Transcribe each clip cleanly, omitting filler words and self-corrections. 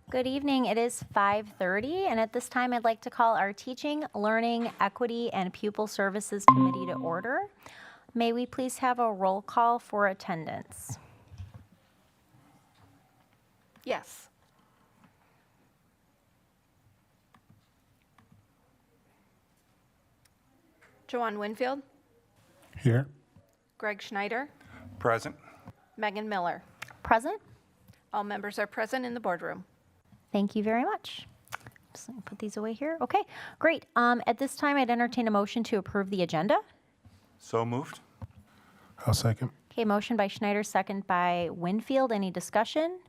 Good evening. It is 5:30, and at this time, I'd like to call our Teaching, Learning, Equity, and Pupil Services Committee to order. May we please have a roll call for attendance? Yes. Joanne Winfield, Here. Greg Schneider, Present. Megan Miller. Present? All members are present in the boardroom. Thank you very much. Just let me put these away here. Okay, great. At this time, I'd entertain a motion to approve the agenda. So moved. I'll second. Okay, motion by Schneider, second by Winfield. Any discussion?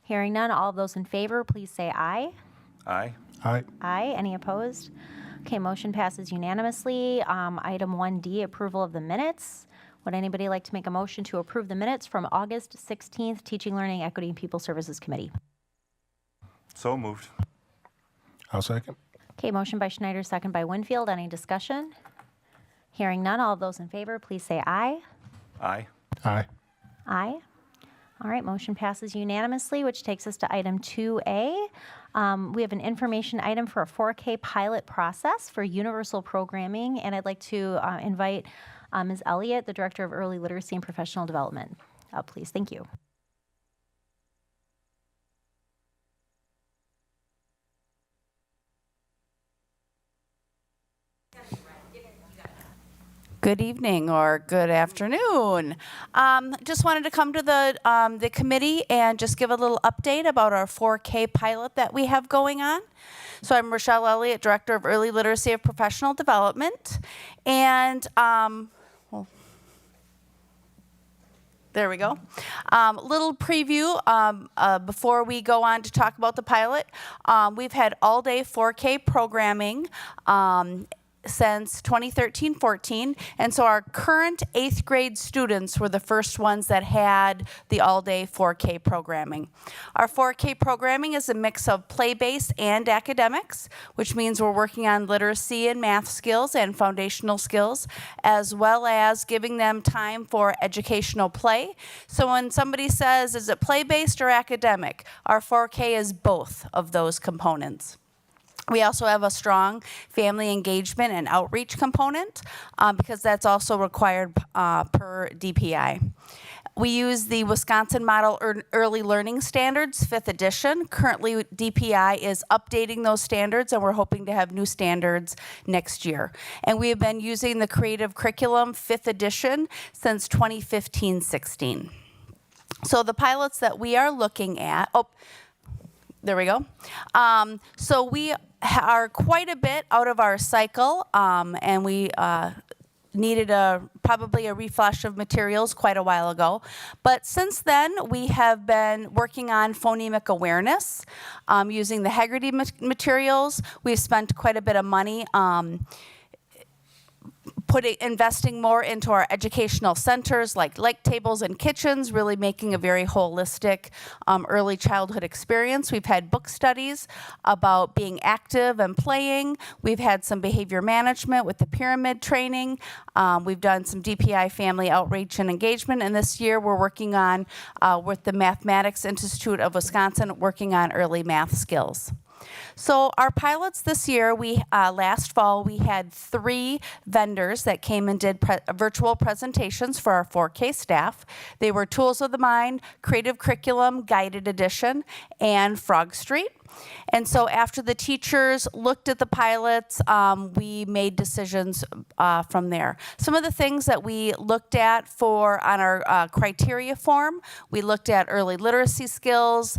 Hearing none, all of those in favor, please say aye. Aye. Aye. Aye. Any opposed? Okay, motion passes unanimously. Item 1D, approval of the minutes. Would anybody like to make a motion to approve the minutes from August 16th, Teaching, Learning, Equity, and People Services Committee? So moved. I'll second. Okay, motion by Schneider, second by Winfield. Any discussion? Hearing none, all of those in favor, please say aye. Aye. Aye. Aye. All right, motion passes unanimously, which takes us to item 2A. We have an information item for a 4K pilot process for universal programming, and I'd like to invite Ms. Elliott, the Director of Early Literacy and Professional Development, up, please. Thank you. Good evening or good afternoon. Just wanted to come to the committee and just give a little update about our 4K pilot that we have going on. So I'm Rochelle Elliott, Director of Early Literacy and Professional Development. And there we go. Little preview before we go on to talk about the pilot. We've had all-day 4K programming since 2013-14, and so our current 8th grade students were the first ones that had the all-day 4K programming. Our 4K programming is a mix of play-based and academics, which means we're working on literacy and math skills and foundational skills, as well as giving them time for educational play. So when somebody says, is it play-based or academic? Our 4K is both of those components. We also have a strong family engagement and outreach component because that's also required per DPI. We use the Wisconsin Model Early Learning Standards, 5th edition. Currently, DPI is updating those standards, and we're hoping to have new standards next year. And we have been using the Creative Curriculum, 5th edition, since 2015-16. So the pilots that we are looking at, there we go. So we are quite a bit out of our cycle, and we needed probably a refresh of materials quite a while ago. But since then, we have been working on phonemic awareness using the Haggerty materials. We've spent quite a bit of money investing more into our educational centers like tables and kitchens, really making a very holistic early childhood experience. We've had book studies about being active and playing. We've had some behavior management with the pyramid training. We've done some DPI family outreach and engagement, and this year we're working on, with the Mathematics Institute of Wisconsin, working on early math skills. So our pilots this year, last fall, we had 3 vendors that came and did virtual presentations for our 4K staff. They were Tools of the Mind, Creative Curriculum, Guided Edition, and Frog Street. And so after the teachers looked at the pilots, we made decisions from there. Some of the things that we looked at on our criteria form, we looked at early literacy skills.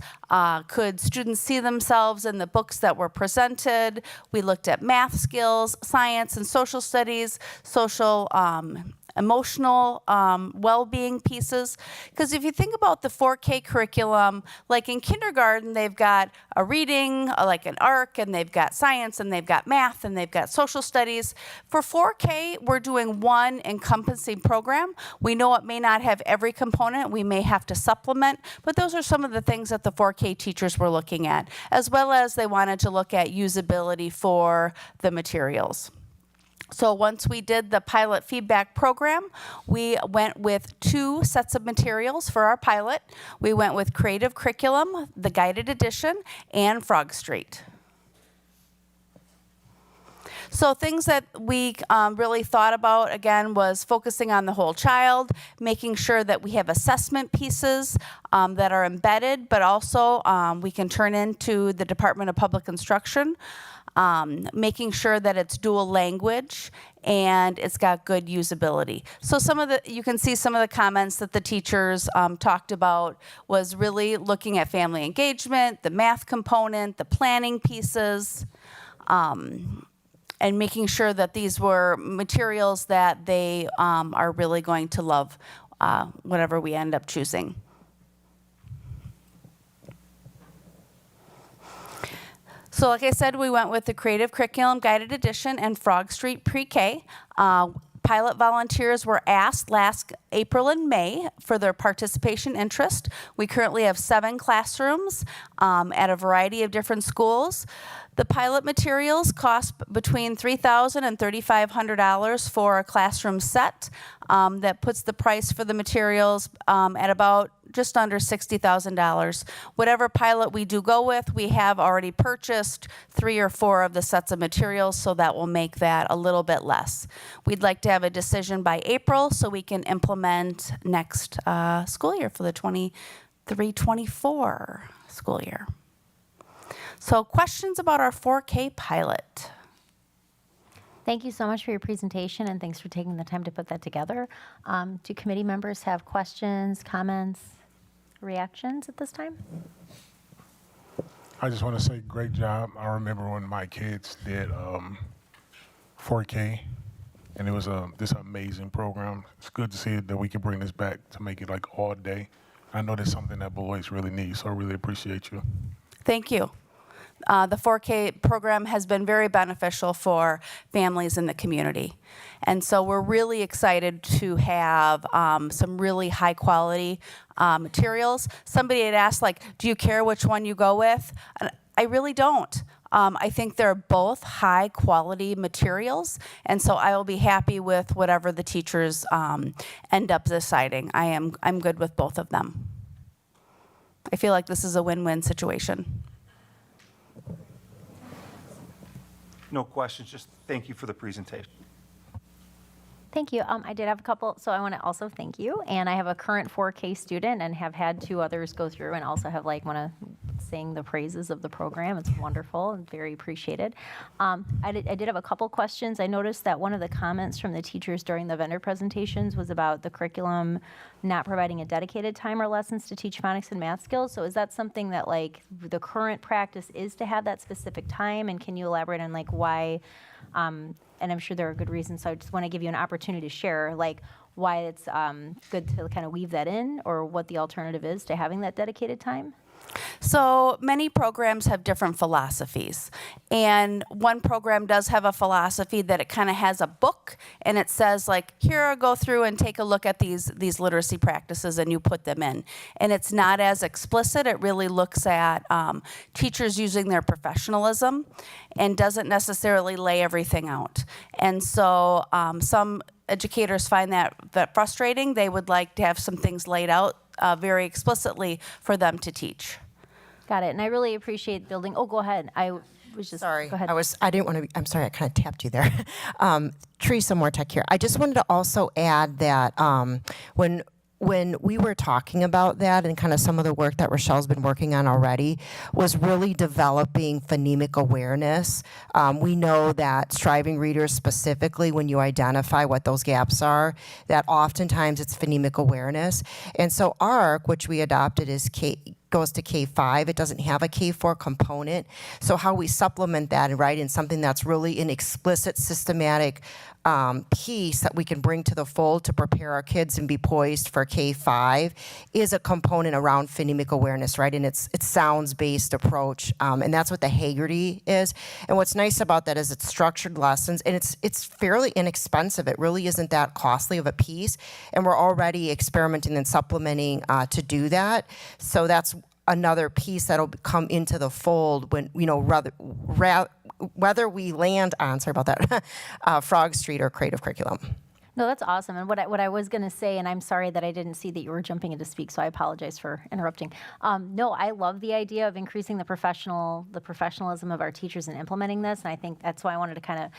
Could students see themselves in the books that were presented? We looked at math skills, science and social studies, social emotional well-being pieces. Because if you think about the 4K curriculum, like in kindergarten, they've got a reading, like an ARC, and they've got science, and they've got math, and they've got social studies. For 4K, we're doing one encompassing program. We know it may not have every component. We may have to supplement, but those are some of the things that the 4K teachers were looking at, as well as they wanted to look at usability for the materials. So once we did the pilot feedback program, we went with 2 sets of materials for our pilot. We went with Creative Curriculum, the Guided Edition, and Frog Street. So things that we really thought about, again, was focusing on the whole child, making sure that we have assessment pieces that are embedded, but also we can turn into the Department of Public Instruction, making sure that it's dual language and it's got good usability. So you can see some of the comments that the teachers talked about was really looking at family engagement, the math component, the planning pieces, and making sure that these were materials that they are really going to love, whatever we end up choosing. So like I said, we went with the Creative Curriculum Guided Edition and Frog Street Pre-K. Pilot volunteers were asked last April and May for their participation interest. We currently have 7 classrooms at a variety of different schools. The pilot materials cost between $3,000 and $3,500 for a classroom set. That puts the price for the materials at about just under $60,000. Whatever pilot we do go with, we have already purchased 3 or 4 of the sets of materials, so that will make that a little bit less. We'd like to have a decision by April so we can implement next school year for the 23-24 school year. So questions about our 4K pilot? Thank you so much for your presentation, and thanks for taking the time to put that together. Do committee members have questions, comments, reactions at this time? I just want to say great job. I remember when my kids did 4K, and it was this amazing program. It's good to see that we can bring this back to make it like all day. I know that's something that boys really need, so I really appreciate you. Thank you. The 4K program has been very beneficial for families in the community. And so we're really excited to have some really high quality materials. Somebody had asked, like, do you care which one you go with? And I really don't. I think they're both high quality materials, and so I will be happy with whatever the teachers end up deciding. I'm good with both of them. I feel like this is a win-win situation. No questions, just thank you for the presentation. Thank you. I did have a couple, so I want to also thank you. And I have a current 4K student and have had 2 others go through and also have want to sing the praises of the program. It's wonderful and very appreciated. I did have a couple questions. I noticed that one of the comments from the teachers during the vendor presentations was about the curriculum not providing a dedicated time or lessons to teach phonics and math skills. So is that something that the current practice is to have that specific time? And can you elaborate on why? And I'm sure there are good reasons, so I just want to give you an opportunity to share why it's good to kind of weave that in, or what the alternative is to having that dedicated time. So many programs have different philosophies, and one program does have a philosophy that it kind of has a book, and it says here, go through and take a look at these literacy practices, and you put them in. And it's not as explicit. It really looks at teachers using their professionalism and doesn't necessarily lay everything out. And so some educators find that frustrating. They would like to have some things laid out very explicitly for them to teach. Got it. And I really appreciate building. Oh, go ahead. I was just Sorry, Go ahead. I didn't want to. I'm sorry, I kind of tapped you there. Teresa Mortek here. I just wanted to also add that when we were talking about that, and kind of some of the work that Rochelle's been working on already was really developing phonemic awareness. We know that striving readers, specifically when you identify what those gaps are, that oftentimes it's phonemic awareness. And so ARC, which we adopted, goes to K5. It doesn't have a K4 component. So how we supplement that and write in something that's really an explicit, systematic piece that we can bring to the fold to prepare our kids and be poised for K5 is a component around phonemic awareness, right? And it's sounds-based approach, and that's what the Haggerty is. And what's nice about that is it's structured lessons, and it's fairly inexpensive. It really isn't that costly of a piece, and we're already experimenting and supplementing to do that. So that's another piece that'll come into the fold when, whether we land on, sorry about that, Frog Street or Creative Curriculum. No, that's awesome. And what I was going to say, and I'm sorry that I didn't see that you were jumping in to speak, so I apologize for interrupting. No, I love the idea of increasing the professionalism of our teachers in implementing this, and I think that's why I wanted to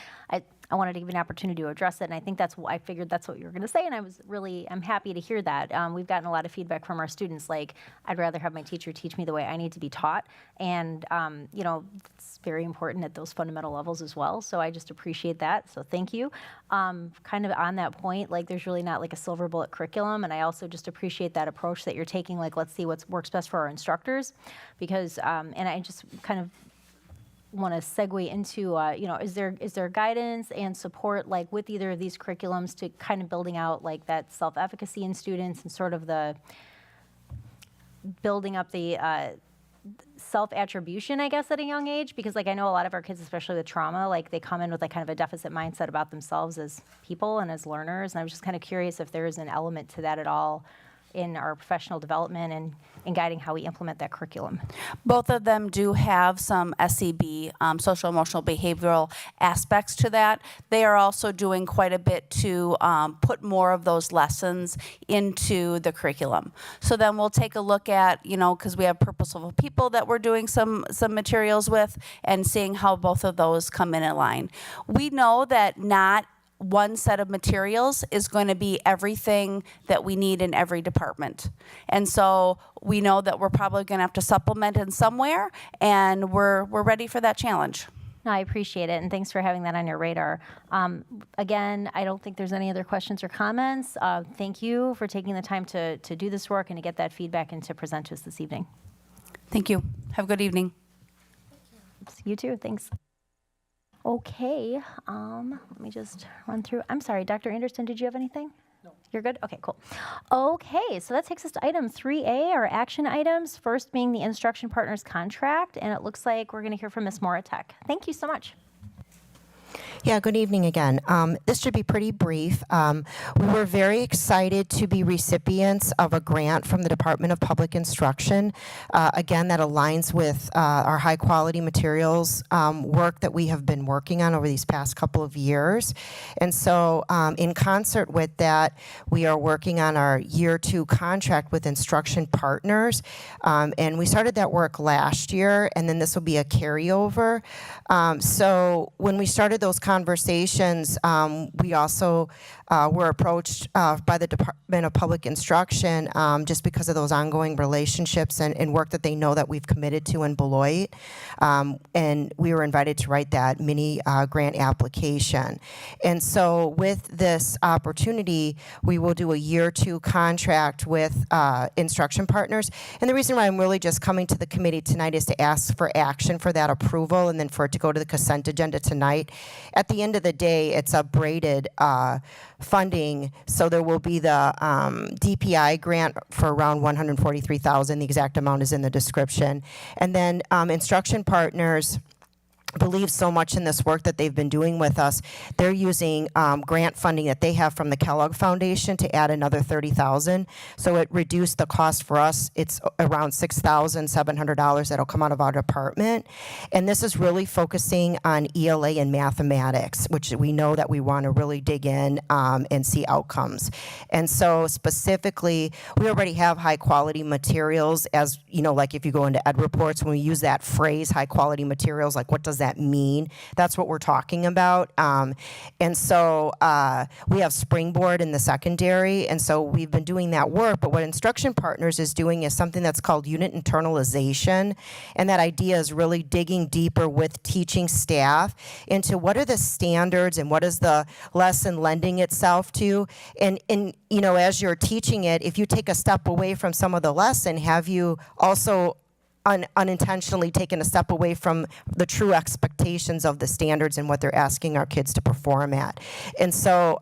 I wanted to give you an opportunity to address it, and I think that's why I figured that's what you were going to say, and I'm happy to hear that. We've gotten a lot of feedback from our students, like, I'd rather have my teacher teach me the way I need to be taught, and, it's very important at those fundamental levels as well, so I just appreciate that, so thank you. Kind of on that point, like, there's really not like a silver bullet curriculum, and I also just appreciate that approach that you're taking, like, let's see what works best for our instructors, because, and I just kind of want to segue into, is there guidance and support, like, with either of these curriculums to kind of building out, like, that self-efficacy in students and sort of the building up the self-attribution, I guess, at a young age? Because, like, I know a lot of our kids, especially with trauma, like, they come in with, like, kind of a deficit mindset about themselves as people and as learners, and I was just kind of curious if there is an element to that at all in our professional development and in guiding how we implement that curriculum. Both of them do have some SEB, social emotional behavioral aspects to that. They are also doing quite a bit to put more of those lessons into the curriculum. So then we'll take a look at, because we have purposeful people that we're doing some materials with, and seeing how both of those come in line. We know that not one set of materials is going to be everything that we need in every department. And so we know that we're probably going to have to supplement in somewhere, and we're ready for that challenge. No, I appreciate it, and thanks for having that on your radar. Again, I don't think there's any other questions or comments. Thank you for taking the time to do this work and to get that feedback and to present to us this evening. Thank you. Have a good evening. You too, thanks. Okay, let me just run through. I'm sorry, Dr. Anderson, did you have anything? No. You're good? Okay, cool. Okay, so that takes us to item 3A, our action items, first being the instruction partners contract, and it looks like we're gonna hear from Ms. Moratek. Thank you so much. Yeah, good evening again. This should be pretty brief. We were very excited to be recipients of a grant from the Department of Public Instruction. Again, that aligns with our high quality materials work that we have been working on over these past couple of years. And so in concert with that, we are working on our year 2 contract with instruction partners. And we started that work last year, and then this will be a carryover. So when we started those conversations, we also were approached by the Department of Public Instruction just because of those ongoing relationships and work that they know that we've committed to in Beloit. And we were invited to write that mini grant application. And so with this opportunity, we will do a year 2 contract with instruction partners. And the reason why I'm really just coming to the committee tonight is to ask for action for that approval and then for it to go to the consent agenda tonight. At the end of the day, it's a braided funding, so there will be the DPI grant for around $143,000. The exact amount is in the description. And then instruction partners believe so much in this work that they've been doing with us. They're using grant funding that they have from the Kellogg Foundation to add another $30,000. So it reduced the cost for us. It's around $6,700 that'll come out of our department. And this is really focusing on ELA and mathematics, which we know that we want to really dig in and see outcomes. And so specifically, we already have high quality materials, as like if you go into ed reports, when we use that phrase, high quality materials, like what does that mean? That's what we're talking about. And so we have Springboard in the secondary, and so we've been doing that work, but what Instruction Partners is doing is something that's called unit internalization, and that idea is really digging deeper with teaching staff into what are the standards and what is the lesson lending itself to, and as you're teaching it, if you take a step away from some of the lesson, have you also unintentionally taken a step away from the true expectations of the standards and what they're asking our kids to perform at. And so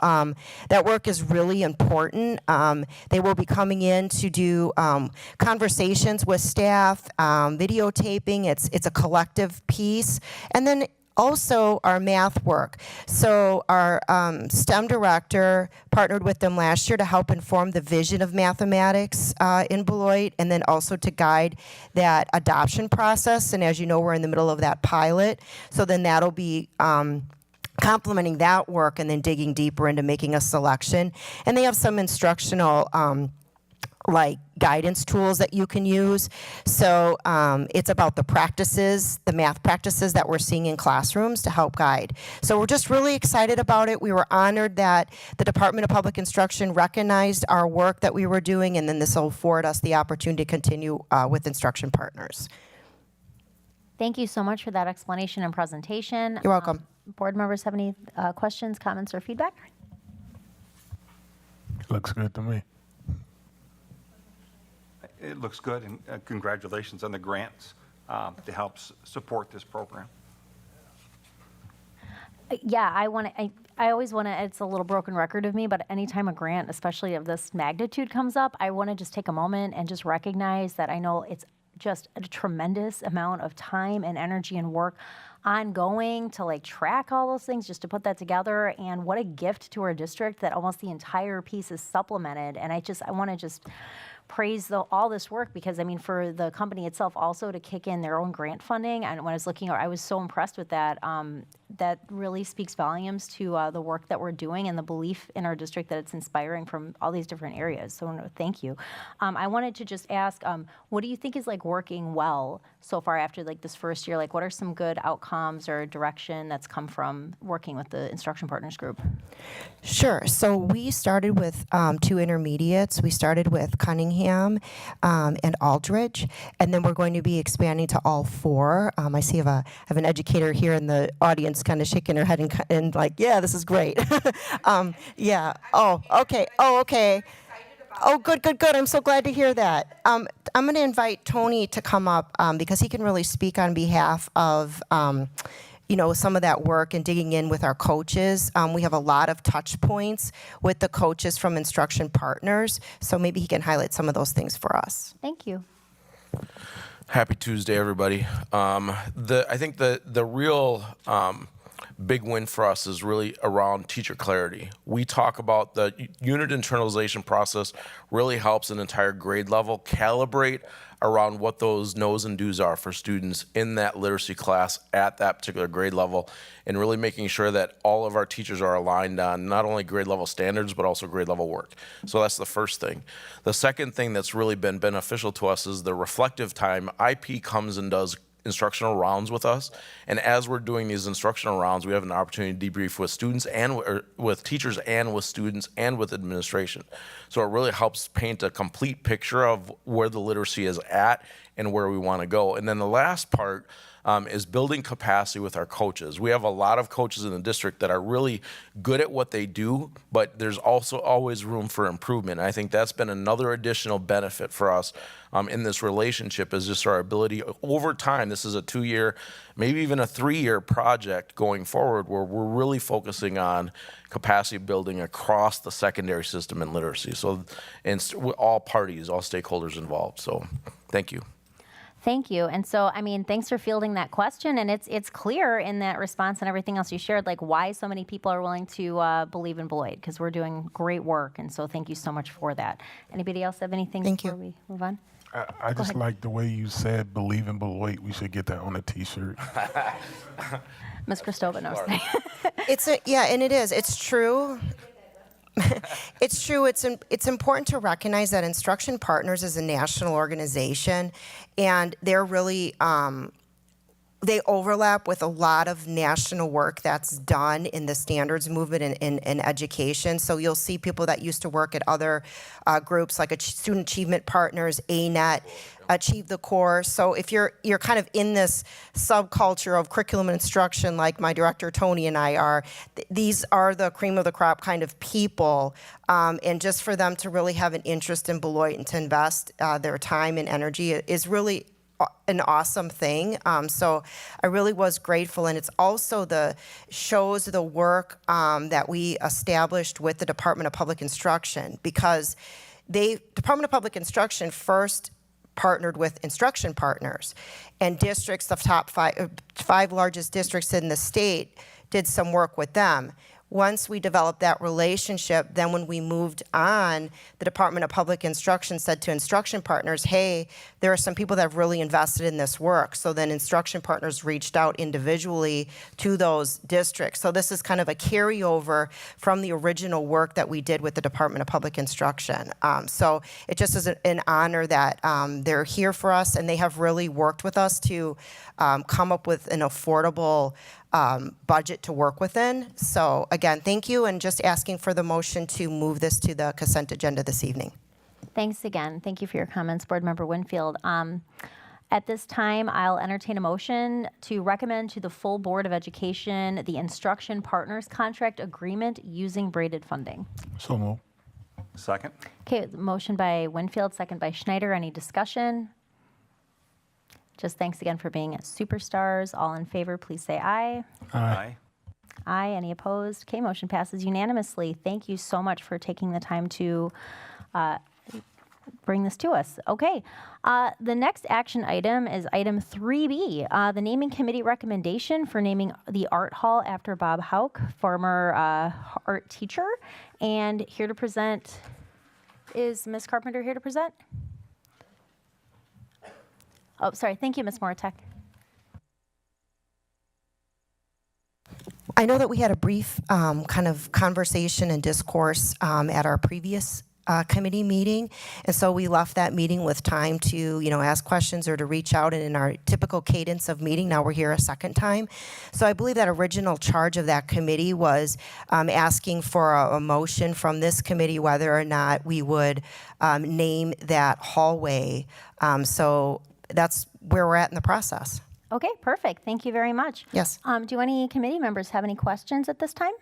that work is really important. They will be coming in to do conversations with staff, videotaping. It's a collective piece. And then also our math work. So our STEM director partnered with them last year to help inform the vision of mathematics in Beloit, and then also to guide that adoption process. And as you know, we're in the middle of that pilot. So then that'll be complementing that work and then digging deeper into making a selection. And they have some instructional like guidance tools that you can use. So it's about the practices, the math practices that we're seeing in classrooms to help guide. So we're just really excited about it. We were honored that the Department of Public Instruction recognized our work that we were doing, and then this will afford us the opportunity to continue with instruction partners. Thank you so much for that explanation and presentation. You're welcome. Board members have any questions, comments, or feedback? Looks good to me. It looks good, and congratulations on the grants to help support this program. Yeah, I always want to, it's a little broken record of me, but anytime a grant, especially of this magnitude, comes up, I want to just take a moment and just recognize that I know it's just a tremendous amount of time and energy and work ongoing to like track all those things, just to put that together. And what a gift to our district that almost the entire piece is supplemented. And I want to just praise all this work, because I mean, for the company itself also to kick in their own grant funding. And when I was looking, I was so impressed with that. That really speaks volumes to the work that we're doing and the belief in our district that it's inspiring from all these different areas. So no, thank you. I wanted to just ask, what do you think is like working well so far after like this first year? Like, what are some good outcomes or direction that's come from working with the Instruction Partners Group? Sure. So we started with 2 intermediates. We started with Cunningham and Aldridge, and then we're going to be expanding to all 4. I see I have an educator here in the audience kind of shaking her head and like, yeah, this is great. Yeah. Oh, okay. Oh, okay. Oh, good. I'm so glad to hear that. I'm going to invite Tony to come up because he can really speak on behalf of some of that work and digging in with our coaches. We have a lot of touch points with the coaches from Instruction Partners, so maybe he can highlight some of those things for us. Thank you. Happy Tuesday, everybody. I think the real big win for us is really around teacher clarity. We talk about the unit internalization process really helps an entire grade level calibrate around what those no's and do's are for students in that literacy class at that particular grade level, and really making sure that all of our teachers are aligned on not only grade level standards, but also grade level work. So that's the first thing. The second thing that's really been beneficial to us is the reflective time. IP comes and does instructional rounds with us, and as we're doing these instructional rounds, we have an opportunity to debrief with students and with teachers and with students and with administration. So it really helps paint a complete picture of where the literacy is at and where we want to go. And then the last part is building capacity with our coaches. We have a lot of coaches in the district that are really good at what they do, but there's also always room for improvement. And I think that's been another additional benefit for us in this relationship, is just our ability over time. This is a 2-year, maybe even a 3-year project going forward, where we're really focusing on capacity building across the secondary system in literacy. So, and all parties, all stakeholders involved. So thank you. Thank you. And so, I mean, thanks for fielding that question. And it's clear in that response and everything else you shared, like why so many people are willing to believe in Beloit, because we're doing great work. And so thank you so much for that. Anybody else have anything before we move on? I just like the way you said believe in Beloit. We should get that on a t-shirt. Ms. Christova knows. And it is. It's true. It's true. It's important to recognize that Instruction Partners is a national organization, and they're really they overlap with a lot of national work that's done in the standards movement in education. So you'll see people that used to work at other groups like Student Achievement Partners, ANET, Achieve the Core. So if you're kind of in this subculture of curriculum and instruction, like my director Tony and I are, these are the cream of the crop kind of people. And just for them to really have an interest in Beloit and to invest their time and energy is really an awesome thing. So I really was grateful, and it's also shows the work that we established with the Department of Public Instruction, because Department of Public Instruction first partnered with instruction partners. And districts, the top five largest districts in the state, did some work with them. Once we developed that relationship, then when we moved on, the Department of Public Instruction said to instruction partners, hey, there are some people that have really invested in this work. So then instruction partners reached out individually to those districts. So this is kind of a carryover from the original work that we did with the Department of Public Instruction. So it just is an honor that they're here for us, and they have really worked with us to come up with an affordable budget to work within. So again, thank you, and just asking for the motion to move this to the consent agenda this evening. Thanks again. Thank you for your comments, Board Member Winfield. At this time, I'll entertain a motion to recommend to the full Board of Education the Instruction Partners Contract Agreement using braided funding. So moved. Second? Okay, motion by Winfield, second by Schneider. Any discussion? Just thanks again for being superstars. All in favor, please say aye. Aye. Aye. Any opposed? Okay, motion passes unanimously. Thank you so much for taking the time to bring this to us. Okay, the next action item is item 3B, the naming committee recommendation for naming the art hall after Bob Hauk, former art teacher. And here to present, is Ms. Carpenter here to present? Oh, sorry. Thank you, Ms. Moratek. I know that we had a brief kind of conversation and discourse at our previous committee meeting, and so we left that meeting with time to, ask questions or to reach out. And in our typical cadence of meeting, now we're here a second time. So I believe that original charge of that committee was asking for a motion from this committee whether or not we would name that hallway. So that's where we're at in the process. Okay, perfect. Thank you very much. Yes. Do any committee members have any questions at this time?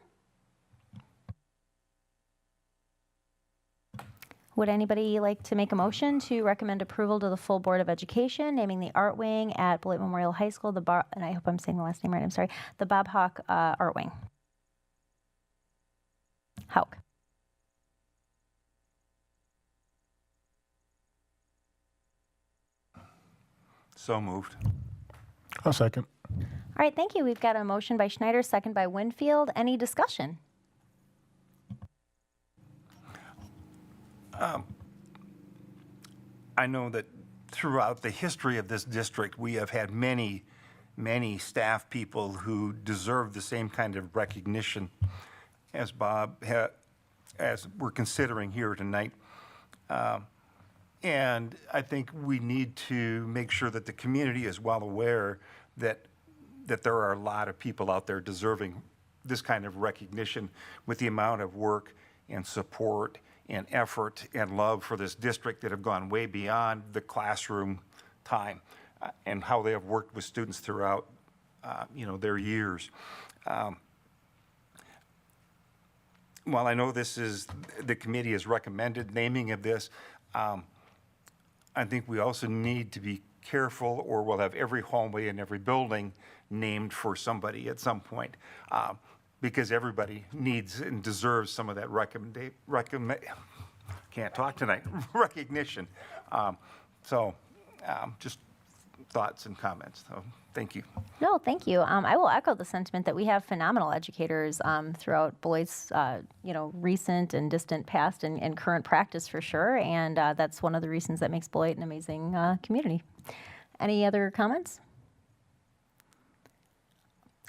Would anybody like to make a motion to recommend approval to the full Board of Education, naming the art wing at Beloit Memorial High School, and I hope I'm saying the last name right, I'm sorry, the Bob Hauk art wing? Hauk. So moved. I'll second. All right, thank you. We've got a motion by Schneider, second by Winfield. Any discussion? I know that throughout the history of this district, we have had many, many staff people who deserve the same kind of recognition as Bob, as we're considering here tonight. And I think we need to make sure that the community is well aware that there are a lot of people out there deserving this kind of recognition with the amount of work and support and effort and love for this district that have gone way beyond the classroom time and how they have worked with students throughout, their years. While I know the committee has recommended naming of this, I think we also need to be careful, or we'll have every hallway in every building named for somebody at some point, because everybody needs and deserves some of that can't talk tonight, recognition. Just thoughts and comments. So thank you. No, thank you. I will echo the sentiment that we have phenomenal educators throughout Beloit's, recent and distant past and current practice for sure, and that's one of the reasons that makes Beloit an amazing community. Any other comments?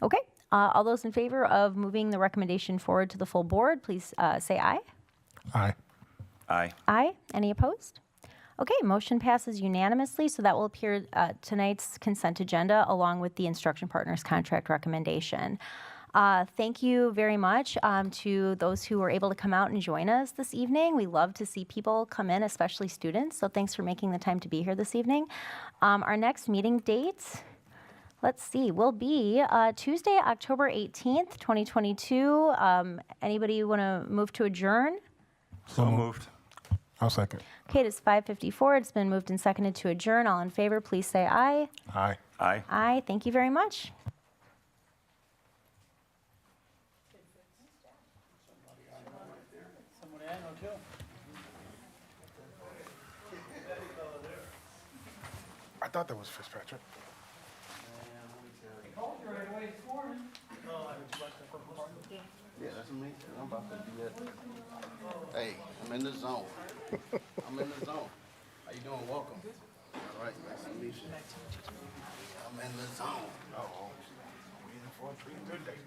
Okay. All those in favor of moving the recommendation forward to the full board, please say aye. Aye. Aye. Aye. Any opposed? Okay, motion passes unanimously, so that will appear tonight's consent agenda along with the Instruction Partners contract recommendation. Thank you very much to those who were able to come out and join us this evening. We love to see people come in, especially students, so thanks for making the time to be here this evening. Our next meeting date, let's see, will be Tuesday, October 18th, 2022. Anybody want to move to adjourn? So moved. I'll second. Okay, it is 5:54. It's been moved and seconded to adjourn. All in favor, please say aye. Aye. Aye. Aye. Thank you very much. thought that was Fitzpatrick. Yeah, that's me. I'm about to do that. Hey, I'm in the zone. I'm in the zone. How you doing? Welcome. All right, nice to meet you. I'm in the zone. Oh, we in for a treat today.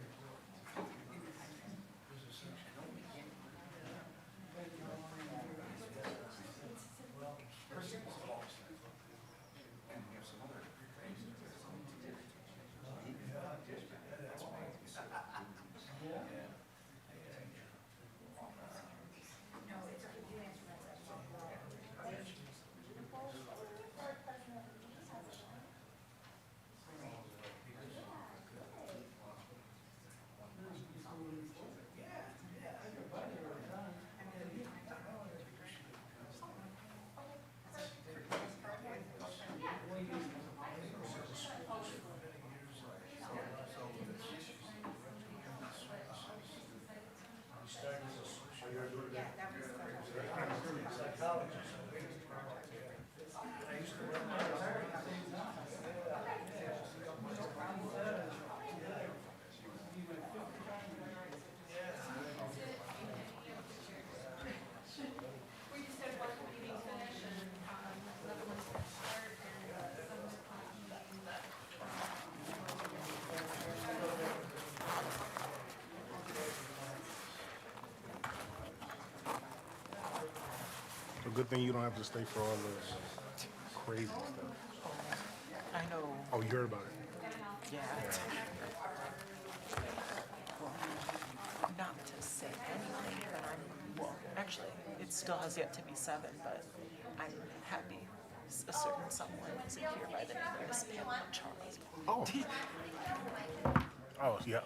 A good thing you don't have to stay for all this crazy stuff. I know, Oh, you heard about it? yeah. Well, not to say anything, but actually, it still has yet to be 7, but I'm happy a certain someone is here by the name of Miss Pamela Charles. Oh. Oh, yeah.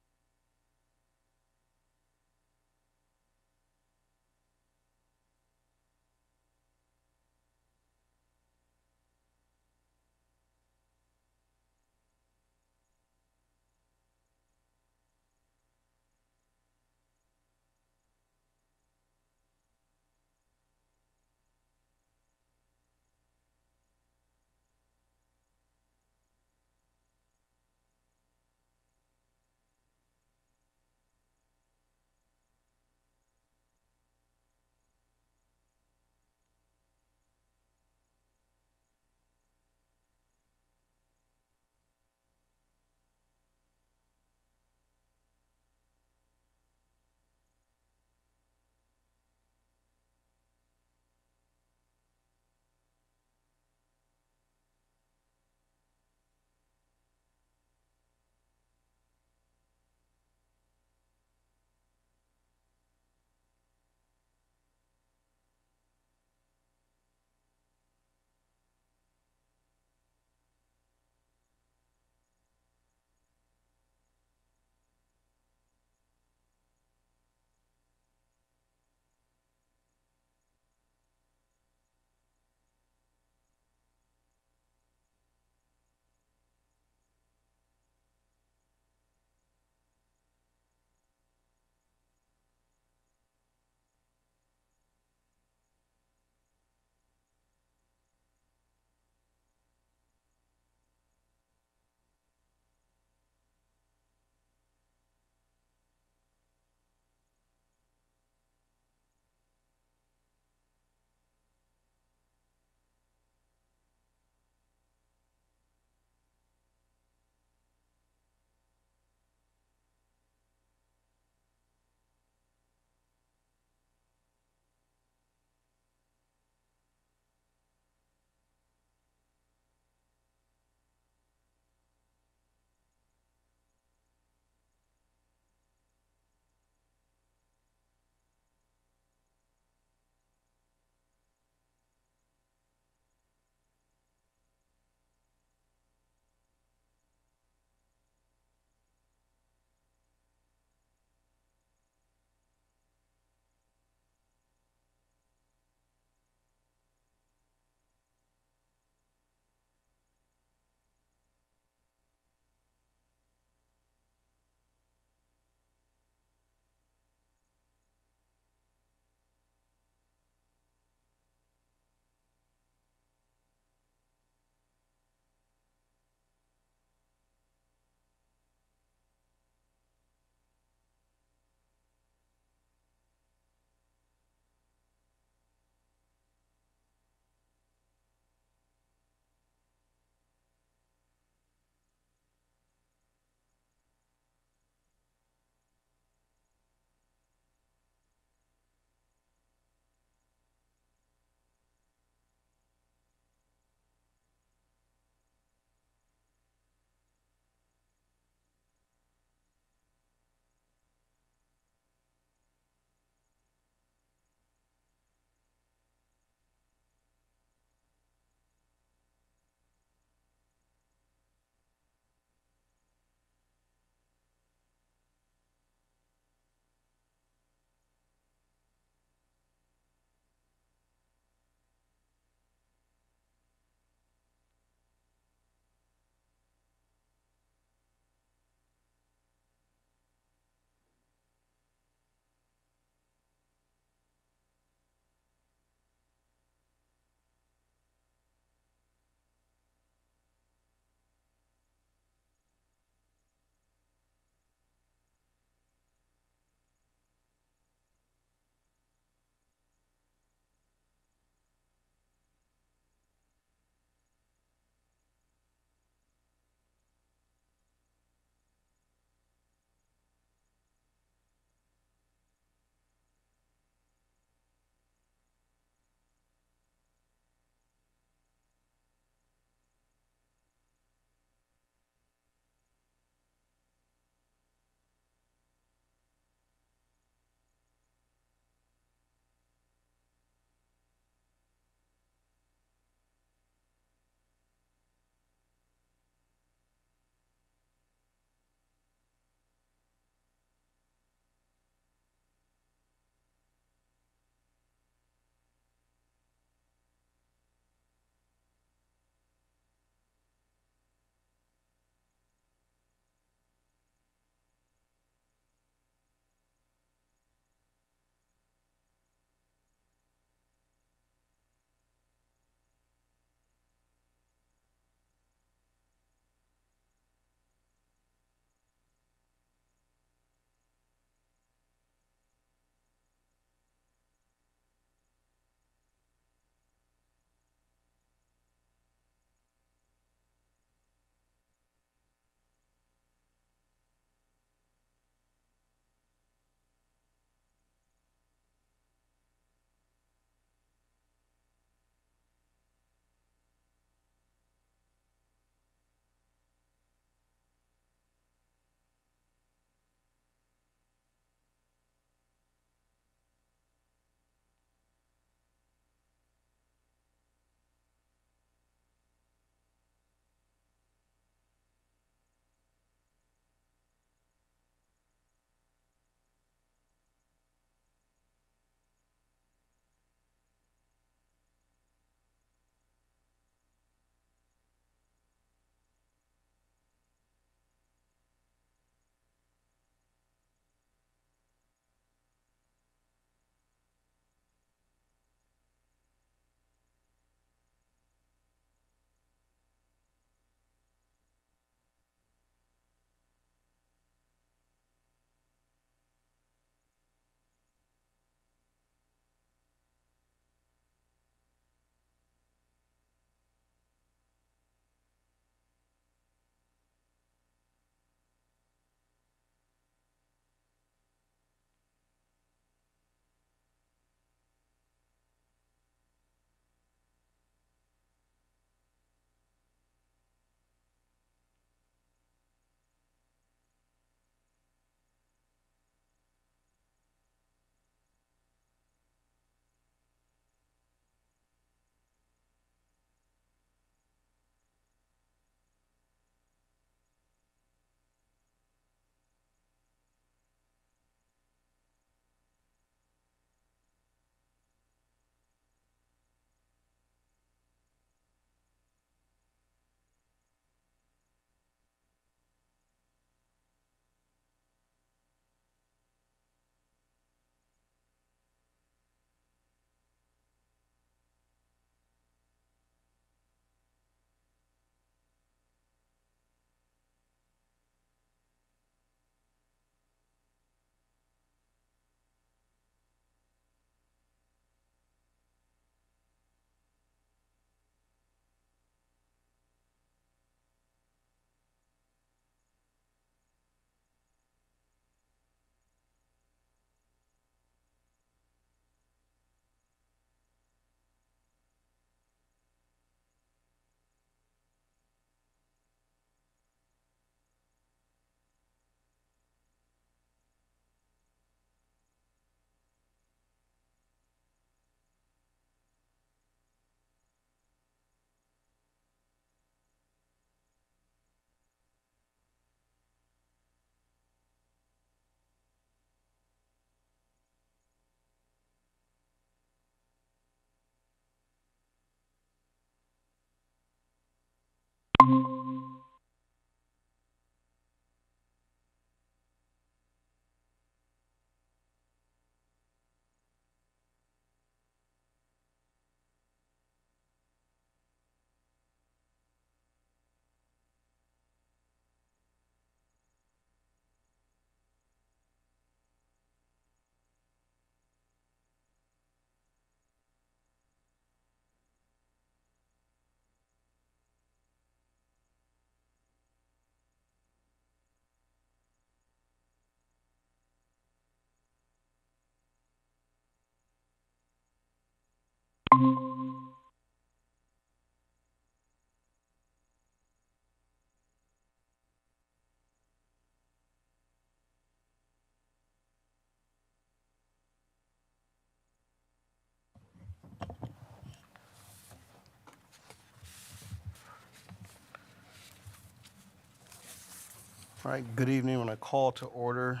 All right, good evening. I'm going to call to order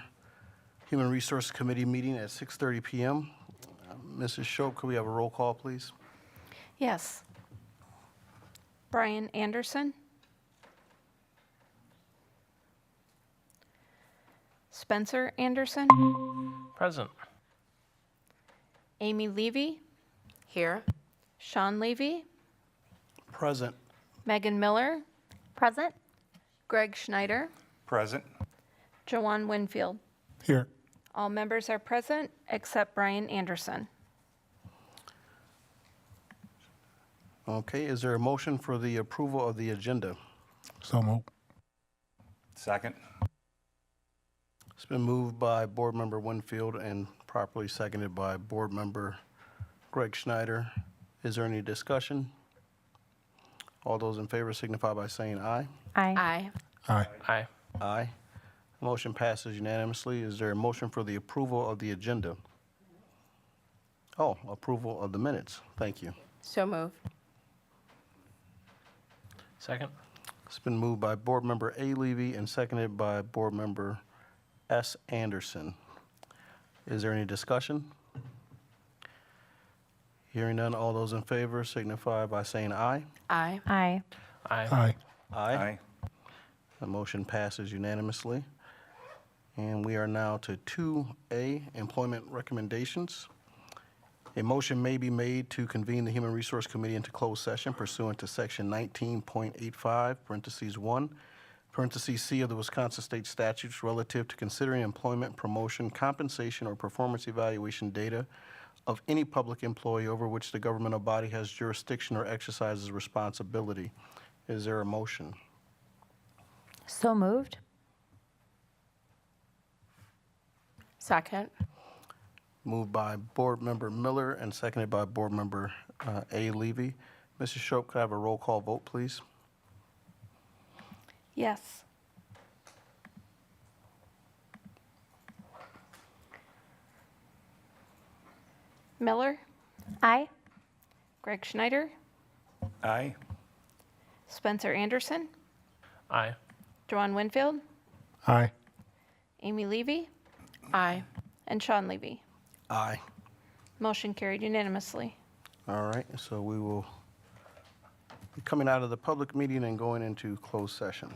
Human Resource Committee meeting at 6:30 PM. Mrs. Shope, could we have a roll call, please? Yes. Brian Anderson. Spencer Anderson. Present. Amy Levy. Here. Sean Levy. Present. Megan Miller. Present? Greg Schneider. Present. Joanne Winfield. Here. All members are present except Brian Anderson. Okay, is there a motion for the approval of the agenda? So move. Second. It's been moved by Board Member Winfield and properly seconded by Board Member Greg Schneider. Is there any discussion? All those in favor signify by saying aye. Aye. Aye. Aye. Aye. Aye. Motion passes unanimously. Is there a motion for the approval of the agenda? Oh, approval of the minutes. Thank you. So moved. Second. It's been moved by Board Member A. Levy and seconded by Board Member S. Anderson. Is there any discussion? Hearing none, all those in favor signify by saying aye. Aye. Aye. Aye. Aye. The motion passes unanimously. And we are now to 2A, employment recommendations. A motion may be made to convene the Human Resource Committee into closed session pursuant to Section 19.85, parentheses 1, parentheses C of the Wisconsin State Statutes relative to considering employment, promotion, compensation, or performance evaluation data of any public employee over which the governmental body has jurisdiction or exercises responsibility. Is there a motion? So moved? Second. Moved by Board Member Miller and seconded by Board Member A. Levy. Mrs. Shope, could I have a roll call vote, please? Yes. Miller. Aye. Greg Schneider. Aye. Spencer Anderson. Aye. Joanne Winfield. Aye. Amy Levy. Aye. And Sean Levy. Aye. Motion carried unanimously. All right, so we will be coming out of the public meeting and going into closed session.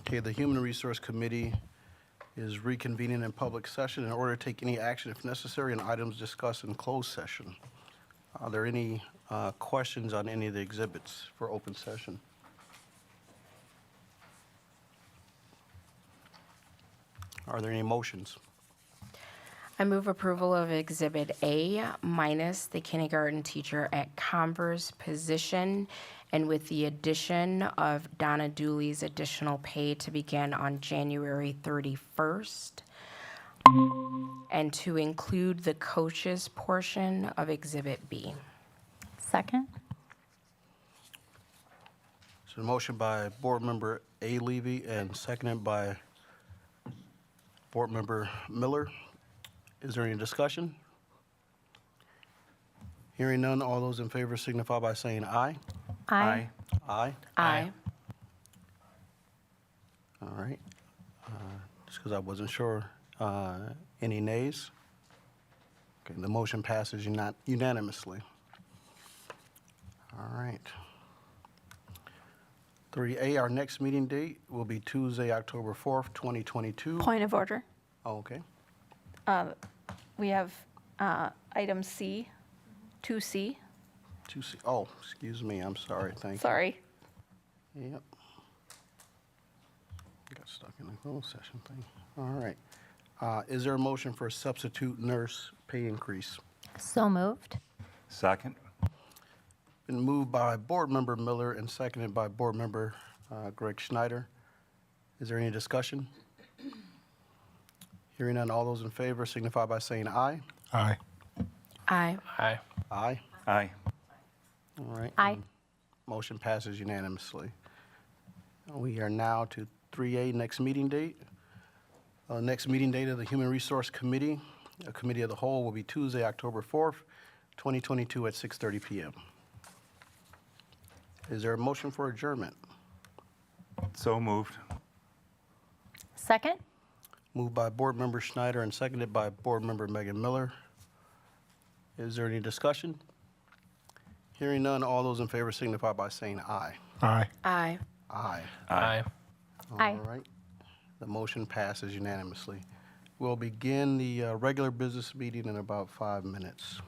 Okay, the Human Resource Committee is reconvening in public session in order to take any action if necessary on items discussed in closed session. Are there any questions on any of the exhibits for open session? Are there any motions? I move approval of Exhibit A minus the kindergarten teacher at Converse position and with the addition of Donna Dooley's additional pay to begin on January 31st and to include the coaches portion of Exhibit B. Second? So a motion by Board Member A. Levy and seconded by Board Member Miller. Is there any discussion? Hearing none, all those in favor signify by saying aye. Aye. Aye. Aye. All right. Just because I wasn't sure. Any nays? Okay, the motion passes unanimously. All right. 3A, our next meeting date will be Tuesday, October 4th, 2022. Point of order. Oh, okay. We have item C, 2C. Oh, excuse me, I'm sorry, thank you. Sorry. Yep. Got stuck in the closed session thing. All right. Is there a motion for a substitute nurse pay increase? So moved. Second. Been moved by Board Member Miller and seconded by Board Member Greg Schneider. Is there any discussion? Hearing none, all those in favor signify by saying aye. Aye. Aye. Aye. Aye. Aye. All right. Aye. Motion passes unanimously. We are now to 3A, next meeting date. Next meeting date of the Human Resource Committee, a committee of the whole, will be Tuesday, October 4th, 2022 at 6:30 p.m. Is there a motion for adjournment? So moved. Second? Moved by Board Member Schneider and seconded by Board Member Megan Miller. Is there any discussion? Hearing none, all those in favor signify by saying aye. Aye. Aye. Aye. Aye. Aye. All right. The motion passes unanimously. We'll begin the regular business meeting in about 5 minutes.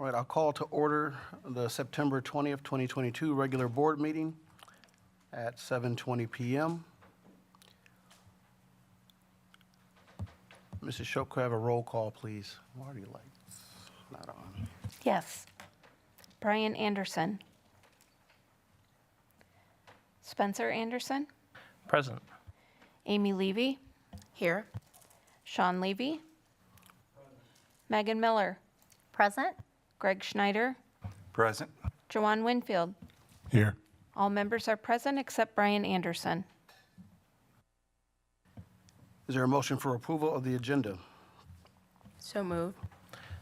All right, I'll call to order the September 20th, 2022 regular board meeting at 7:20 PM. Mrs. Shope, could I have a roll call, please? Why are your lights not on? Yes. Brian Anderson. Spencer Anderson. Present. Amy Levy. Here. Sean Levy. Megan Miller. Present? Greg Schneider. Present. Joanne Winfield. Here. All members are present except Brian Anderson. Is there a motion for approval of the agenda? So moved.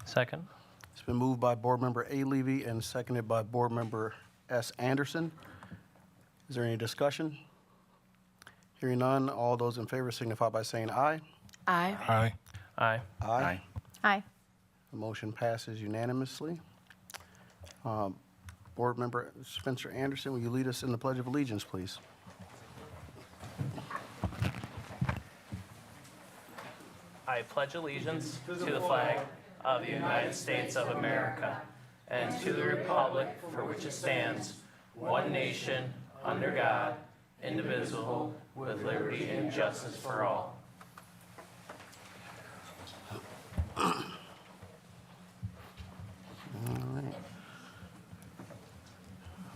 Second. It's been moved by Board Member A. Levy and seconded by Board Member S. Anderson. Is there any discussion? Hearing none, all those in favor signify by saying aye. Aye. Aye. Aye. Aye. Aye. The motion passes unanimously. Board Member Spencer Anderson, will you lead us in the Pledge of Allegiance, please? I pledge allegiance to the flag of the United States of America and to the republic for which it stands, one nation, under God, indivisible, with liberty and justice for all.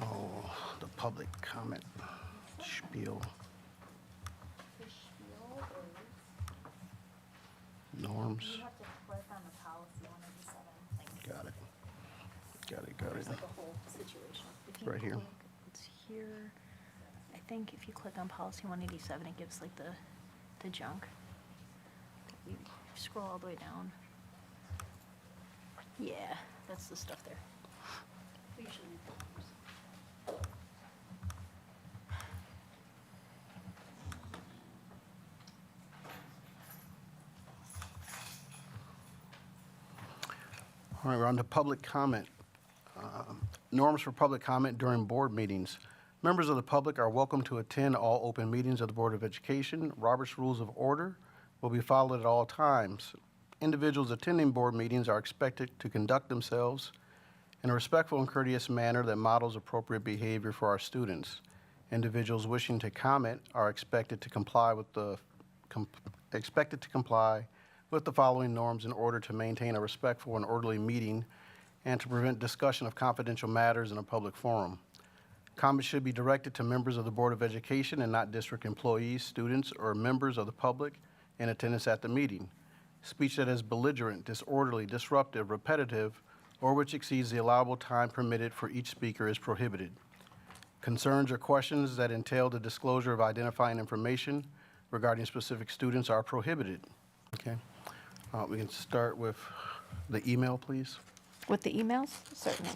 Oh, the public comment spiel. Norms. Got it. Got it. Right here. It's here. I think if you click on policy 187, it gives like the junk. You scroll all the way down. Yeah, that's the stuff there. All right, we're on to public comment. Norms for public comment during board meetings. Members of the public are welcome to attend all open meetings of the Board of Education. Robert's Rules of Order will be followed at all times. Individuals attending board meetings are expected to conduct themselves in a respectful and courteous manner that models appropriate behavior for our students. Individuals wishing to comment are expected to comply with the following norms in order to maintain a respectful and orderly meeting and to prevent discussion of confidential matters in a public forum. Comments should be directed to members of the Board of Education and not district employees, students, or members of the public in attendance at the meeting. Speech that is belligerent, disorderly, disruptive, repetitive, or which exceeds the allowable time permitted for each speaker is prohibited. Concerns or questions that entail the disclosure of identifying information regarding specific students are prohibited. Okay. We can start with the email, please. With the emails? Certainly.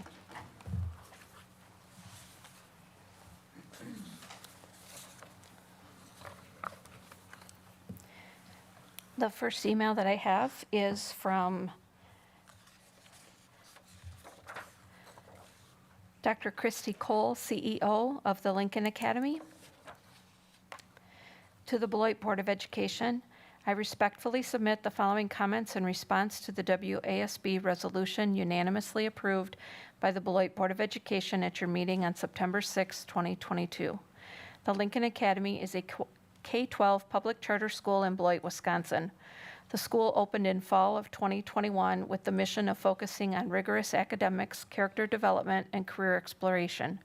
The first email that I have is from Dr. Christy Cole, CEO of the Lincoln Academy. To the Beloit Board of Education, I respectfully submit the following comments in response to the WASB resolution unanimously approved by the Beloit Board of Education at your meeting on September 6, 2022. The Lincoln Academy is a K-12 public charter school in Beloit, Wisconsin. The school opened in fall of 2021 with the mission of focusing on rigorous academics, character development, and career exploration.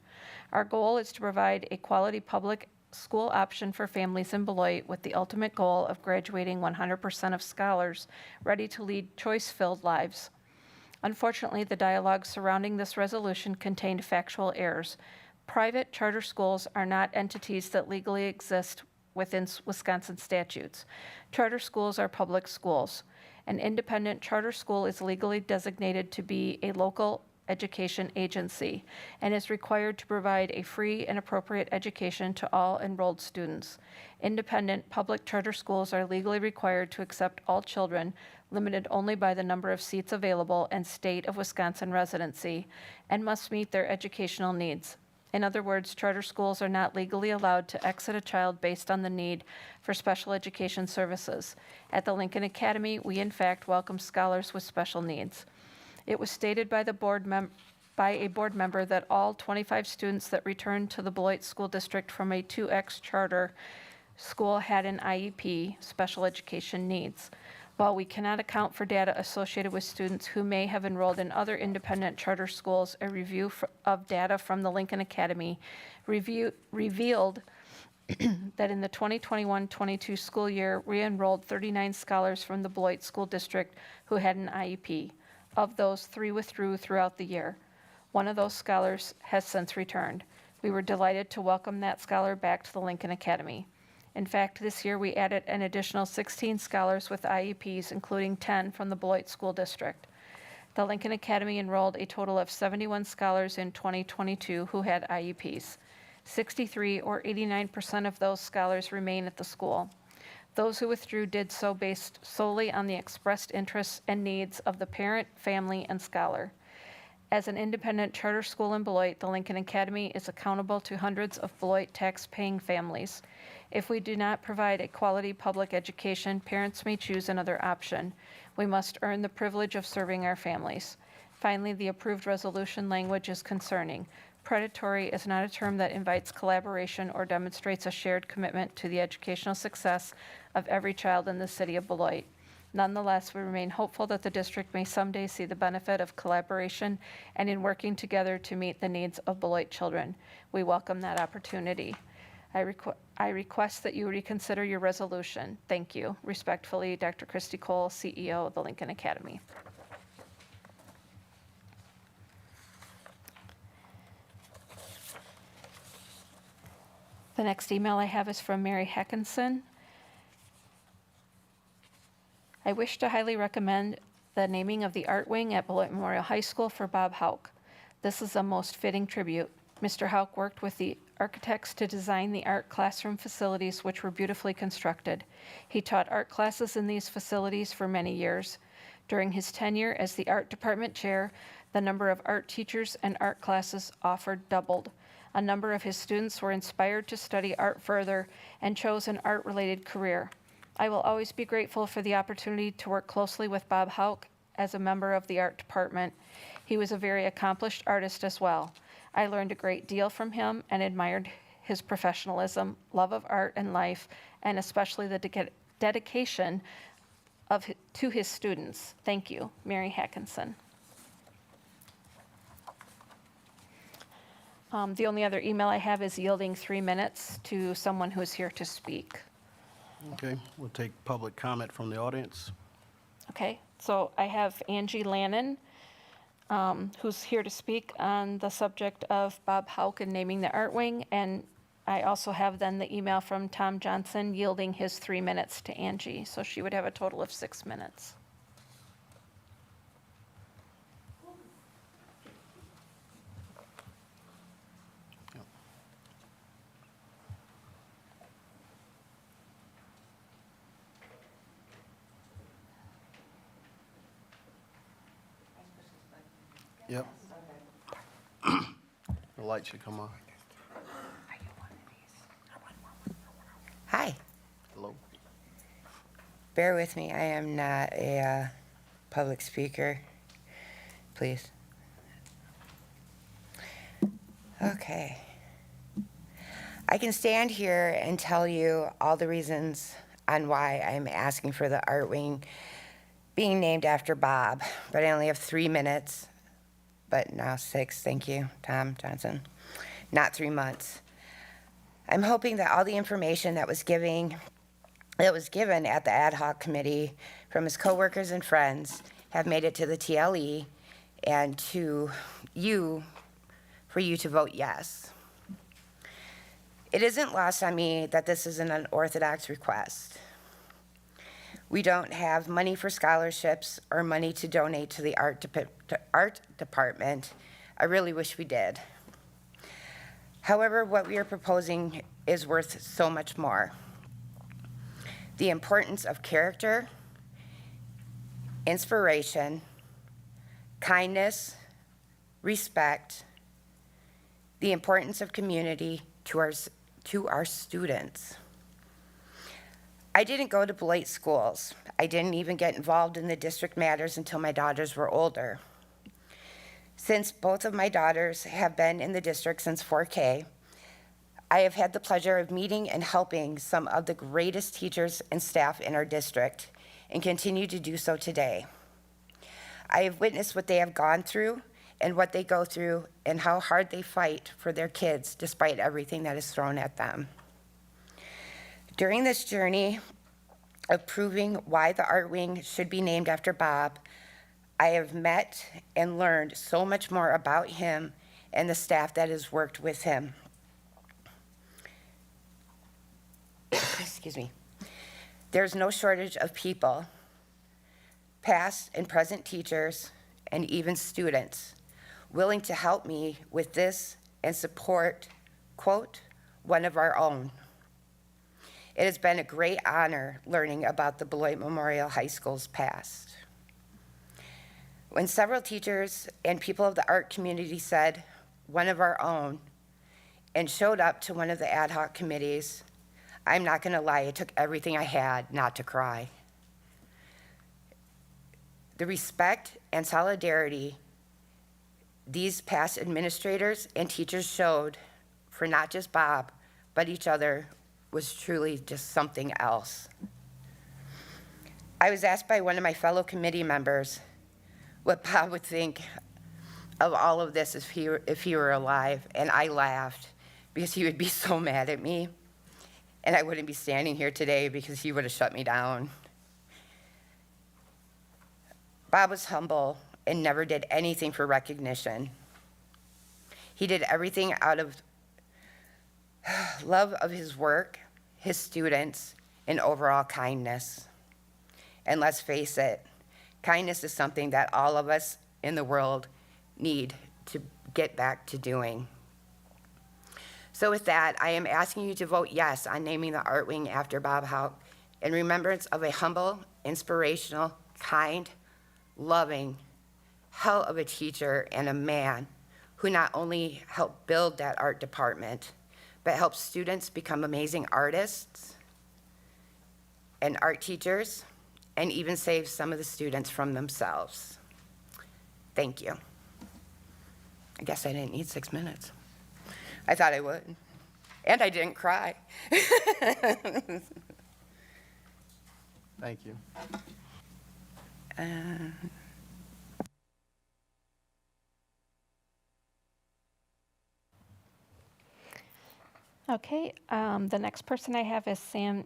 Our goal is to provide a quality public school option for families in Beloit with the ultimate goal of graduating 100% of scholars ready to lead choice-filled lives. Unfortunately, the dialogue surrounding this resolution contained factual errors. Private charter schools are not entities that legally exist within Wisconsin statutes. Charter schools are public schools. An independent charter school is legally designated to be a local education agency and is required to provide a free and appropriate education to all enrolled students. Independent public charter schools are legally required to accept all children, limited only by the number of seats available and state of Wisconsin residency, and must meet their educational needs. In other words, charter schools are not legally allowed to exit a child based on the need for special education services. At the Lincoln Academy, we in fact welcome scholars with special needs. It was stated by by a board member that all 25 students that returned to the Beloit School District from a 2X charter school had an IEP, special education needs. While we cannot account for data associated with students who may have enrolled in other independent charter schools, a review of data from the Lincoln Academy revealed that in the 2021-22 school year, we enrolled 39 scholars from the Beloit School District who had an IEP. Of those, 3 withdrew throughout the year. One of those scholars has since returned. We were delighted to welcome that scholar back to the Lincoln Academy. In fact, this year we added an additional 16 scholars with IEPs, including 10 from the Beloit School District. The Lincoln Academy enrolled a total of 71 scholars in 2022 who had IEPs. 63 or 89% of those scholars remain at the school. Those who withdrew did so based solely on the expressed interests and needs of the parent, family, and scholar. As an independent charter school in Beloit, the Lincoln Academy is accountable to hundreds of Beloit tax-paying families. If we do not provide a quality public education, parents may choose another option. We must earn the privilege of serving our families. Finally, the approved resolution language is concerning. Predatory is not a term that invites collaboration or demonstrates a shared commitment to the educational success of every child in the city of Beloit. Nonetheless, we remain hopeful that the district may someday see the benefit of collaboration and in working together to meet the needs of Beloit children. We welcome that opportunity. I request that you reconsider your resolution. Thank you. Respectfully, Dr. Christy Cole, CEO of the Lincoln Academy. The next email I have is from Mary Heckinson. I wish to highly recommend the naming of the art wing at Beloit Memorial High School for Bob Hauk. This is a most fitting tribute. Mr. Hauk worked with the architects to design the art classroom facilities, which were beautifully constructed. He taught art classes in these facilities for many years. During his tenure as the art department chair, the number of art teachers and art classes offered doubled. A number of his students were inspired to study art further and chose an art-related career. I will always be grateful for the opportunity to work closely with Bob Hauk as a member of the art department. He was a very accomplished artist as well. I learned a great deal from him and admired his professionalism, love of art and life, and especially the dedication to his students. Thank you, Mary Hackinson. The only other email I have is yielding 3 minutes to someone who is here to speak. Okay, we'll take public comment from the audience. Okay, so I have Angie Lannon, who's here to speak on the subject of Bob Hauk and naming the art wing. And I also have then the email from Tom Johnson yielding his 3 minutes to Angie. So she would have a total of 6 minutes. Yep. The light should come on. Hi, Hello. bear with me. I am not a public speaker. Please. Okay. I can stand here and tell you all the reasons on why I'm asking for the art wing being named after Bob, but I only have 3 minutes, but now 6. Thank you, Tom Johnson. Not 3 months. I'm hoping that all the information that was given at the ad hoc committee from his coworkers and friends have made it to the TLE and to you for you to vote yes. It isn't lost on me that this is an unorthodox request. We don't have money for scholarships or money to donate to the art department. I really wish we did. However, what we are proposing is worth so much more. The importance of character, inspiration, kindness, respect, the importance of community to our students. I didn't go to Beloit schools. I didn't even get involved in the district matters until my daughters were older. Since both of my daughters have been in the district since 4K, I have had the pleasure of meeting and helping some of the greatest teachers and staff in our district and continue to do so today. I have witnessed what they have gone through and what they go through and how hard they fight for their kids despite everything that is thrown at them. During this journey of proving why the art wing should be named after Bob, I have met and learned so much more about him and the staff that has worked with him. Excuse me. There's no shortage of people, past and present teachers, and even students, willing to help me with this and support, quote, one of our own. It has been a great honor learning about the Beloit Memorial High School's past. When several teachers and people of the art community said, one of our own, and showed up to one of the ad hoc committees, I'm not gonna lie, it took everything I had not to cry. The respect and solidarity these past administrators and teachers showed for not just Bob, but each other was truly just something else. I was asked by one of my fellow committee members what Bob would think of all of this if he were alive, and I laughed because he would be so mad at me, and I wouldn't be standing here today because he would have shut me down. Bob was humble and never did anything for recognition. He did everything out of love of his work, his students, and overall kindness. And let's face it, kindness is something that all of us in the world need to get back to doing. So with that, I am asking you to vote yes on naming the art wing after Bob Houck in remembrance of a humble, inspirational, kind, loving, hell of a teacher and a man who not only helped build that art department, but helped students become amazing artists and art teachers, and even saved some of the students from themselves. Thank you. I guess I didn't need 6 minutes. I thought I would. And I didn't cry. Thank you. Okay, the next person I have is Sam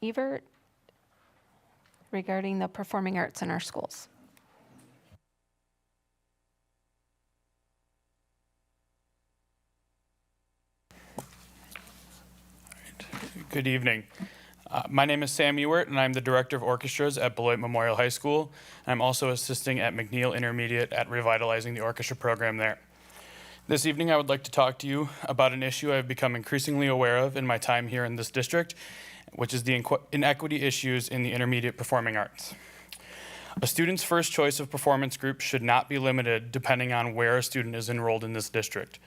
Evert regarding the performing arts in our schools. Good evening. My name is Sam Ewert, and I'm the Director of Orchestras at Beloit Memorial High School. I'm also assisting at McNeil Intermediate at revitalizing the orchestra program there. This evening, I would like to talk to you about an issue I've become increasingly aware of in my time here in this district, which is the inequity issues in the intermediate performing arts. A student's first choice of performance group should not be limited depending on where a student is enrolled in this district.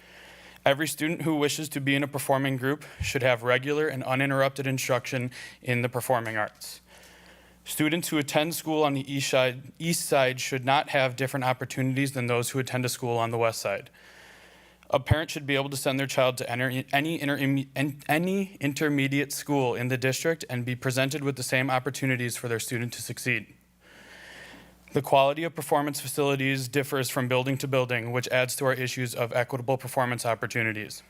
Every student who wishes to be in a performing group should have regular and uninterrupted instruction in the performing arts. Students who attend school on the east side should not have different opportunities than those who attend a school on the west side. A parent should be able to send their child to any intermediate school in the district and be presented with the same opportunities for their student to succeed. The quality of performance facilities differs from building to building, which adds to our issues of equitable performance opportunities.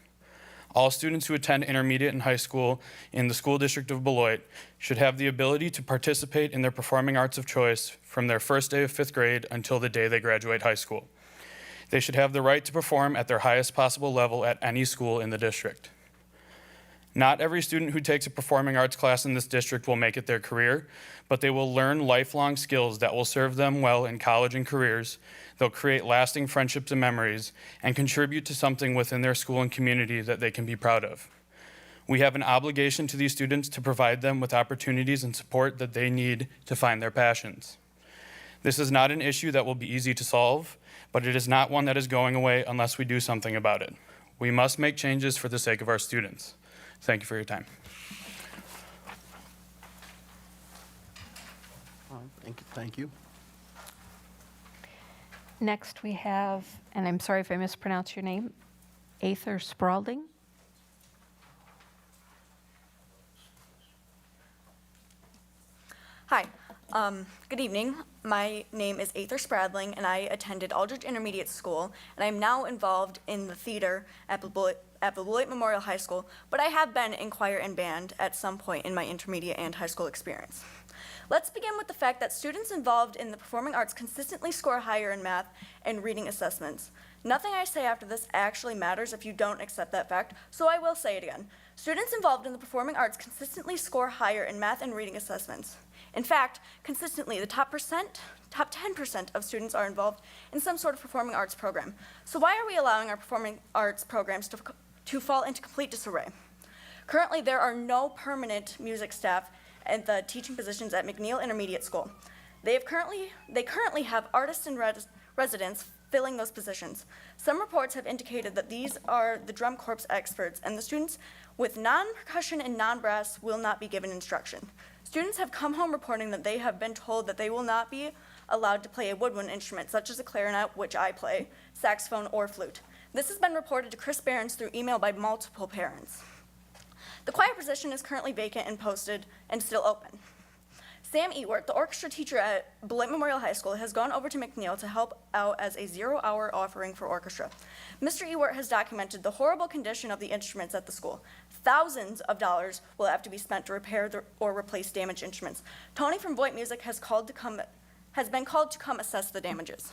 All students who attend intermediate and high school in the school district of Beloit should have the ability to participate in their performing arts of choice from their first day of 5th grade until the day they graduate high school. They should have the right to perform at their highest possible level at any school in the district. Not every student who takes a performing arts class in this district will make it their career, but they will learn lifelong skills that will serve them well in college and careers. They'll create lasting friendships and memories and contribute to something within their school and community that they can be proud of. We have an obligation to these students to provide them with opportunities and support that they need to find their passions. This is not an issue that will be easy to solve, but it is not one that is going away unless we do something about it. We must make changes for the sake of our students. Thank you for your time. All right, thank you. Next, we have, and I'm sorry if I mispronounce your name, Aether Spaulding. Hi, good evening. My name is Aether Spradling, and I attended Aldridge Intermediate School, and I'm now involved in the theater at Beloit Memorial High School, but I have been in choir and band at some point in my intermediate and high school experience. Let's begin with the fact that students involved in the performing arts consistently score higher in math and reading assessments. Nothing I say after this actually matters if you don't accept that fact, so I will say it again. Students involved in the performing arts consistently score higher in math and reading assessments. In fact, consistently, the top 10% of students are involved in some sort of performing arts program. So why are we allowing our performing arts programs to fall into complete disarray? Currently, there are no permanent music staff at the teaching positions at McNeil Intermediate School. They currently have artists and residents filling those positions. Some reports have indicated that these are the drum corps experts, and the students with non-percussion and non-brass will not be given instruction. Students have come home reporting that they have been told that they will not be allowed to play a woodwind instrument, such as a clarinet, which I play, saxophone, or flute. This has been reported to Chris Behrens through email by multiple parents. The choir position is currently vacant and posted and still open. Sam Ewert, the orchestra teacher at Beloit Memorial High School, has gone over to McNeil to help out as a 0-hour offering for orchestra. Mr. Ewert has documented the horrible condition of the instruments at the school. Thousands of dollars will have to be spent to repair or replace damaged instruments. Tony from Voight Music has been called to come assess the damages.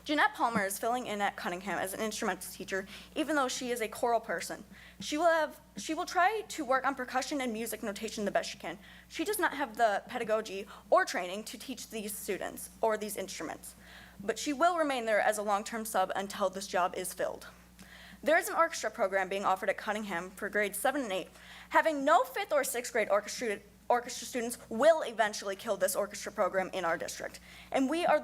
Jeanette Palmer is filling in at Cunningham as an instrumental teacher, even though she is a choral person. She will try to work on percussion and music notation the best she can. She does not have the pedagogy or training to teach these students or these instruments, but she will remain there as a long-term sub until this job is filled. There is an orchestra program being offered at Cunningham for grades 7 and 8. Having no 5th or 6th grade orchestra students will eventually kill this orchestra program in our district, and we are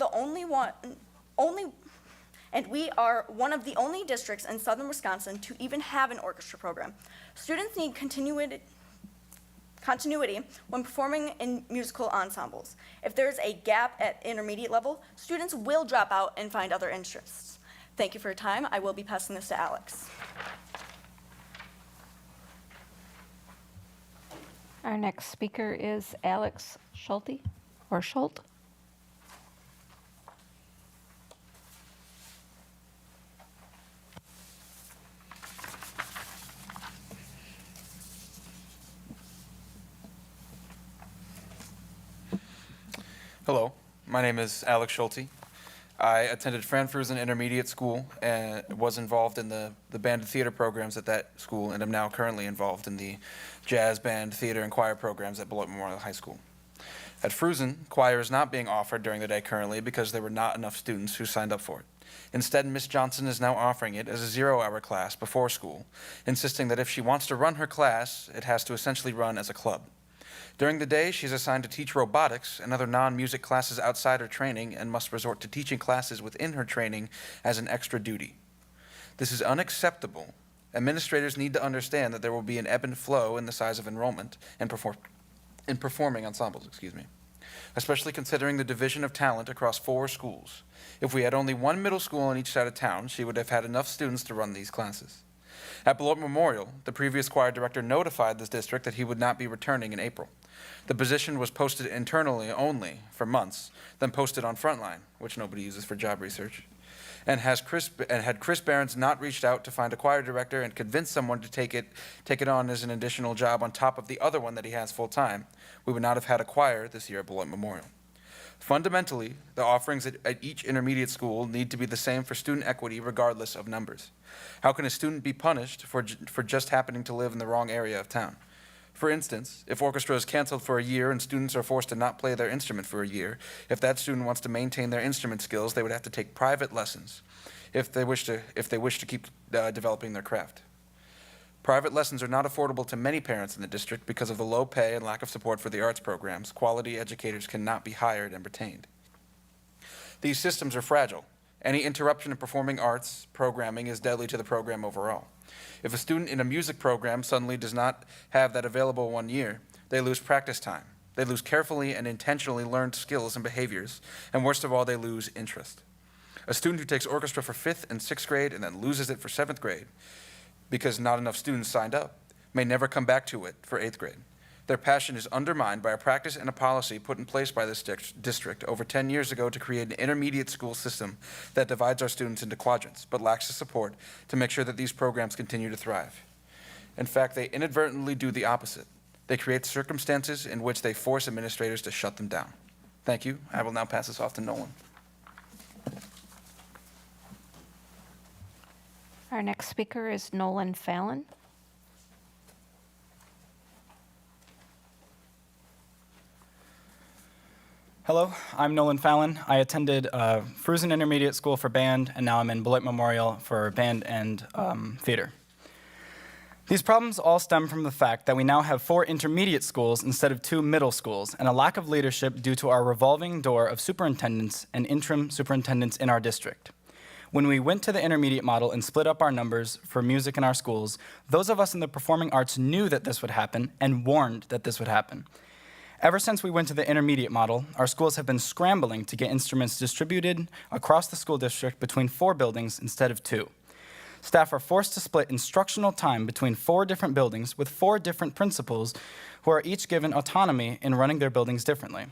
one of the only districts in southern Wisconsin to even have an orchestra program. Students need continuity when performing in musical ensembles. If there's a gap at intermediate level, students will drop out and find other interests. Thank you for your time. I will be passing this to Alex. Our next speaker is Alex Schulte, or Schult. Hello, my name is Alex Schulte. I attended Franfrusen Intermediate School and was involved in the band and theater programs at that school, and am now currently involved in the jazz band, theater, and choir programs at Beloit Memorial High School. At Frusen, choir is not being offered during the day currently because there were not enough students who signed up for it. Instead, Ms. Johnson is now offering it as a 0-hour class before school, insisting that if she wants to run her class, it has to essentially run as a club. During the day, she's assigned to teach robotics and other non-music classes outside her training and must resort to teaching classes within her training as an extra duty. This is unacceptable. Administrators need to understand that there will be an ebb and flow in the size of enrollment and performing ensembles, especially considering the division of talent across 4 schools. If we had only one middle school on each side of town, she would have had enough students to run these classes. At Beloit Memorial, the previous choir director notified this district that he would not be returning in April. The position was posted internally only for months, then posted on Frontline, which nobody uses for job research. And had Chris Behrens not reached out to find a choir director and convince someone to take it on as an additional job on top of the other one that he has full-time, we would not have had a choir this year at Beloit Memorial. Fundamentally, the offerings at each intermediate school need to be the same for student equity regardless of numbers. How can a student be punished for just happening to live in the wrong area of town? For instance, if orchestra is canceled for a year and students are forced to not play their instrument for a year, if that student wants to maintain their instrument skills, they would have to take private lessons if they wish to keep developing their craft. Private lessons are not affordable to many parents in the district because of the low pay and lack of support for the arts programs. Quality educators cannot be hired and retained. These systems are fragile. Any interruption in performing arts programming is deadly to the program overall. If a student in a music program suddenly does not have that available 1 year, they lose practice time. They lose carefully and intentionally learned skills and behaviors, and worst of all, they lose interest. A student who takes orchestra for 5th and 6th grade and then loses it for 7th grade because not enough students signed up may never come back to it for 8th grade. Their passion is undermined by a practice and a policy put in place by this district over 10 years ago to create an intermediate school system that divides our students into quadrants, but lacks the support to make sure that these programs continue to thrive. In fact, they inadvertently do the opposite. They create circumstances in which they force administrators to shut them down. Thank you. I will now pass this off to Nolan. Our next speaker is Nolan Fallon. Hello, I'm Nolan Fallon. I attended Fruzen Intermediate School for Band, and now I'm in Beloit Memorial for Band and Theater. These problems all stem from the fact that we now have 4 intermediate schools instead of 2 middle schools, and a lack of leadership due to our revolving door of superintendents and interim superintendents in our district. When we went to the intermediate model and split up our numbers for music in our schools, those of us in the performing arts knew that this would happen and warned that this would happen. Ever since we went to the intermediate model, our schools have been scrambling to get instruments distributed across the school district between 4 buildings instead of 2. Staff are forced to split instructional time between 4 different buildings with 4 different principals who are each given autonomy in running their buildings differently.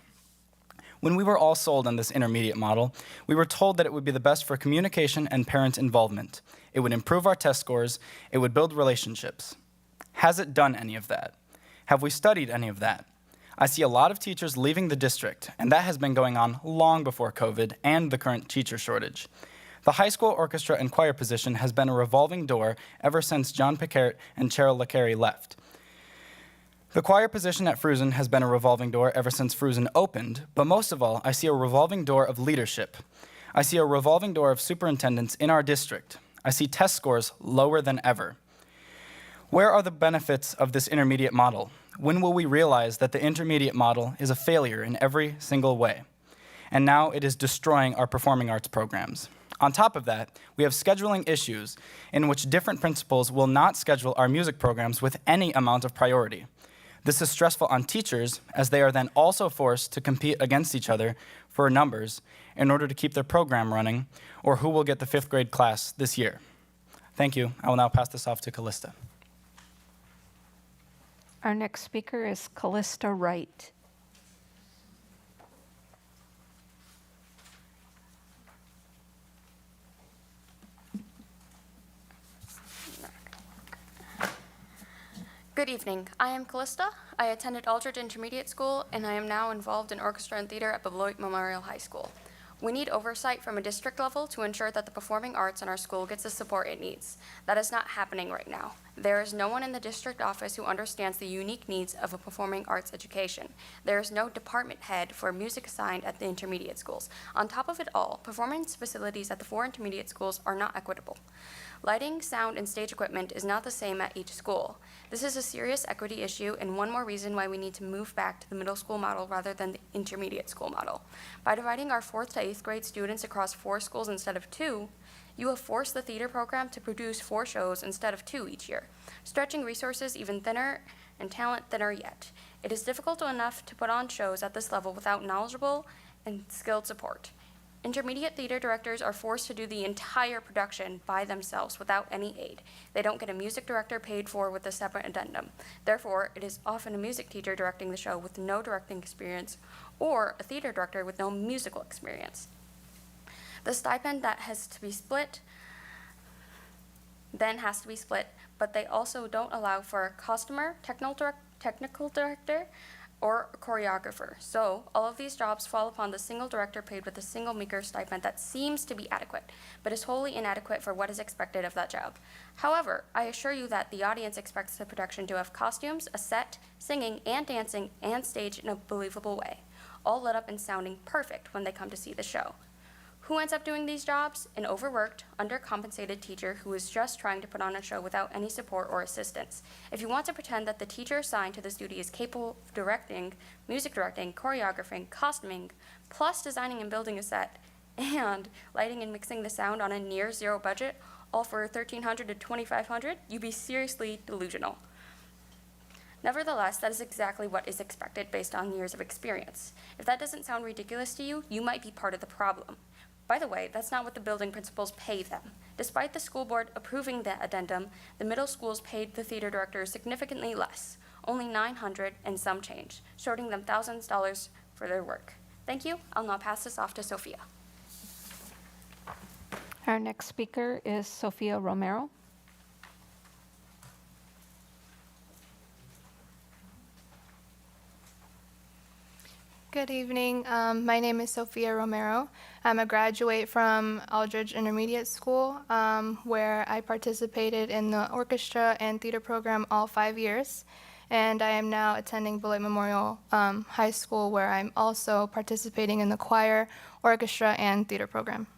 When we were all sold on this intermediate model, we were told that it would be the best for communication and parent involvement. It would improve our test scores. It would build relationships. Has it done any of that? Have we studied any of that? I see a lot of teachers leaving the district, and that has been going on long before COVID and the current teacher shortage. The high school orchestra and choir position has been a revolving door ever since John Pickert and Cheryl LeCarey left. The choir position at Fruzen has been a revolving door ever since Fruzen opened, but most of all, I see a revolving door of leadership. I see a revolving door of superintendents in our district. I see test scores lower than ever. Where are the benefits of this intermediate model? When will we realize that the intermediate model is a failure in every single way? And now it is destroying our performing arts programs. On top of that, we have scheduling issues in which different principals will not schedule our music programs with any amount of priority. This is stressful on teachers, as they are then also forced to compete against each other for numbers in order to keep their program running, or who will get the 5th grade class this year. Thank you. I will now pass this off to Callista. Our next speaker is Callista Wright. Good evening. I am Callista. I attended Aldridge Intermediate School, and I am now involved in orchestra and theater at Beloit Memorial High School. We need oversight from a district level to ensure that the performing arts in our school gets the support it needs. That is not happening right now. There is no one in the district office who understands the unique needs of a performing arts education. There is no department head for music assigned at the intermediate schools. On top of it all, performance facilities at the 4 intermediate schools are not equitable. Lighting, sound, and stage equipment is not the same at each school. This is a serious equity issue and one more reason why we need to move back to the middle school model rather than the intermediate school model. By dividing our 4th to 8th grade students across 4 schools instead of 2, you have forced the theater program to produce 4 shows instead of 2 each year, stretching resources even thinner and talent thinner yet. It is difficult enough to put on shows at this level without knowledgeable and skilled support. Intermediate theater directors are forced to do the entire production by themselves without any aid. They don't get a music director paid for with a separate addendum. Therefore, it is often a music teacher directing the show with no directing experience or a theater director with no musical experience. The stipend that has to be split then has to be split, but they also don't allow for a costumer, technical director, or a choreographer. So all of these jobs fall upon the single director paid with a single meager stipend that seems to be adequate, but is wholly inadequate for what is expected of that job. However, I assure you that the audience expects the production to have costumes, a set, singing and dancing, and stage in a believable way, all lit up and sounding perfect when they come to see the show. Who ends up doing these jobs? An overworked, undercompensated teacher who is just trying to put on a show without any support or assistance. If you want to pretend that the teacher assigned to this duty is capable of directing, music directing, choreographing, costuming, plus designing and building a set, and lighting and mixing the sound on a near zero budget, all for $1,300 to $2,500, you'd be seriously delusional. Nevertheless, that is exactly what is expected based on years of experience. If that doesn't sound ridiculous to you, you might be part of the problem. By the way, that's not what the building principals pay them. Despite the school board approving that addendum, the middle schools paid the theater director significantly less, only $900 and some change, shorting them thousands of dollars for their work. Thank you. I'll now pass this off to Sophia. Our next speaker is Sophia Romero. Good evening. My name is Sophia Romero. I'm a graduate from Aldridge Intermediate School, where I participated in the orchestra and theater program all 5 years. And I am now attending Beloit Memorial High School, where I'm also participating in the choir, orchestra, and theater program.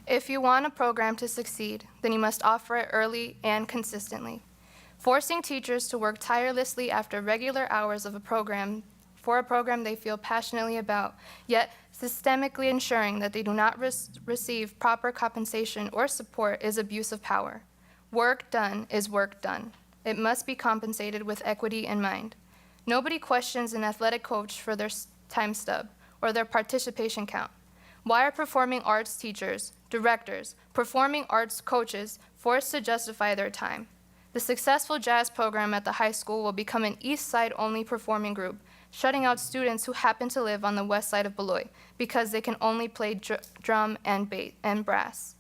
If you want a program to succeed, then you must offer it early and consistently. Forcing teachers to work tirelessly after regular hours of a program for a program they feel passionately about, yet systemically ensuring that they do not receive proper compensation or support is abuse of power. Work done is work done. It must be compensated with equity in mind. Nobody questions an athletic coach for their time stub or their participation count. Why are performing arts teachers, directors, performing arts coaches forced to justify their time? The successful jazz program at the high school will become an east side only performing group, shutting out students who happen to live on the west side of Beloit because they can only play drum and bass and brass.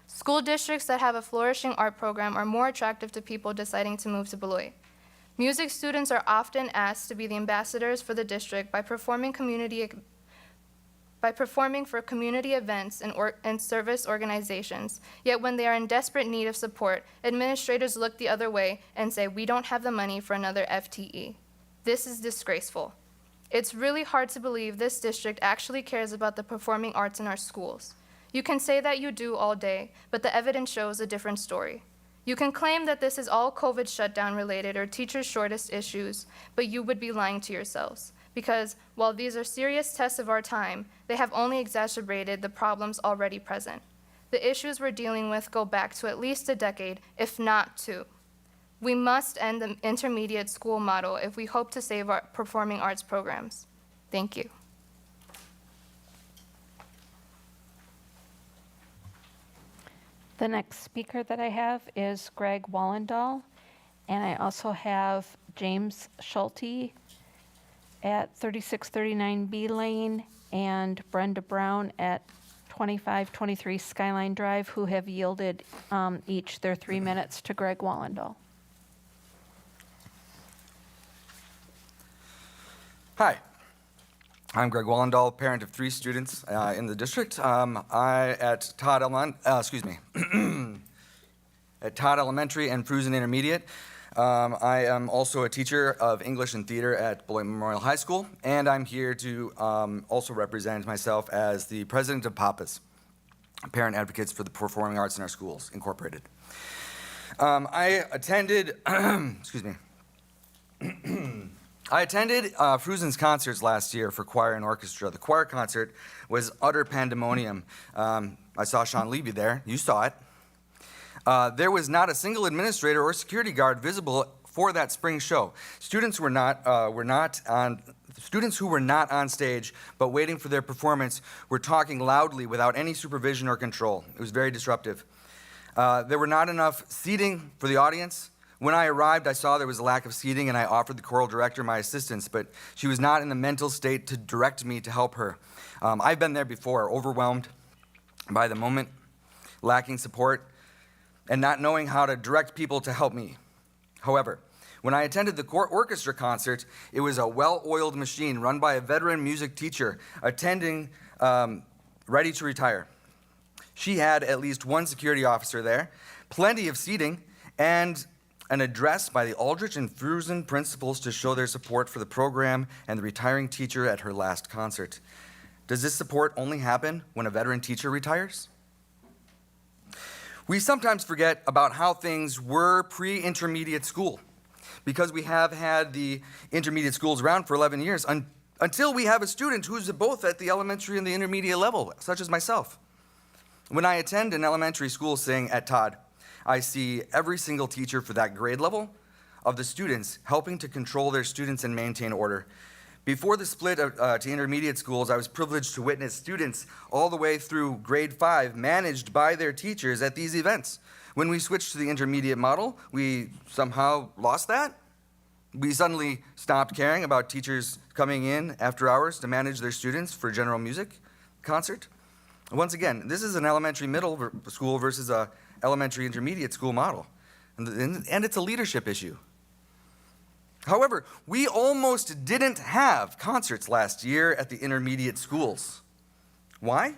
School districts that have a flourishing art program are more attractive to people deciding to move to Beloit. Music students are often asked to be the ambassadors for the district by performing for community events and service organizations. Yet when they are in desperate need of support, administrators look the other way and say, "We don't have the money for another FTE." This is disgraceful. It's really hard to believe this district actually cares about the performing arts in our schools. You can say that you do all day, but the evidence shows a different story. You can claim that this is all COVID shutdown related or teachers' shortest issues, but you would be lying to yourselves. Because while these are serious tests of our time, they have only exacerbated the problems already present. The issues we're dealing with go back to at least a decade, if not two. We must end the intermediate school model if we hope to save our performing arts programs. Thank you. The next speaker that I have is Greg Wallendahl, and I also have James Schulte at 3639 B Lane and Brenda Brown at 2523 Skyline Drive, who have yielded each their 3 minutes to Greg Wallendahl. Hi, I'm Greg Wallendahl, parent of 3 students in the district. At Todd Elementary and Fruzen Intermediate. I am also a teacher of English and theater at Beloit Memorial High School, and I'm here to also represent myself as the president of PAPAS, Parent Advocates for the Performing Arts in Our Schools, Incorporated. I attended, I attended Fruzen's concerts last year for choir and orchestra. The choir concert was utter pandemonium. I saw Sean Levy there. You saw it. There was not a single administrator or security guard visible for that spring show. Students who were not on stage but waiting for their performance were talking loudly without any supervision or control. It was very disruptive. There were not enough seating for the audience. When I arrived, I saw there was a lack of seating, and I offered the choral director my assistance, but she was not in the mental state to direct me to help her. I've been there before, overwhelmed by the moment, lacking support, and not knowing how to direct people to help me. However, when I attended the orchestra concert, it was a well-oiled machine run by a veteran music teacher attending, ready to retire. She had at least one security officer there, plenty of seating, and an address by the Aldrich and Fruzen principals to show their support for the program and the retiring teacher at her last concert. Does this support only happen when a veteran teacher retires? We sometimes forget about how things were pre-intermediate school, because we have had the intermediate schools around for 11 years until we have a student who's both at the elementary and the intermediate level, such as myself. When I attend an elementary school, saying at Todd, I see every single teacher for that grade level of the students helping to control their students and maintain order. Before the split to intermediate schools, I was privileged to witness students all the way through grade 5 managed by their teachers at these events. When we switched to the intermediate model, we somehow lost that. We suddenly stopped caring about teachers coming in after hours to manage their students for general music concert. Once again, this is an elementary middle school versus a elementary intermediate school model. And it's a leadership issue. However, we almost didn't have concerts last year at the intermediate schools. Why?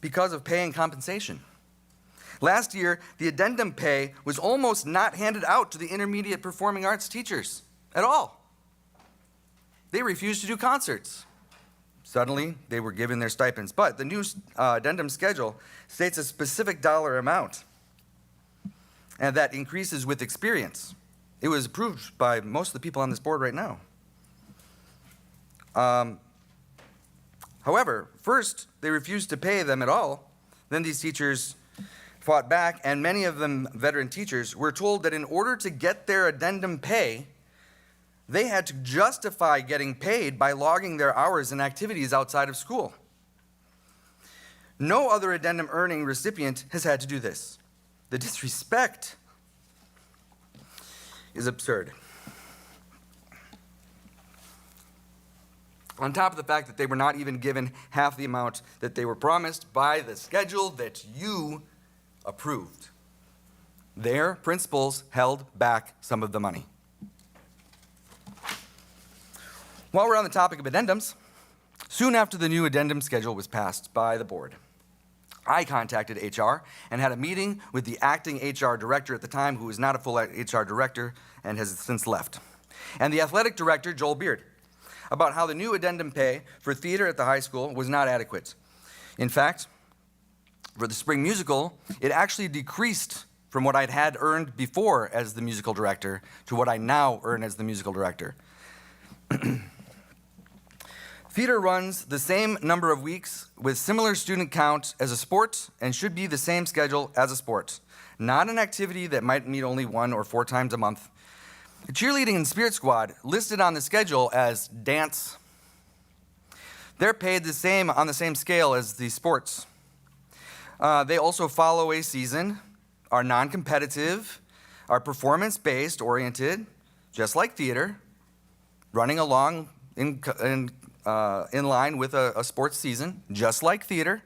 Because of pay and compensation. Last year, the addendum pay was almost not handed out to the intermediate performing arts teachers at all. They refused to do concerts. Suddenly, they were given their stipends. But the new addendum schedule states a specific dollar amount, and that increases with experience. It was approved by most of the people on this board right now. However, first, they refused to pay them at all. Then these teachers fought back, and many of them veteran teachers were told that in order to get their addendum pay, they had to justify getting paid by logging their hours and activities outside of school. No other addendum earning recipient has had to do this. The disrespect is absurd. On top of the fact that they were not even given half the amount that they were promised by the schedule that you approved. Their principals held back some of the money. While we're on the topic of addendums, soon after the new addendum schedule was passed by the board, I contacted HR and had a meeting with the acting HR director at the time, who was not a full HR director and has since left, and the athletic director, Joel Beard, about how the new addendum pay for theater at the high school was not adequate. In fact, for the spring musical, it actually decreased from what I'd had earned before as the musical director to what I now earn as the musical director. Theater runs the same number of weeks with similar student count as a sport and should be the same schedule as a sport, not an activity that might meet only 1 or 4 times a month. The cheerleading and spirit squad listed on the schedule as dance. They're paid the same on the same scale as the sports. They also follow a season, are non-competitive, are performance-based oriented, just like theater, running along in line with a sports season, just like theater.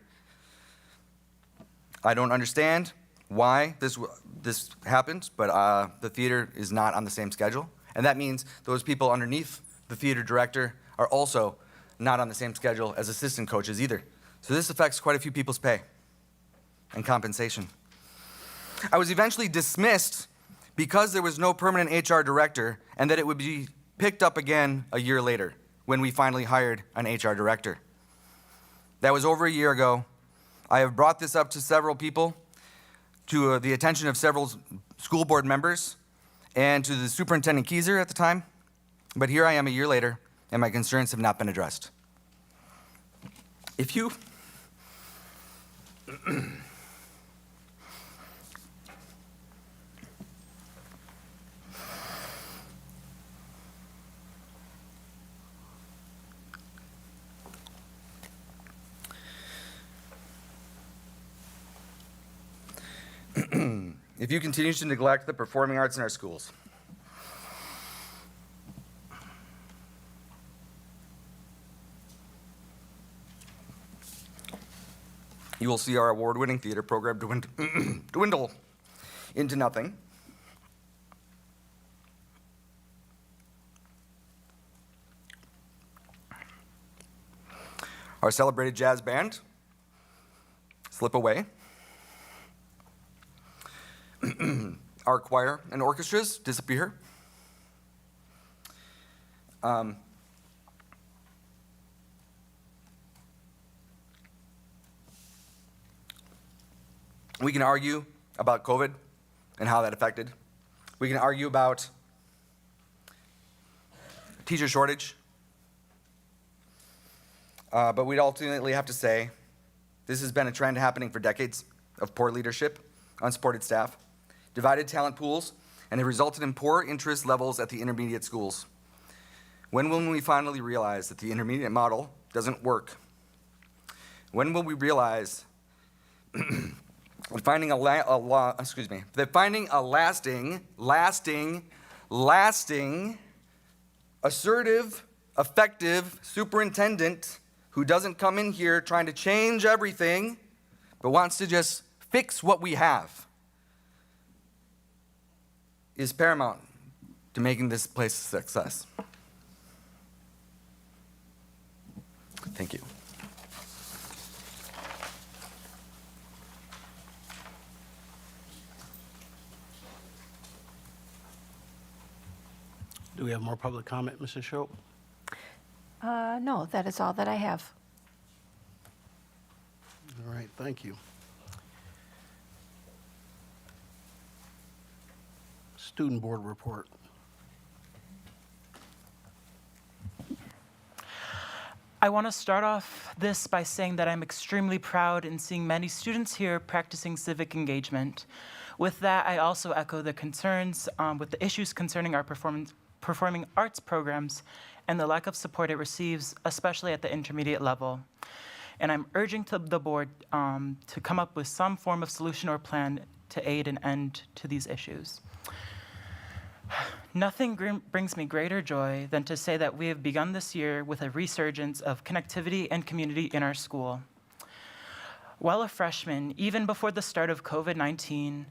I don't understand why this happened, but the theater is not on the same schedule. And that means those people underneath the theater director are also not on the same schedule as assistant coaches either. So this affects quite a few people's pay and compensation. I was eventually dismissed because there was no permanent HR director and that it would be picked up again a year later when we finally hired an HR director. That was over a year ago. I have brought this up to several people, to the attention of several school board members, and to the Superintendent Keyser at the time. But here I am a year later, and my concerns have not been addressed. If you if you continue to neglect the performing arts in our schools, you will see our award-winning theater program dwindle into nothing. Our celebrated jazz band slip away. Our choir and orchestras disappear. We can argue about COVID and how that affected. We can argue about teacher shortage. But we'd ultimately have to say this has been a trend happening for decades of poor leadership, unsupported staff, divided talent pools, and have resulted in poor interest levels at the intermediate schools. When will we finally realize that the intermediate model doesn't work? When will we realize that finding a lasting, assertive, effective superintendent who doesn't come in here trying to change everything, but wants to just fix what we have, is paramount to making this place a success. Thank you. Do we have more public comment, Mrs. Schultz? No, that is all that I have. All right, thank you. Student board report. I want to start off this by saying that I'm extremely proud in seeing many students here practicing civic engagement. With that, I also echo the concerns with the issues concerning our performing arts programs and the lack of support it receives, especially at the intermediate level. And I'm urging the board to come up with some form of solution or plan to aid an end to these issues. Nothing brings me greater joy than to say that we have begun this year with a resurgence of connectivity and community in our school. While a freshman, even before the start of COVID-19,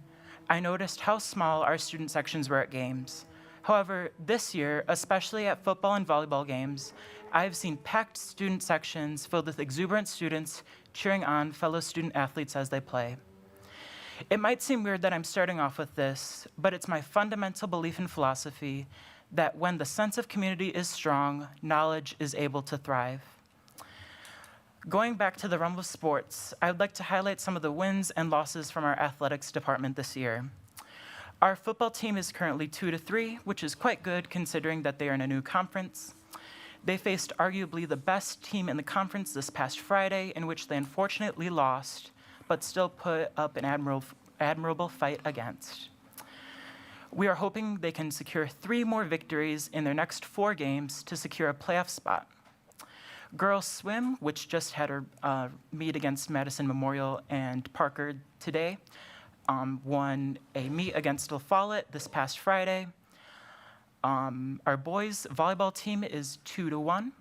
I noticed how small our student sections were at games. However, this year, especially at football and volleyball games, I have seen packed student sections filled with exuberant students cheering on fellow student athletes as they play. It might seem weird that I'm starting off with this, but it's my fundamental belief and philosophy that when the sense of community is strong, knowledge is able to thrive. Going back to the realm of sports, I would like to highlight some of the wins and losses from our athletics department this year. Our football team is currently 2-3, which is quite good considering that they are in a new conference. They faced arguably the best team in the conference this past Friday, in which they unfortunately lost, but still put up an admirable fight against. We are hoping they can secure 3 more victories in their next 4 games to secure a playoff spot. Girls swim, which just had a meet against Madison Memorial and Parker today, won a meet against La Follette this past Friday. Our boys volleyball team is 2-1.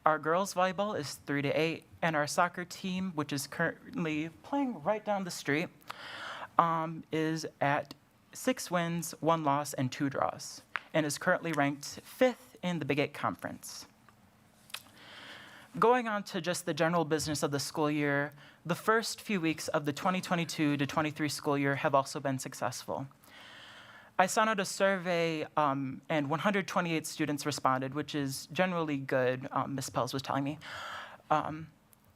Our girls volleyball is 3-8, and our soccer team, which is currently playing right down the street, is at 6 wins, 1 loss, and 2 draws, and is currently ranked 5th in the Big 8 Conference. Going on to just the general business of the school year, the first few weeks of the 2022-23 school year have also been successful. I sent out a survey, and 128 students responded, which is generally good, Ms. Pels was telling me,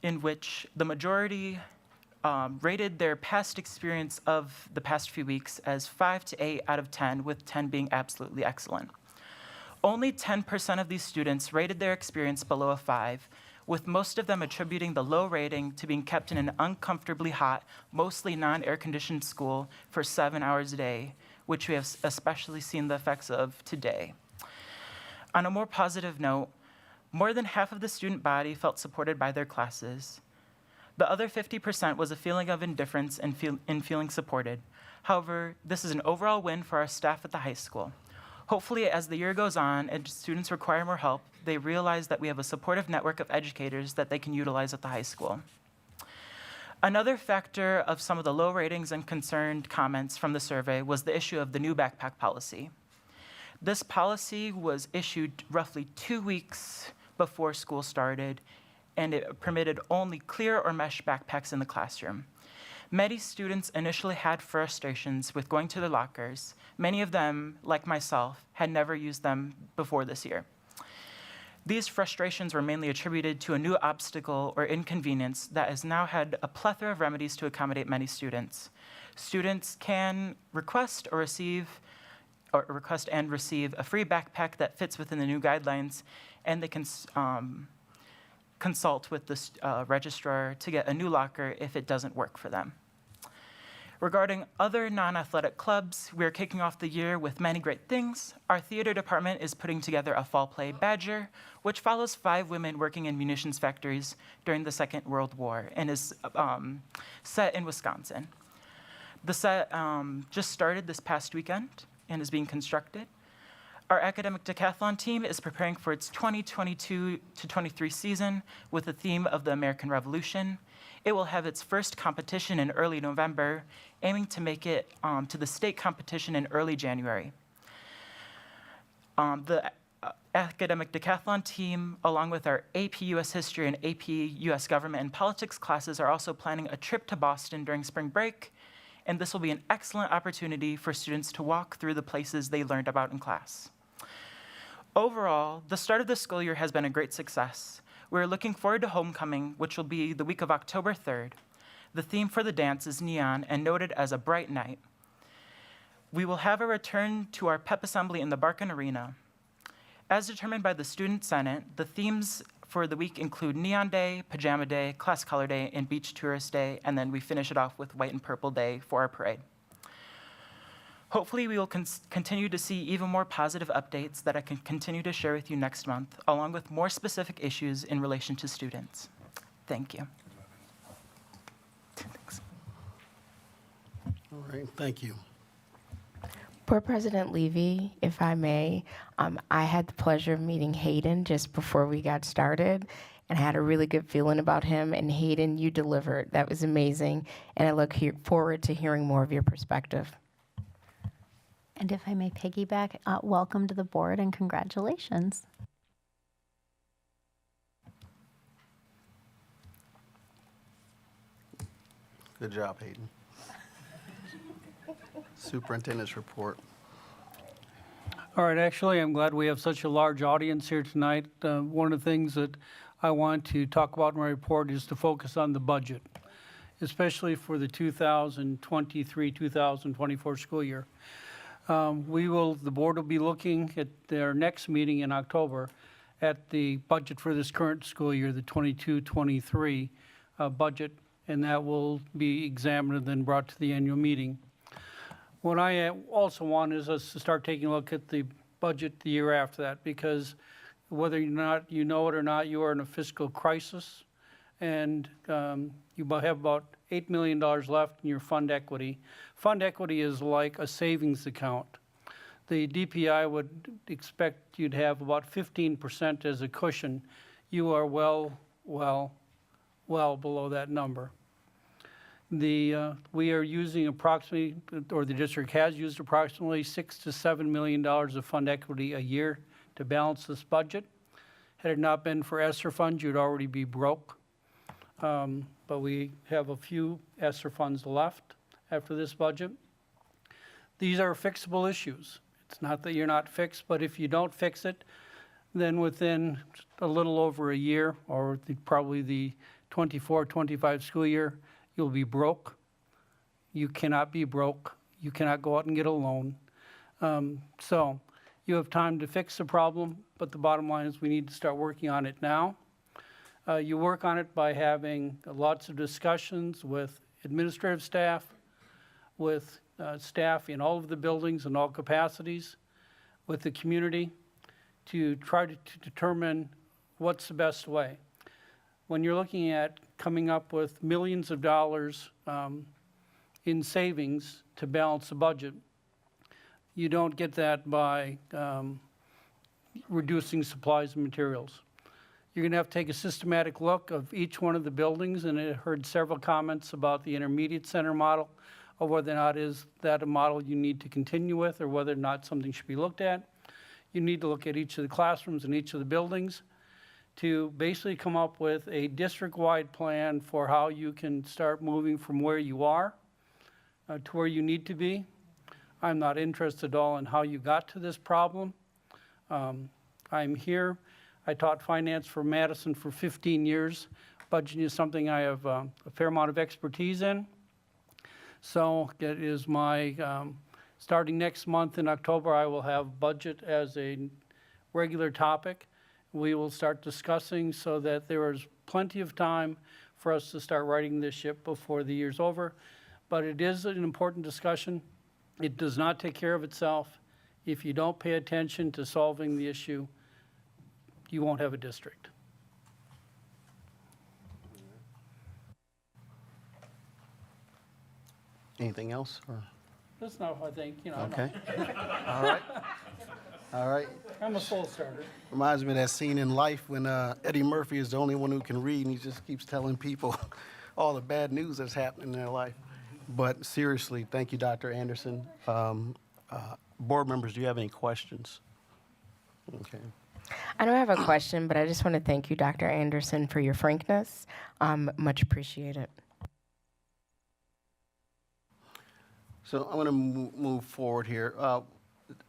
in which the majority rated their past experience of the past few weeks as 5 to 8 out of 10, with 10 being absolutely excellent. Only 10% of these students rated their experience below a 5, with most of them attributing the low rating to being kept in an uncomfortably hot, mostly non-air-conditioned school for 7 hours a day, which we have especially seen the effects of today. On a more positive note, more than half of the student body felt supported by their classes. The other 50% was a feeling of indifference in feeling supported. However, this is an overall win for our staff at the high school. Hopefully, as the year goes on and students require more help, they realize that we have a supportive network of educators that they can utilize at the high school. Another factor of some of the low ratings and concerned comments from the survey was the issue of the new backpack policy. This policy was issued roughly 2 weeks before school started, and it permitted only clear or mesh backpacks in the classroom. Many students initially had frustrations with going to their lockers. Many of them, like myself, had never used them before this year. These frustrations were mainly attributed to a new obstacle or inconvenience that has now had a plethora of remedies to accommodate many students. Students can request and receive a free backpack that fits within the new guidelines, and they can consult with the registrar to get a new locker if it doesn't work for them. Regarding other non-athletic clubs, we are kicking off the year with many great things. Our theater department is putting together a fall play, Badger, which follows 5 women working in munitions factories during the Second World War and is set in Wisconsin. The set just started this past weekend and is being constructed. Our academic decathlon team is preparing for its 2022 to 23 season with the theme of the American Revolution. It will have its first competition in early November, aiming to make it to the state competition in early January. The academic decathlon team, along with our AP US History and AP US Government and Politics classes, are also planning a trip to Boston during spring break, and this will be an excellent opportunity for students to walk through the places they learned about in class. Overall, the start of the school year has been a great success. We're looking forward to homecoming, which will be the week of October 3rd. The theme for the dance is neon and noted as a bright night. We will have a return to our pep assembly in the Barkin Arena. As determined by the Student Senate, the themes for the week include Neon Day, Pajama Day, Class Color Day, and Beach Tourist Day, and then we finish it off with White and Purple Day for our parade. Hopefully, we will continue to see even more positive updates that I can continue to share with you next month, along with more specific issues in relation to students. Thank you. Thanks. All right, thank you. Board President Levy, if I may, I had the pleasure of meeting Hayden just before we got started, and I had a really good feeling about him. And Hayden, you delivered. That was amazing, and I look forward to hearing more of your perspective. And if I may piggyback, welcome to the board and congratulations. Good job, Hayden. Superintendent's report. All right, actually, I'm glad we have such a large audience here tonight. One of the things that I want to talk about in my report is to focus on the budget, especially for the 2023-2024 school year. The board will be looking at their next meeting in October at the budget for this current school year, the 22-23 budget, and that will be examined and then brought to the annual meeting. What I also want is us to start taking a look at the budget the year after that, because whether or not you know it or not, you are in a fiscal crisis, and you have about $8 million left in your fund equity. Fund equity is like a savings account. The DPI would expect you'd have about 15% as a cushion. You are well below that number. We are using approximately, or the district has used approximately $6 to $7 million of fund equity a year to balance this budget. Had it not been for ESSER funds, you'd already be broke. But we have a few ESSER funds left after this budget. These are fixable issues. It's not that you're not fixed, but if you don't fix it, then within a little over a year, or probably the 24-25 school year, you'll be broke. You cannot be broke. You cannot go out and get a loan. So you have time to fix the problem, but the bottom line is we need to start working on it now. You work on it by having lots of discussions with administrative staff, with staff in all of the buildings and all capacities, with the community, to try to determine what's the best way. When you're looking at coming up with millions of dollars in savings to balance the budget, you don't get that by reducing supplies and materials. You're going to have to take a systematic look of each one of the buildings, and I heard several comments about the intermediate center model, or whether or not is that a model you need to continue with, or whether or not something should be looked at. You need to look at each of the classrooms in each of the buildings to basically come up with a district-wide plan for how you can start moving from where you are to where you need to be. I'm not interested at all in how you got to this problem. I'm here. I taught finance for Madison for 15 years. Budgeting is something I have a fair amount of expertise in. So it is my, starting next month in October, I will have budget as a regular topic. We will start discussing so that there is plenty of time for us to start writing this ship before the year's over. but it is an important discussion. It does not take care of itself. If you don't pay attention to solving the issue, you won't have a district. Anything else? Or? That's not what I think, you know. Okay. All right. All right. I'm a soul starter. Reminds me of that scene in Life when Eddie Murphy is the only one who can read, and he just keeps telling people all the bad news that's happening in their life. But seriously, thank you, Dr. Anderson. Board members, do you have any questions? Okay. I don't have a question, but I just want to thank you, Dr. Anderson, for your frankness. Much appreciated. So I'm going to move forward here.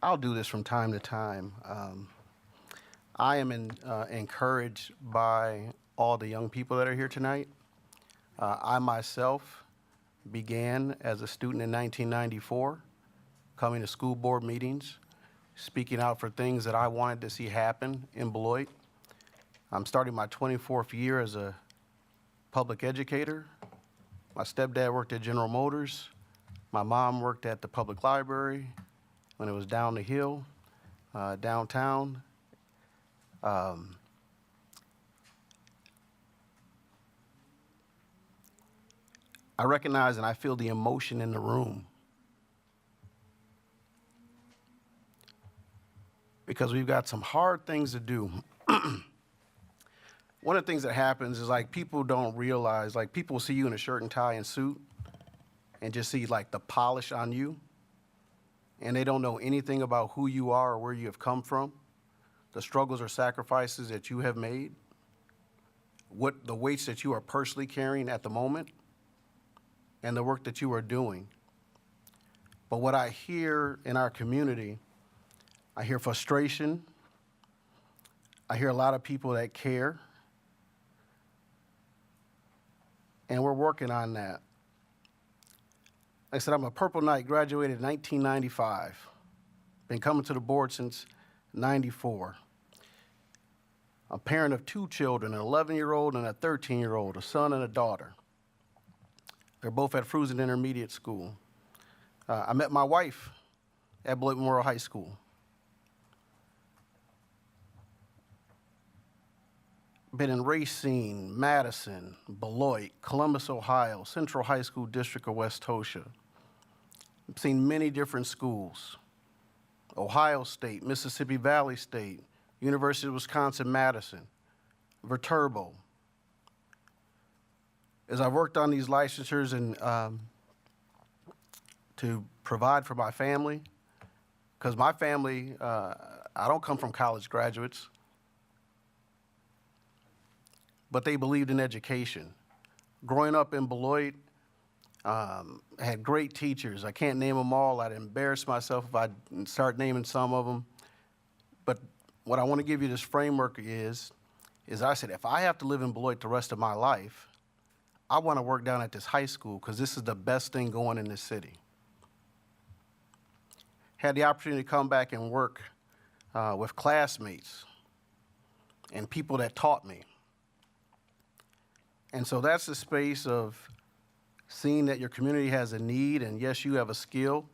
I'll do this from time to time. I am encouraged by all the young people that are here tonight. I myself began as a student in 1994, coming to school board meetings, speaking out for things that I wanted to see happen in Beloit. I'm starting my 24th year as a public educator. My stepdad worked at General Motors. My mom worked at the public library when it was down the hill, downtown. I recognize and I feel the emotion in the room because we've got some hard things to do. One of the things that happens is like people don't realize, like people see you in a shirt and tie and suit and just see like the polish on you, and they don't know anything about who you are or where you have come from, the struggles or sacrifices that you have made, what the weights that you are personally carrying at the moment, and the work that you are doing. But what I hear in our community, I hear frustration. I hear a lot of people that care. And we're working on that. Like I said, I'm a Purple Knight, graduated in 1995. Been coming to the board since 94. I'm a parent of 2 children, an 11-year-old and a 13-year-old, a son and a daughter. They're both at Frusen Intermediate School. I met my wife at Beloit Memorial High School. Been in Racine, Madison, Beloit, Columbus, Ohio, Central High School District of West Tosha. I've seen many different schools. Ohio State, Mississippi Valley State, University of Wisconsin-Madison, Viterbo. As I've worked on these licensures and to provide for my family, because my family, I don't come from college graduates, but they believed in education. Growing up in Beloit, I had great teachers. I can't name them all. I'd embarrass myself if I start naming some of them. But what I want to give you this framework is I said, if I have to live in Beloit the rest of my life, I want to work down at this high school because this is the best thing going in this city. Had the opportunity to come back and work with classmates and people that taught me. And so that's the space of seeing that your community has a need, and yes, you have a skill,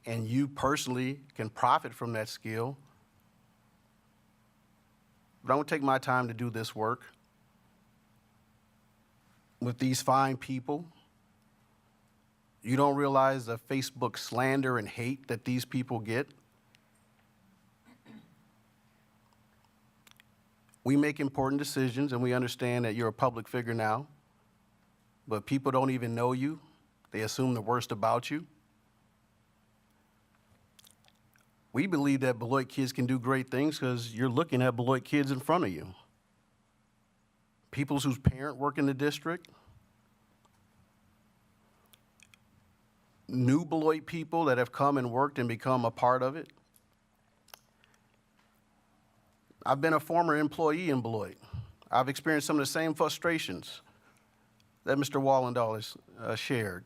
and you personally can profit from that skill. But I won't take my time to do this work with these fine people. You don't realize the Facebook slander and hate that these people get. We make important decisions, and we understand that you're a public figure now, but people don't even know you. They assume the worst about you. We believe that Beloit kids can do great things because you're looking at Beloit kids in front of you. People whose parents work in the district, new Beloit people that have come and worked and become a part of it. I've been a former employee in Beloit. I've experienced some of the same frustrations that Mr. Wallendahl has shared.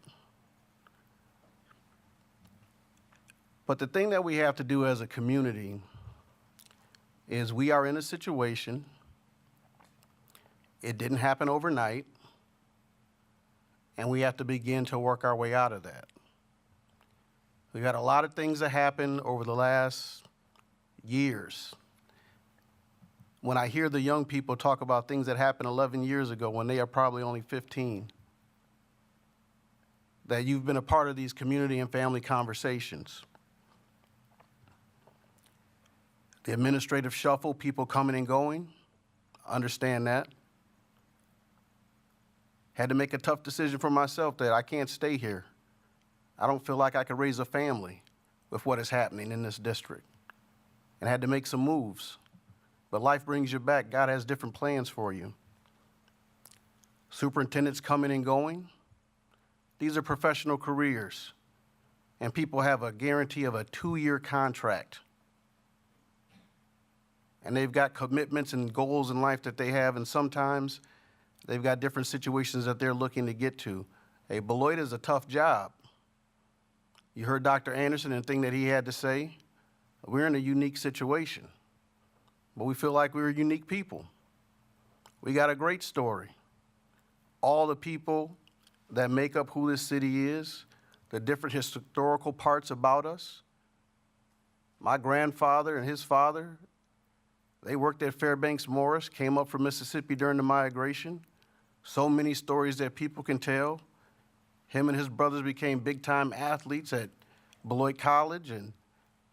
But the thing that we have to do as a community is we are in a situation, it didn't happen overnight, and we have to begin to work our way out of that. We've had a lot of things that happened over the last years. When I hear the young people talk about things that happened 11 years ago when they are probably only 15, that you've been a part of these community and family conversations. The administrative shuffle, people coming and going, understand that. Had to make a tough decision for myself that I can't stay here. I don't feel like I could raise a family with what is happening in this district. And had to make some moves. But life brings you back. God has different plans for you. Superintendents coming and going. These are professional careers. And people have a guarantee of a 2-year contract. And they've got commitments and goals in life that they have, and sometimes they've got different situations that they're looking to get to. Hey, Beloit is a tough job. You heard Dr. Anderson and the thing that he had to say. We're in a unique situation, but we feel like we're unique people. We got a great story. All the people that make up who this city is, the different historical parts about us. My grandfather and his father, they worked at Fairbanks Morris, came up from Mississippi during the migration. So many stories that people can tell. Him and his brothers became big-time athletes at Beloit College, and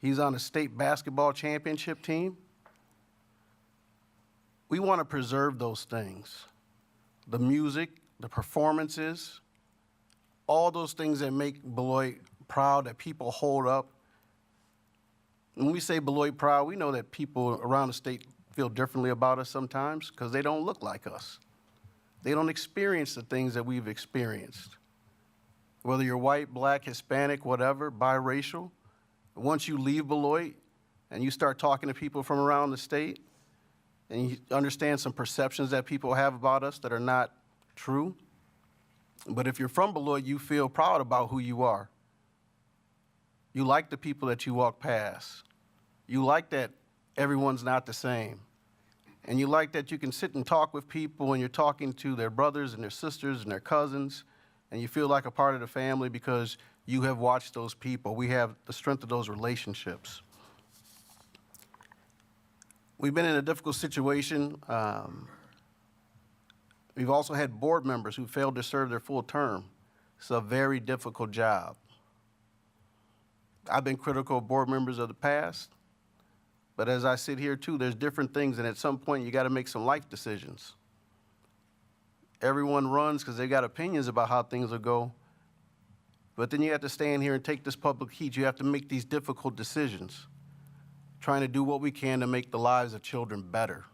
he's on the state basketball championship team. We want to preserve those things. The music, the performances, all those things that make Beloit proud, that people hold up. When we say Beloit proud, we know that people around the state feel differently about us sometimes because they don't look like us. They don't experience the things that we've experienced. Whether you're white, black, Hispanic, whatever, biracial, once you leave Beloit and you start talking to people from around the state and you understand some perceptions that people have about us that are not true. But if you're from Beloit, you feel proud about who you are. You like the people that you walk past. You like that everyone's not the same. And you like that you can sit and talk with people and you're talking to their brothers and their sisters and their cousins, and you feel like a part of the family because you have watched those people. We have the strength of those relationships. We've been in a difficult situation. We've also had board members who failed to serve their full term. It's a very difficult job. I've been critical of board members of the past, but as I sit here too, there's different things, and at some point you got to make some life decisions. Everyone runs because they got opinions about how things will go, but then you have to stand here and take this public heat. You have to make these difficult decisions, trying to do what we can to make the lives of children better,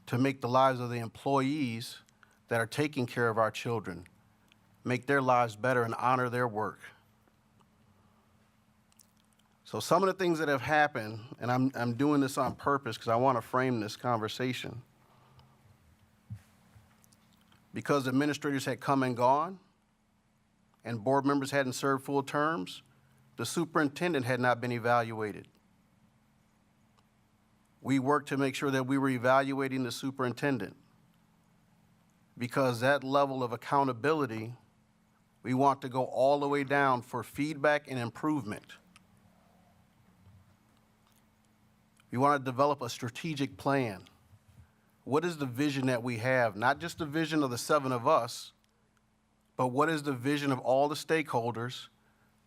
to make the lives of the employees that are taking care of our children, make their lives better and honor their work. So some of the things that have happened, and I'm doing this on purpose because I want to frame this conversation. Because administrators had come and gone and board members hadn't served full terms, the superintendent had not been evaluated. We worked to make sure that we were evaluating the superintendent because that level of accountability, we want to go all the way down for feedback and improvement. We want to develop a strategic plan. What is the vision that we have? Not just the vision of the 7 of us, but what is the vision of all the stakeholders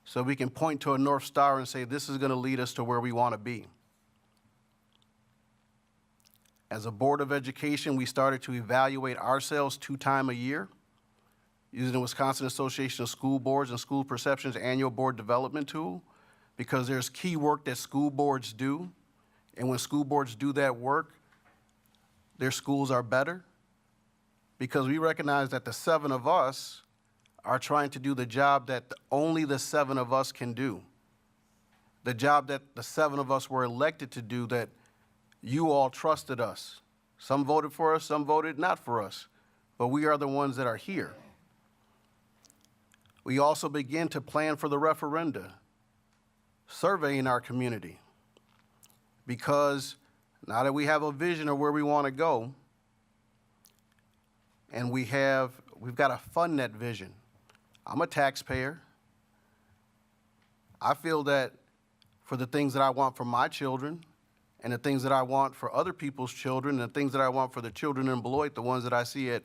so we can point to a North Star and say, this is going to lead us to where we want to be. As a Board of Education, we started to evaluate ourselves 2 times a year using the Wisconsin Association of School Boards and School Perceptions annual board development tool because there's key work that school boards do. And when school boards do that work, their schools are better because we recognize that the 7 of us are trying to do the job that only the 7 of us can do. The job that the 7 of us were elected to do, that you all trusted us. Some voted for us, some voted not for us, but we are the ones that are here. We also begin to plan for the referenda, surveying our community. Because now that we have a vision of where we want to go, and we have we've got to fund that vision. I'm a taxpayer. I feel that for the things that I want for my children and the things that I want for other people's children and the things that I want for the children in Beloit, the ones that I see at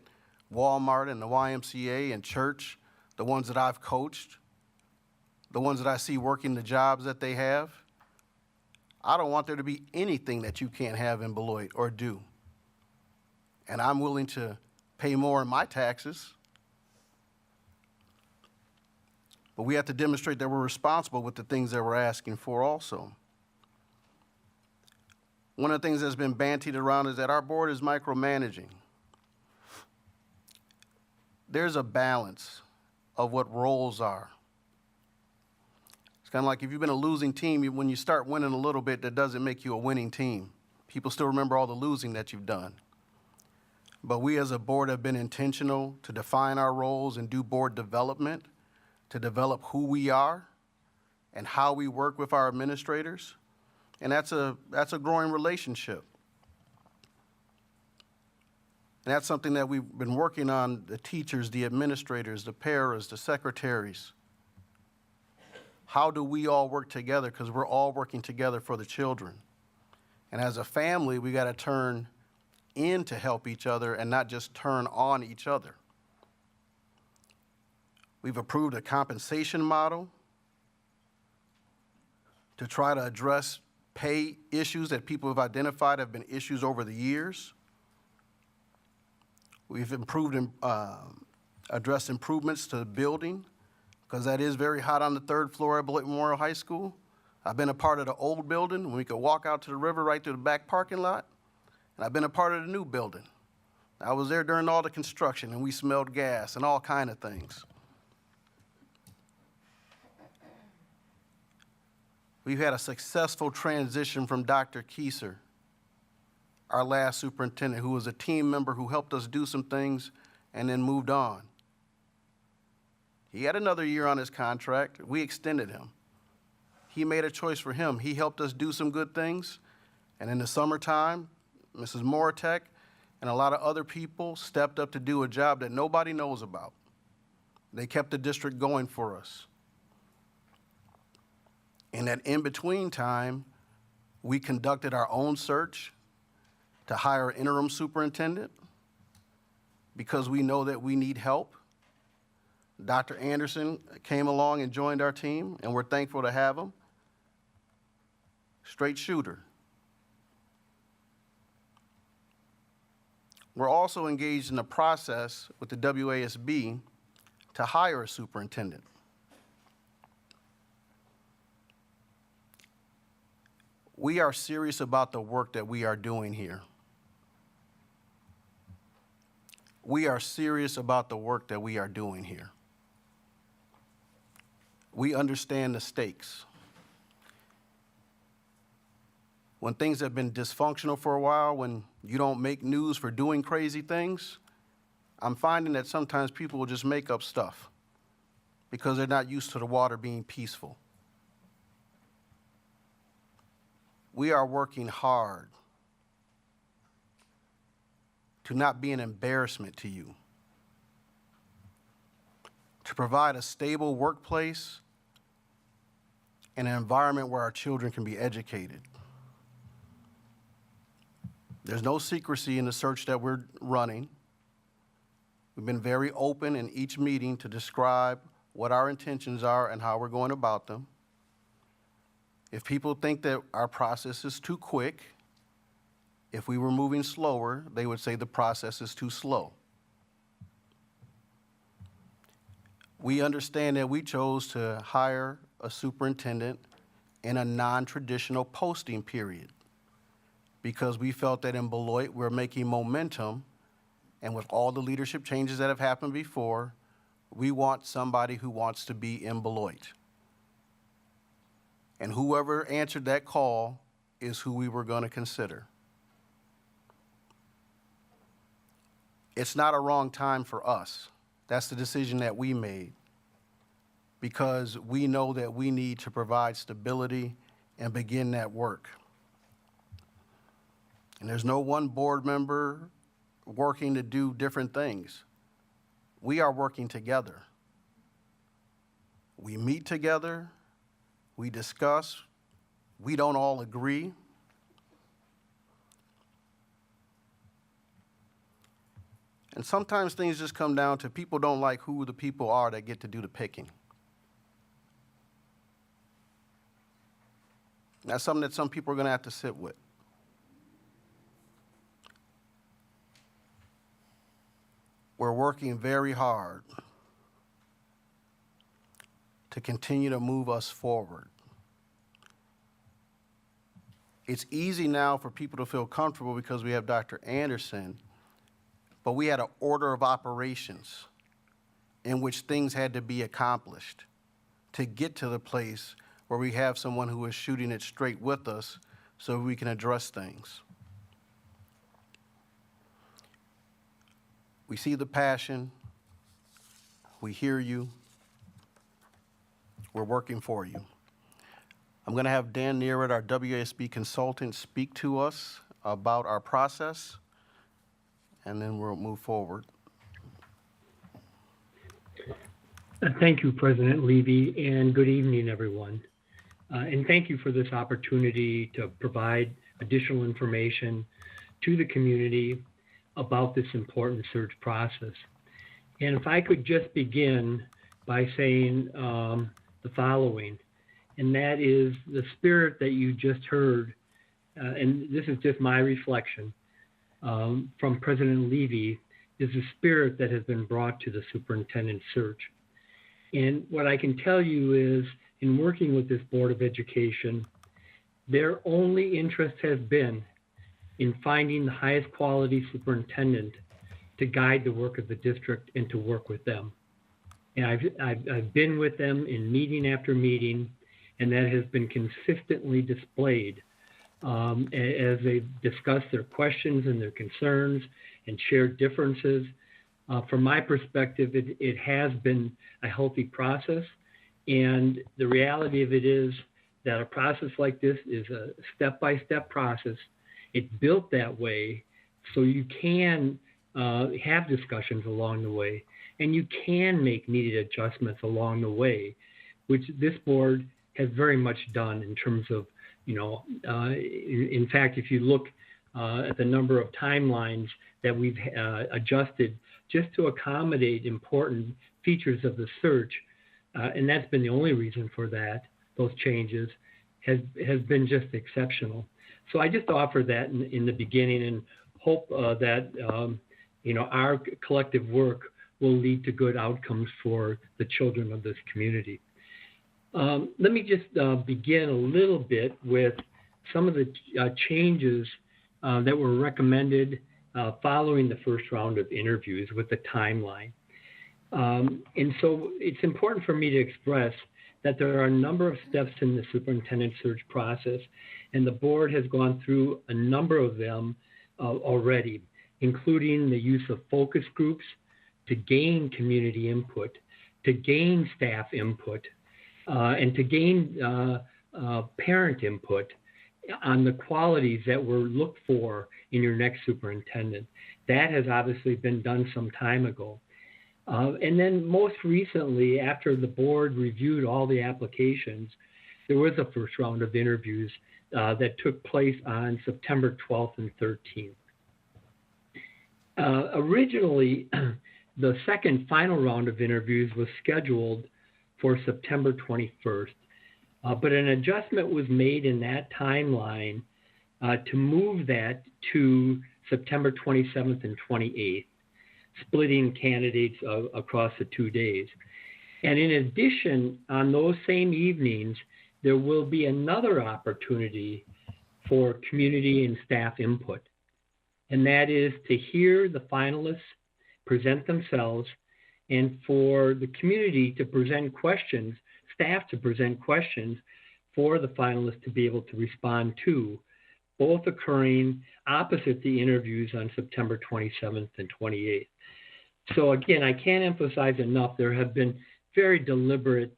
Walmart and the YMCA and church, the ones that I've coached, the ones that I see working the jobs that they have, I don't want there to be anything that you can't have in Beloit or do. And I'm willing to pay more in my taxes. But we have to demonstrate that we're responsible with the things that we're asking for also. One of the things that's been bantied around is that our board is micromanaging. There's a balance of what roles are. It's kind of like if you've been a losing team, when you start winning a little bit, that doesn't make you a winning team. People still remember all the losing that you've done. But we as a board have been intentional to define our roles and do board development, to develop who we are and how we work with our administrators. And that's a growing relationship. And that's something that we've been working on, the teachers, the administrators, the paras, the secretaries. How do we all work together? Because we're all working together for the children. And as a family, we got to turn in to help each other and not just turn on each other. We've approved a compensation model to try to address pay issues that people have identified have been issues over the years. We've addressed improvements to the building, because that is very hot on the 3rd floor at Beloit Memorial High School. I've been a part of the old building when we could walk out to the river right through the back parking lot, and I've been a part of the new building. I was there during all the construction, and we smelled gas and all kind of things. We've had a successful transition from Dr. Kieser, our last superintendent, who was a team member who helped us do some things and then moved on. He had another year on his contract. We extended him. He made a choice for him. He helped us do some good things. And in the summertime, Mrs. Moratek and a lot of other people stepped up to do a job that nobody knows about. They kept the district going for us. In that in-between time, we conducted our own search to hire an interim superintendent because we know that we need help. Dr. Anderson came along and joined our team, and we're thankful to have him. Straight shooter. We're also engaged in a process with the WASB to hire a superintendent. We are serious about the work that we are doing here. We are serious about the work that we are doing here. We understand the stakes. When things have been dysfunctional for a while, when you don't make news for doing crazy things, I'm finding that sometimes people will just make up stuff because they're not used to the water being peaceful. We are working hard to not be an embarrassment to you, to provide a stable workplace and an environment where our children can be educated. There's no secrecy in the search that we're running. We've been very open in each meeting to describe what our intentions are and how we're going about them. If people think that our process is too quick, if we were moving slower, they would say the process is too slow. We understand that we chose to hire a superintendent in a non-traditional posting period because we felt that in Beloit we're making momentum, and with all the leadership changes that have happened before, we want somebody who wants to be in Beloit. And whoever answered that call is who we were going to consider. It's not a wrong time for us. That's the decision that we made because we know that we need to provide stability and begin that work. And there's no one board member working to do different things. we are working together. We meet together, we discuss, we don't all agree. And sometimes things just come down to people don't like who the people are that get to do the picking. That's something that some people are going to have to sit with. We're working very hard to continue to move us forward. It's easy now for people to feel comfortable because we have Dr. Anderson, but we had an order of operations in which things had to be accomplished to get to the place where we have someone who is shooting it straight with us so we can address things. We see the passion, we hear you, we're working for you. I'm going to have Dan Nearett, our WASB consultant, speak to us about our process, and then we'll move forward. Thank you, President Levy, and good evening, everyone. And thank you for this opportunity to provide additional information to the community about this important search process. And if I could just begin by saying the following, and that is the spirit that you just heard, and this is just my reflection, from President Levy, is the spirit that has been brought to the superintendent search. And what I can tell you is, in working with this Board of Education, their only interest has been in finding the highest quality superintendent to guide the work of the district and to work with them. And I've been with them in meeting after meeting, and that has been consistently displayed as they discuss their questions and their concerns and share differences. From my perspective, it has been a healthy process. And the reality of it is that a process like this is a step-by-step process. It's built that way so you can have discussions along the way, and you can make needed adjustments along the way, which this board has very much done in terms of, in fact, if you look at the number of timelines that we've adjusted just to accommodate important features of the search, and that's been the only reason for that, those changes, has been just exceptional. So I just offer that in the beginning and hope that our collective work will lead to good outcomes for the children of this community. Let me just begin a little bit with some of the changes that were recommended following the first round of interviews with the timeline. And so it's important for me to express that there are a number of steps in the superintendent search process, and the board has gone through a number of them already, including the use of focus groups to gain community input, to gain staff input, and to gain parent input on the qualities that were looked for in your next superintendent. That has obviously been done some time ago. And then most recently, after the board reviewed all the applications, there was a first round of interviews that took place on September 12th and 13th. Originally, the second final round of interviews was scheduled for September 21st, but an adjustment was made in that timeline to move that to September 27th and 28th, splitting candidates across the 2 days. And in addition, on those same evenings, there will be another opportunity for community and staff input. And that is to hear the finalists present themselves and for the community to present questions, staff to present questions for the finalists to be able to respond to, both occurring opposite the interviews on September 27th and 28th. So again, I can't emphasize enough, there have been very deliberative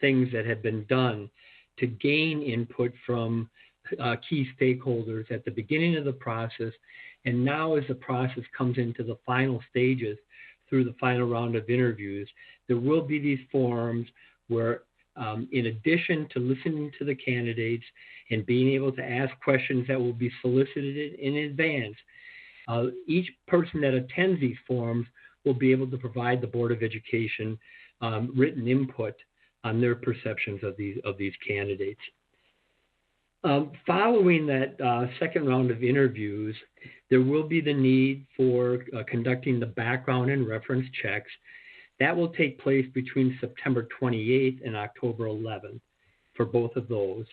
things that have been done to gain input from key stakeholders at the beginning of the process, and now as the process comes into the final stages through the final round of interviews, there will be these forums where, in addition to listening to the candidates and being able to ask questions that will be solicited in advance, each person that attends these forums will be able to provide the Board of Education written input on their perceptions of these candidates. Following that second round of interviews, there will be the need for conducting the background and reference checks. That will take place between September 28th and October 11th for both of those.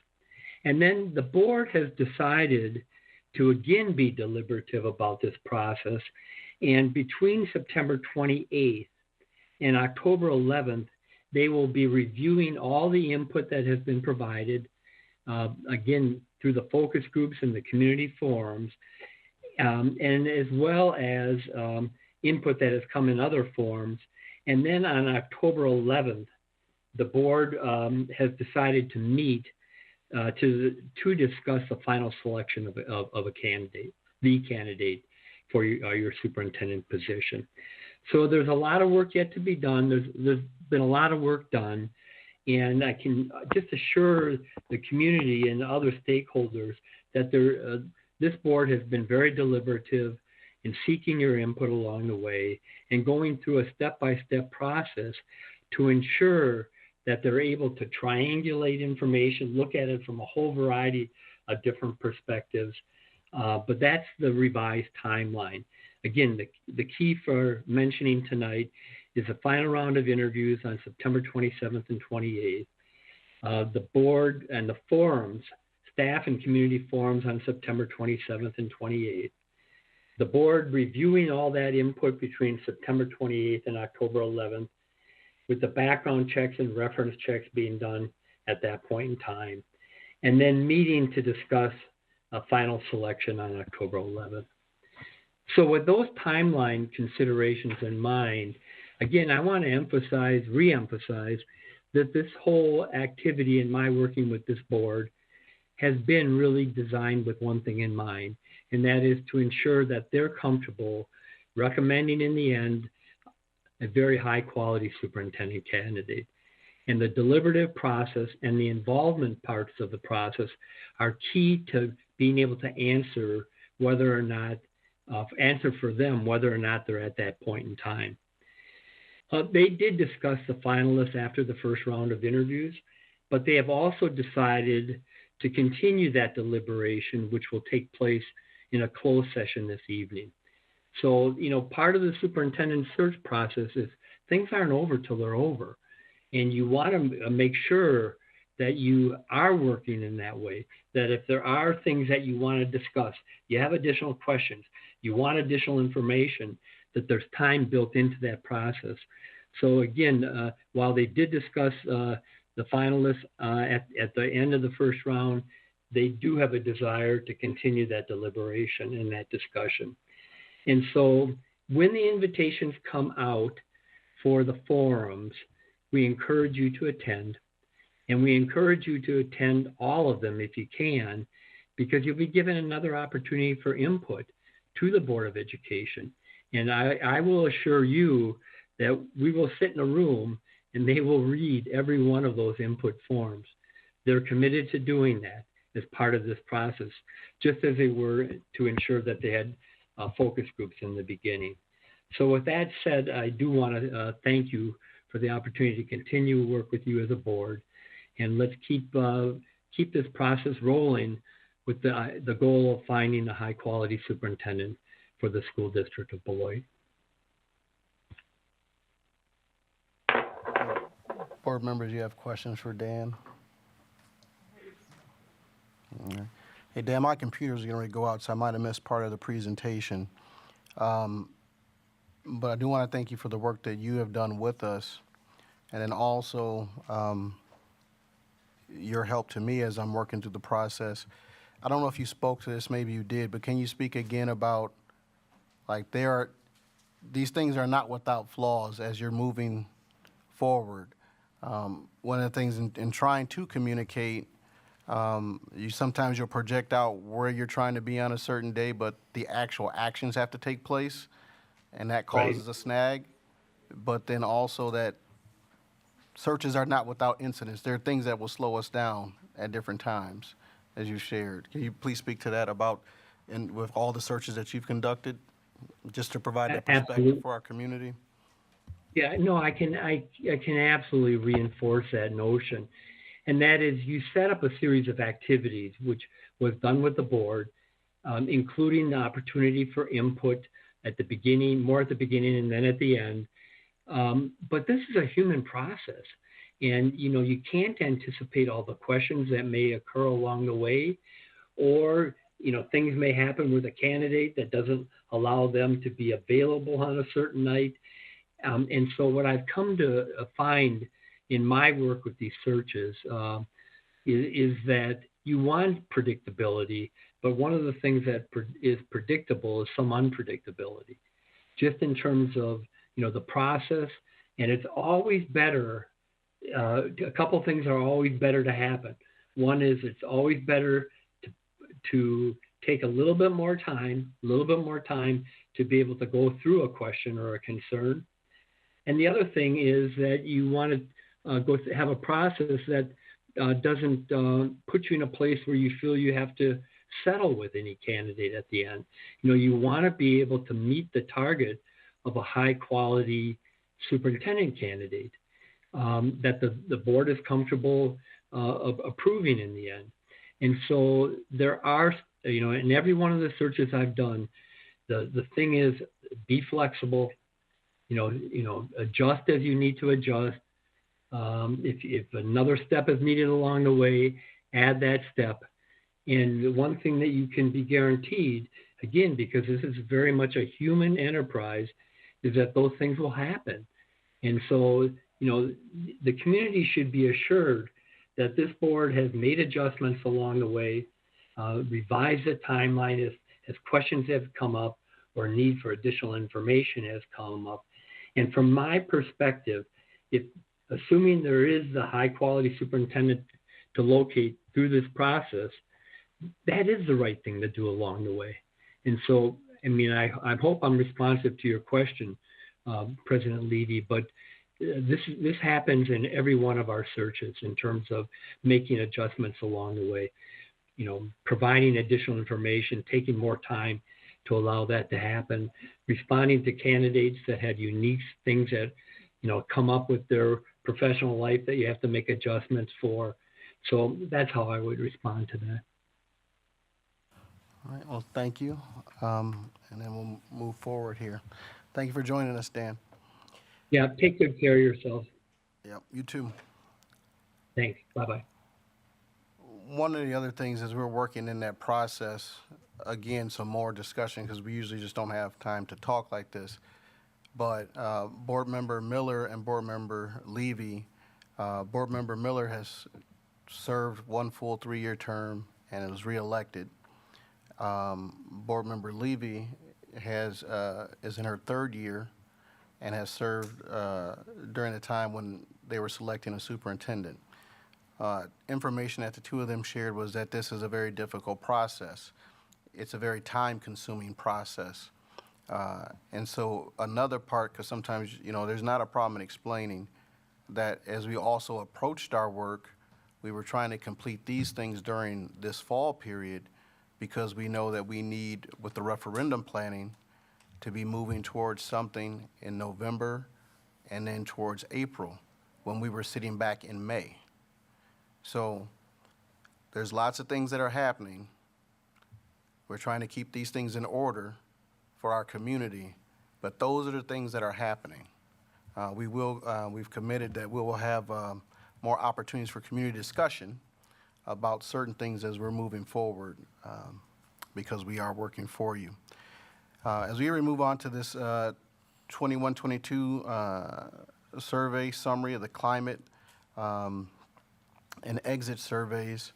And then the board has decided to again be deliberative about this process. And between September 28th and October 11th, they will be reviewing all the input that has been provided, again, through the focus groups and the community forums, and as well as input that has come in other forms. And then on October 11th, the board has decided to meet to discuss the final selection of a candidate, the candidate for your superintendent position. So there's a lot of work yet to be done. There's been a lot of work done, and I can just assure the community and other stakeholders that this board has been very deliberative in seeking your input along the way and going through a step-by-step process to ensure that they're able to triangulate information, look at it from a whole variety of different perspectives. But that's the revised timeline. Again, the key for mentioning tonight is the final round of interviews on September 27th and 28th. The board and the forums, staff and community forums on September 27th and 28th. The board reviewing all that input between September 28th and October 11th, with the background checks and reference checks being done at that point in time. And then meeting to discuss a final selection on October 11th. So with those timeline considerations in mind, again, I want to re-emphasize that this whole activity in my working with this board has been really designed with one thing in mind, and that is to ensure that they're comfortable recommending in the end a very high quality superintendent candidate. And the deliberative process and the involvement parts of the process are key to being able to answer whether or not, answer for them whether or not they're at that point in time. They did discuss the finalists after the first round of interviews, but they have also decided to continue that deliberation, which will take place in a closed session this evening. So, part of the superintendent search process is things aren't over till they're over. And you want to make sure that you are working in that way, that if there are things that you want to discuss, you have additional questions, you want additional information, that there's time built into that process. So again, while they did discuss the finalists at the end of the first round, they do have a desire to continue that deliberation and that discussion. And so when the invitations come out for the forums, we encourage you to attend, and we encourage you to attend all of them if you can, because you'll be given another opportunity for input to the Board of Education. And I will assure you that we will sit in a room and they will read every one of those input forms. They're committed to doing that as part of this process, just as they were to ensure that they had focus groups in the beginning. So with that said, I do want to thank you for the opportunity to continue to work with you as a board, and let's keep this process rolling with the goal of finding a high quality superintendent for the school district of Beloit. Board members, you have questions for Dan? All right. Hey, Dan, my computer's going to go out, so I might have missed part of the presentation. But I do want to thank you for the work that you have done with us, and then also your help to me as I'm working through the process. I don't know if you spoke to this, maybe you did, but can you speak again about, like, these things are not without flaws as you're moving forward. One of the things in trying to communicate, sometimes you'll project out where you're trying to be on a certain day, but the actual actions have to take place, and that causes a snag. but then also that searches are not without incidents. There are things that will slow us down at different times, as you shared. Can you please speak to that about, and with all the searches that you've conducted, just to provide that perspective Absolutely. for our community? Yeah, no, I can absolutely reinforce that notion. And that is, you set up a series of activities, which was done with the board, including the opportunity for input at the beginning, more at the beginning and then at the end. But this is a human process. And, you can't anticipate all the questions that may occur along the way, or, things may happen with a candidate that doesn't allow them to be available on a certain night. And so what I've come to find in my work with these searches is that you want predictability, but one of the things that is predictable is some unpredictability, just in terms of, the process. And it's always better, a couple things are always better to happen. One is it's always better to take a little bit more time to be able to go through a question or a concern. And the other thing is that you want to have a process that doesn't put you in a place where you feel you have to settle with any candidate at the end. You want to be able to meet the target of a high quality superintendent candidate that the board is comfortable of approving in the end. And so there are, in every one of the searches I've done, the thing is, be flexible, adjust as you need to adjust. If another step is needed along the way, add that step. And the one thing that you can be guaranteed, again, because this is very much a human enterprise, is that those things will happen. And so, the community should be assured that this board has made adjustments along the way, revised the timeline as questions have come up or need for additional information has come up. And from my perspective, assuming there is the high quality superintendent to locate through this process, that is the right thing to do along the way. And so, I hope I'm responsive to your question, President Levy, but this happens in every one of our searches in terms of making adjustments along the way, providing additional information, taking more time to allow that to happen, responding to candidates that had unique things that, come up with their professional life that you have to make adjustments for. So that's how I would respond to that. All right, well, thank you. And then we'll move forward here. Thank you for joining us, Dan. Yeah, take good care of yourself. Yep, you too. Thanks. Bye-bye. One of the other things is we're working in that process, again, some more discussion, because we usually just don't have time to talk like this. But Board Member Miller and Board Member Levy, Board Member Miller has served one full 3-year term and was reelected. Board Member Levy is in her 3rd year and has served during the time when they were selecting a superintendent. Information that the two of them shared was that this is a very difficult process. It's a very time-consuming process. And so another part, because sometimes, there's not a problem in explaining that as we also approached our work, we were trying to complete these things during this fall period because we know that we need, with the referendum planning, to be moving towards something in November and then towards April when we were sitting back in May. So there's lots of things that are happening. We're trying to keep these things in order for our community, but those are the things that are happening. We've committed that we will have more opportunities for community discussion about certain things as we're moving forward because we are working for you. As we move on to this 21-22 survey summary of the climate and exit surveys,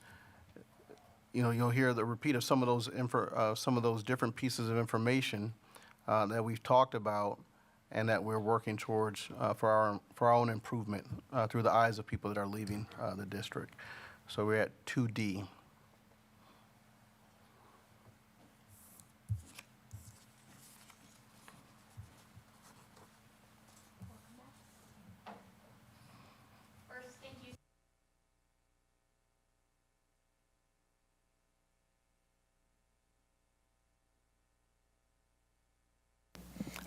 you'll hear the repeat of some of those different pieces of information that we've talked about and that we're working towards for our own improvement through the eyes of people that are leaving the district. So we're at 2D.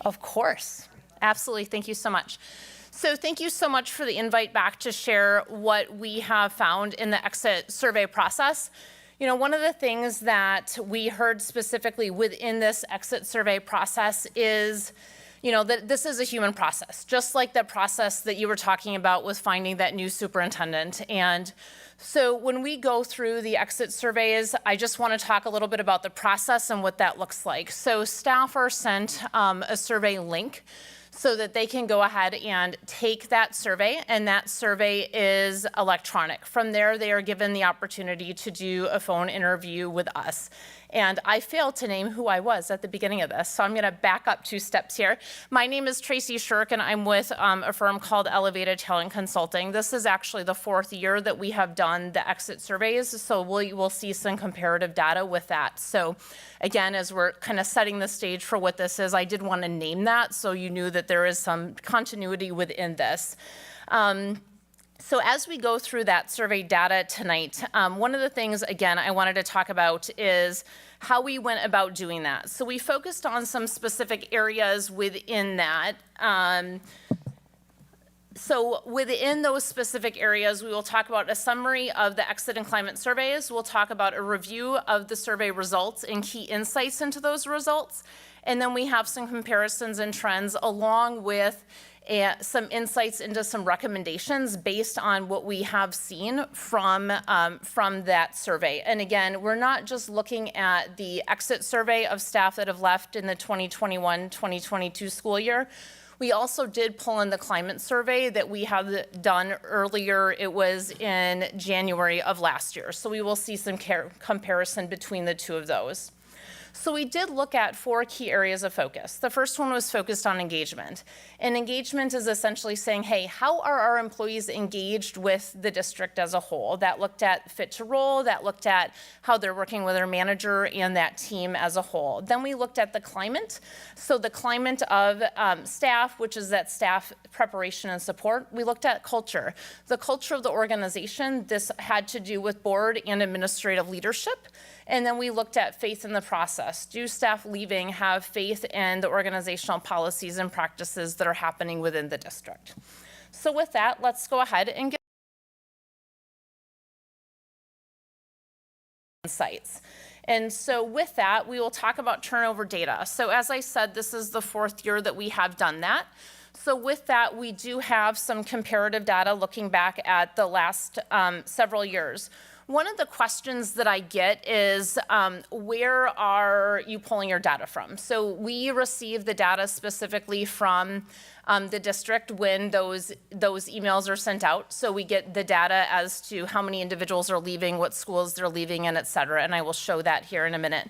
Of course. Absolutely. Thank you so much. So thank you so much for the invite back to share what we have found in the exit survey process. You know, one of the things that we heard specifically within this exit survey process is, you know, that this is a human process, just like the process that you were talking about with finding that new superintendent. And so when we go through the exit surveys, I just want to talk a little bit about the process and what that looks like. So staff are sent a survey link so that they can go ahead and take that survey, and that survey is electronic. From there, they are given the opportunity to do a phone interview with us. And I failed to name who I was at the beginning of this, so I'm going to back up 2 steps here. My name is Tracy Shirk, and I'm with a firm called Elevated Talent Consulting. This is actually the 4th year that we have done the exit surveys, so we will see some comparative data with that. So again, as we're kind of setting the stage for what this is, I did want to name that so you knew that there is some continuity within this. So as we go through that survey data tonight, one of the things, again, I wanted to talk about is how we went about doing that. So we focused on some specific areas within that. So within those specific areas, we will talk about a summary of the exit and climate surveys. We'll talk about a review of the survey results and key insights into those results. And then we have some comparisons and trends along with some insights into some recommendations based on what we have seen from that survey. And again, we're not just looking at the exit survey of staff that have left in the 2021-2022 school year. We also did pull in the climate survey that we have done earlier. It was in January of last year. So we will see some comparison between the 2 of those. So we did look at 4 key areas of focus. The first one was focused on engagement. And engagement is essentially saying, hey, how are our employees engaged with the district as a whole? That looked at fit to role, that looked at how they're working with their manager and that team as a whole. Then we looked at the climate. So the climate of staff, which is that staff preparation and support. We looked at culture. The culture of the organization, this had to do with board and administrative leadership. And then we looked at faith in the process. Do staff leaving have faith in the organizational policies and practices that are happening within the district? So with that, let's go ahead and get insights. And so with that, we will talk about turnover data. So as I said, this is the 4th year that we have done that. So with that, we do have some comparative data looking back at the last several years. One of the questions that I get is, where are you pulling your data from? So we receive the data specifically from the district when those emails are sent out. So we get the data as to how many individuals are leaving, what schools they're leaving, and et cetera. And I will show that here in a minute.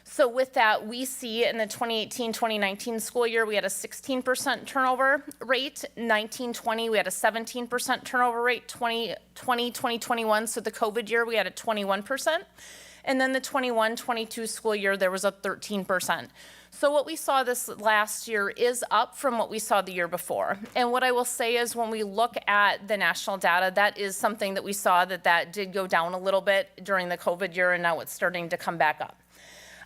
So with that, we see in the 2018-2019 school year, we had a 16% turnover rate. 19-20, we had a 17% turnover rate. 2020-2021, so the COVID year, we had a 21%. And then the 21-22 school year, there was a 13%. So what we saw this last year is up from what we saw the year before. And what I will say is when we look at the national data, that is something that we saw that did go down a little bit during the COVID year, and now it's starting to come back up.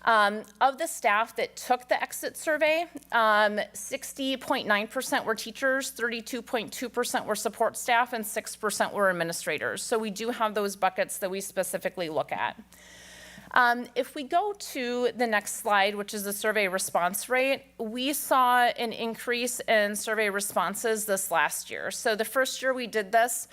Of the staff that took the exit survey, 60.9% were teachers, 32.2% were support staff, and 6% were administrators. So we do have those buckets that we specifically look at. If we go to the next slide, which is the survey response rate, we saw an increase in survey responses this last year. So the first year we did this,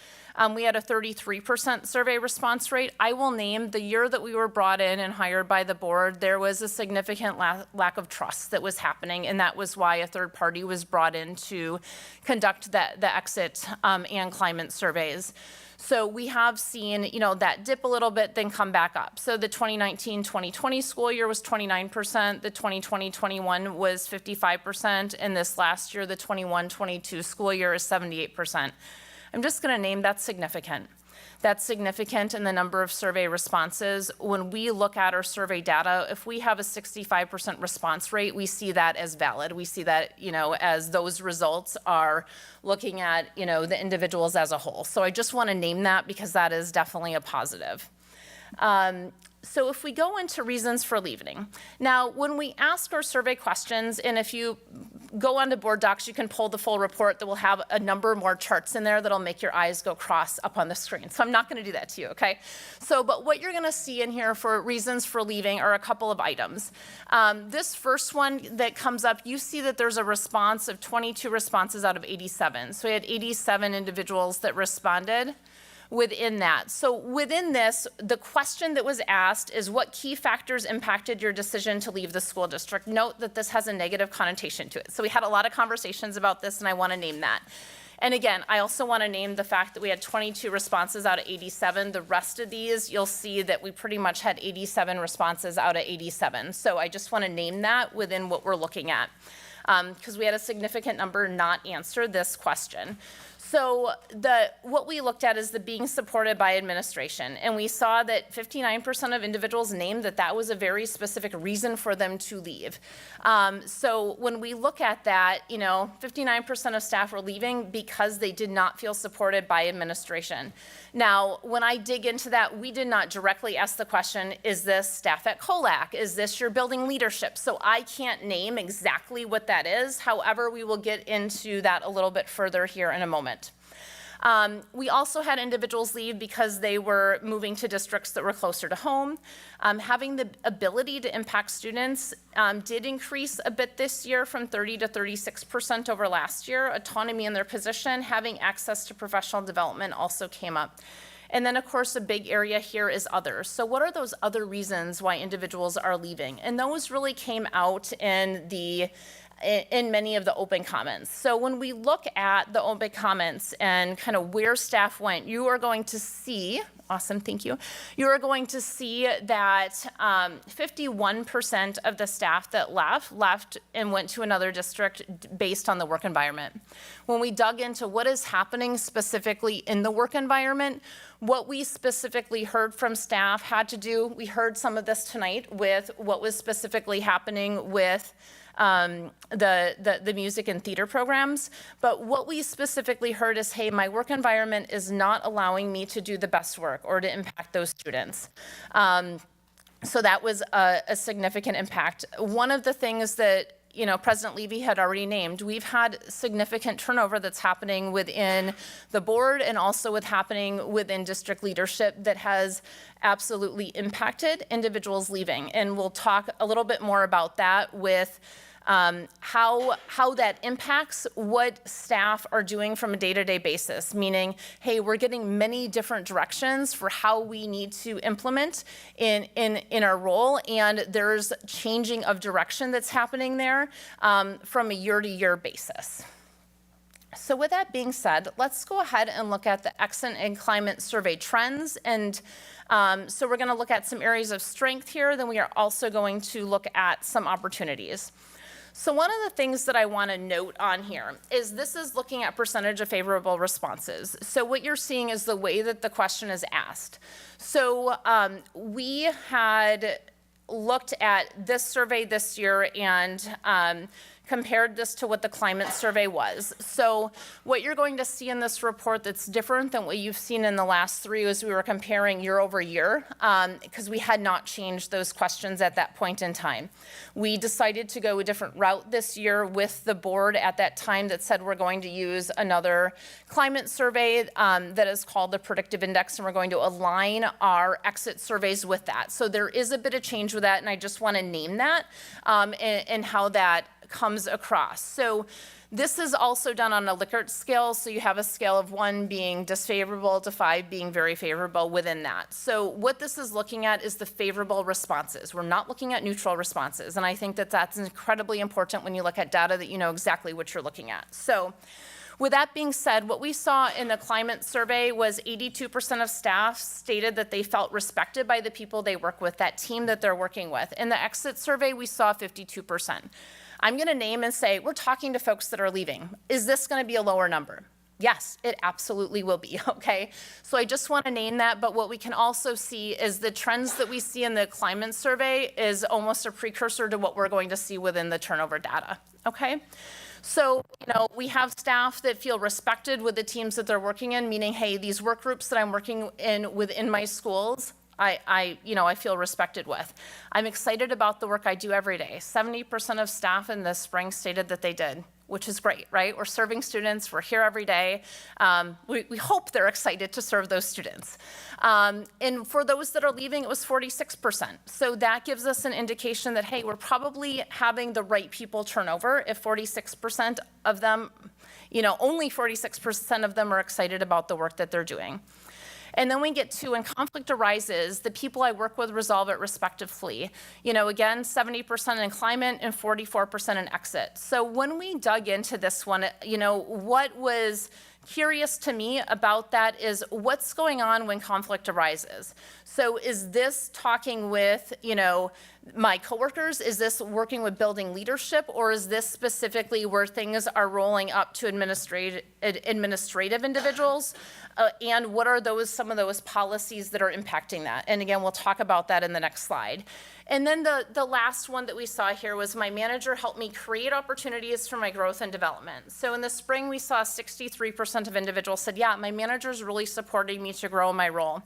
we had a 33% survey response rate. I will name the year that we were brought in and hired by the board, there was a significant lack of trust that was happening, and that was why a third party was brought in to conduct the exit and climate surveys. So we have seen, that dip a little bit, then come back up. So the 2019-2020 school year was 29%, the 2020-21 was 55%, and this last year, the 21-22 school year is 78%. I'm just going to name that's significant. That's significant in the number of survey responses. When we look at our survey data, if we have a 65% response rate, we see that as valid. We see that, as those results are looking at, the individuals as a whole. So I just want to name that because that is definitely a positive. So if we go into reasons for leaving, now when we ask our survey questions, and if you go onto board docs, you can pull the full report that will have a number more charts in there that'll make your eyes go cross up on the screen. So I'm not going to do that to you, okay? So, but what you're going to see in here for reasons for leaving are a couple of items. This first one that comes up, you see that there's a response of 22 responses out of 87. So we had 87 individuals that responded within that. So within this, the question that was asked is what key factors impacted your decision to leave the school district? Note that this has a negative connotation to it. So we had a lot of conversations about this, and I want to name that. And again, I also want to name the fact that we had 22 responses out of 87. The rest of these, you'll see that we pretty much had 87 responses out of 87. So I just want to name that within what we're looking at, because we had a significant number not answer this question. So what we looked at is the being supported by administration, and we saw that 59% of individuals named that that was a very specific reason for them to leave. So when we look at that, 59% of staff were leaving because they did not feel supported by administration. Now, when I dig into that, we did not directly ask the question, is this staff at COLAC? Is this your building leadership? So I can't name exactly what that is. However, we will get into that a little bit further here in a moment. We also had individuals leave because they were moving to districts that were closer to home. Having the ability to impact students did increase a bit this year from 30 to 36% over last year. Autonomy in their position, having access to professional development also came up. And then, of course, a big area here is others. So what are those other reasons why individuals are leaving? And those really came out in many of the open comments. So when we look at the open comments and kind of where staff went, you are going to see, awesome, thank you. You are going to see that 51% of the staff that left and went to another district based on the work environment. When we dug into what is happening specifically in the work environment, what we specifically heard from staff had to do, we heard some of this tonight, with what was specifically happening with the music and theater programs. But what we specifically heard is, hey, my work environment is not allowing me to do the best work or to impact those students. So that was a significant impact. One of the things that President Levy had already named, we've had significant turnover that's happening within the board and also happening within district leadership that has absolutely impacted individuals leaving. And we'll talk a little bit more about that with how that impacts what staff are doing from a day-to-day basis, meaning, hey, we're getting many different directions for how we need to implement in our role, and there's changing of direction that's happening there from a year-to-year basis. So with that being said, let's go ahead and look at the exit and climate survey trends. And so we're going to look at some areas of strength here. Then we are also going to look at some opportunities. So one of the things that I want to note on here is this is looking at percentage of favorable responses. So what you're seeing is the way that the question is asked. So we had looked at this survey this year and compared this to what the climate survey was. So what you're going to see in this report that's different than what you've seen in the last three is we were comparing year over year because we had not changed those questions at that point in time. We decided to go a different route this year with the board at that time that said we're going to use another climate survey that is called the predictive index, and we're going to align our exit surveys with that. So there is a bit of change with that, and I just want to name that and how that comes across. So this is also done on a Likert scale. So you have a scale of 1 being disfavorable to 5 being very favorable within that. So what this is looking at is the favorable responses. We're not looking at neutral responses. And I think that that's incredibly important when you look at data that you know exactly what you're looking at. So with that being said, what we saw in the climate survey was 82% of staff stated that they felt respected by the people they work with, that team that they're working with. In the exit survey, we saw 52%. I'm going to name and say, we're talking to folks that are leaving. Is this going to be a lower number? Yes, it absolutely will be, okay? So I just want to name that, but what we can also see is the trends that we see in the climate survey is almost a precursor to what we're going to see within the turnover data, okay? So, we have staff that feel respected with the teams that they're working in, meaning, hey, these work groups that I'm working in within my schools I feel respected with. I'm excited about the work I do every day. 70% of staff in the spring stated that they did, which is great, right? We're serving students, we're here every day. We hope they're excited to serve those students. And for those that are leaving, it was 46%. So that gives us an indication that, hey, we're probably having the right people turn over if 46% of them, only 46% of them are excited about the work that they're doing. And then we get to, when conflict arises, the people I work with resolve it respectively. Again, 70% in climate and 44% in exit. So when we dug into this one, what was curious to me about that is what's going on when conflict arises. So is this talking with, my coworkers? Is this working with building leadership? Or is this specifically where things are rolling up to administrative individuals? And what are some of those policies that are impacting that? And again, we'll talk about that in the next slide. And then the last one that we saw here was my manager helped me create opportunities for my growth and development. So in the spring, we saw 63% of individuals said, yeah, my manager's really supporting me to grow in my role.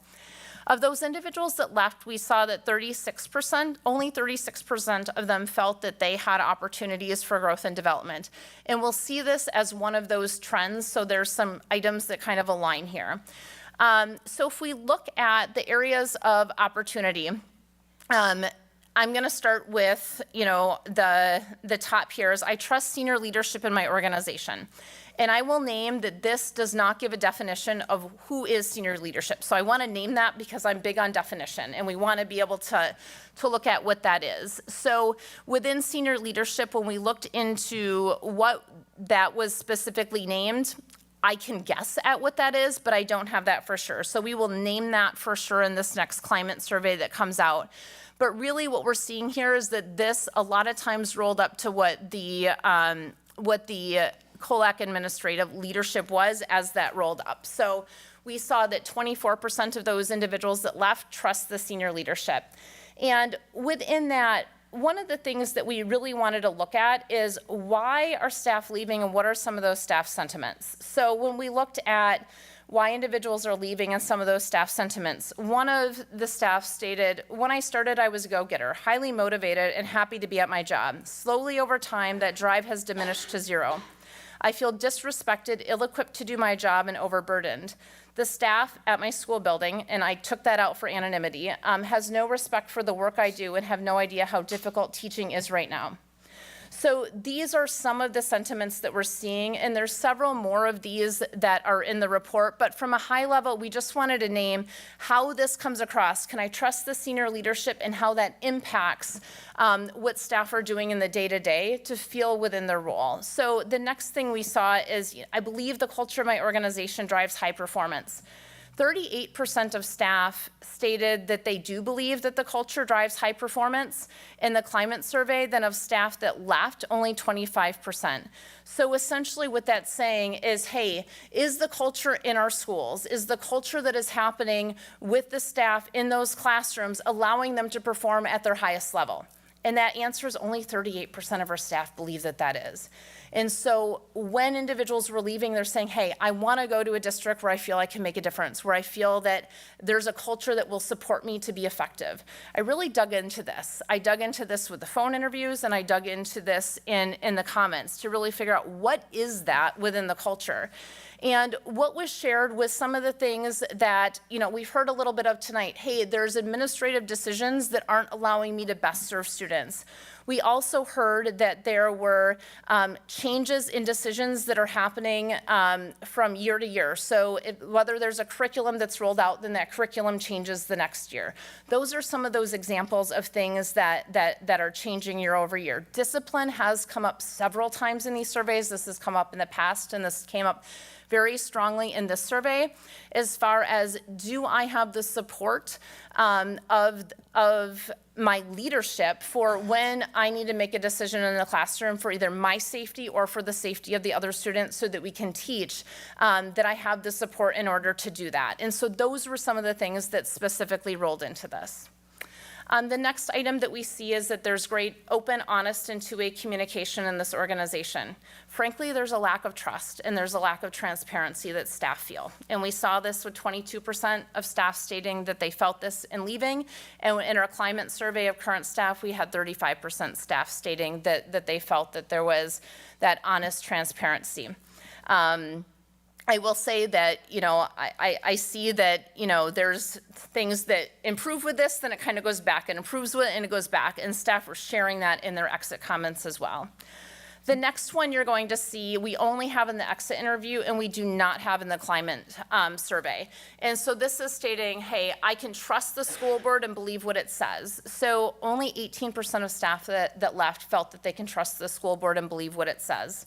Of those individuals that left, we saw that only 36% of them felt that they had opportunities for growth and development. And we'll see this as one of those trends, so there's some items that kind of align here. So if we look at the areas of opportunity, I'm going to start with, the top here is I trust senior leadership in my organization. And I will name that this does not give a definition of who is senior leadership. So I want to name that because I'm big on definition, and we want to be able to look at what that is. So within senior leadership, when we looked into what that was specifically named, I can guess at what that is, but I don't have that for sure. So we will name that for sure in this next climate survey that comes out. But really what we're seeing here is that this a lot of times rolled up to what the COLAC administrative leadership was as that rolled up. So we saw that 24% of those individuals that left trust the senior leadership. And within that, one of the things that we really wanted to look at is why are staff leaving and what are some of those staff sentiments? So when we looked at why individuals are leaving and some of those staff sentiments, one of the staff stated, when I started, I was a go-getter, highly motivated and happy to be at my job. Slowly over time, that drive has diminished to zero. I feel disrespected, ill-equipped to do my job, and overburdened. The staff at my school building, and I took that out for anonymity, has no respect for the work I do and have no idea how difficult teaching is right now. So these are some of the sentiments that we're seeing, and there's several more of these that are in the report, but from a high level, we just wanted to name how this comes across. Can I trust the senior leadership and how that impacts what staff are doing in the day-to-day to feel within their role? So the next thing we saw is, I believe the culture of my organization drives high performance. 38% of staff stated that they do believe that the culture drives high performance in the climate survey. Then of staff that left, only 25%. So essentially what that's saying is, hey, is the culture in our schools, is the culture that is happening with the staff in those classrooms allowing them to perform at their highest level? And that answer is only 38% of our staff believe that that is. And so when individuals were leaving, they're saying, hey, I want to go to a district where I feel I can make a difference, where I feel that there's a culture that will support me to be effective. I really dug into this. I dug into this with the phone interviews, and I dug into this in the comments to really figure out what is that within the culture. And what was shared was some of the things that, we've heard a little bit of tonight. Hey, there's administrative decisions that aren't allowing me to best serve students. We also heard that there were changes in decisions that are happening from year to year. So whether there's a curriculum that's rolled out, then that curriculum changes the next year. Those are some of those examples of things that are changing year over year. Discipline has come up several times in these surveys. This has come up in the past, and this came up very strongly in this survey as far as, do I have the support of my leadership for when I need to make a decision in the classroom for either my safety or for the safety of the other students so that we can teach, that I have the support in order to do that. And so those were some of the things that specifically rolled into this. The next item that we see is that there's great open, honest, and two-way communication in this organization. Frankly, there's a lack of trust and there's a lack of transparency that staff feel. And we saw this with 22% of staff stating that they felt this in leaving. And in our climate survey of current staff, we had 35% staff stating that they felt that there was that honest transparency. I will say that, I see that, there's things that improve with this, then it kind of goes back and improves with it and it goes back, and staff were sharing that in their exit comments as well. The next one you're going to see, we only have in the exit interview and we do not have in the climate survey. And so this is stating, hey, I can trust the school board and believe what it says. So only 18% of staff that left felt that they can trust the school board and believe what it says.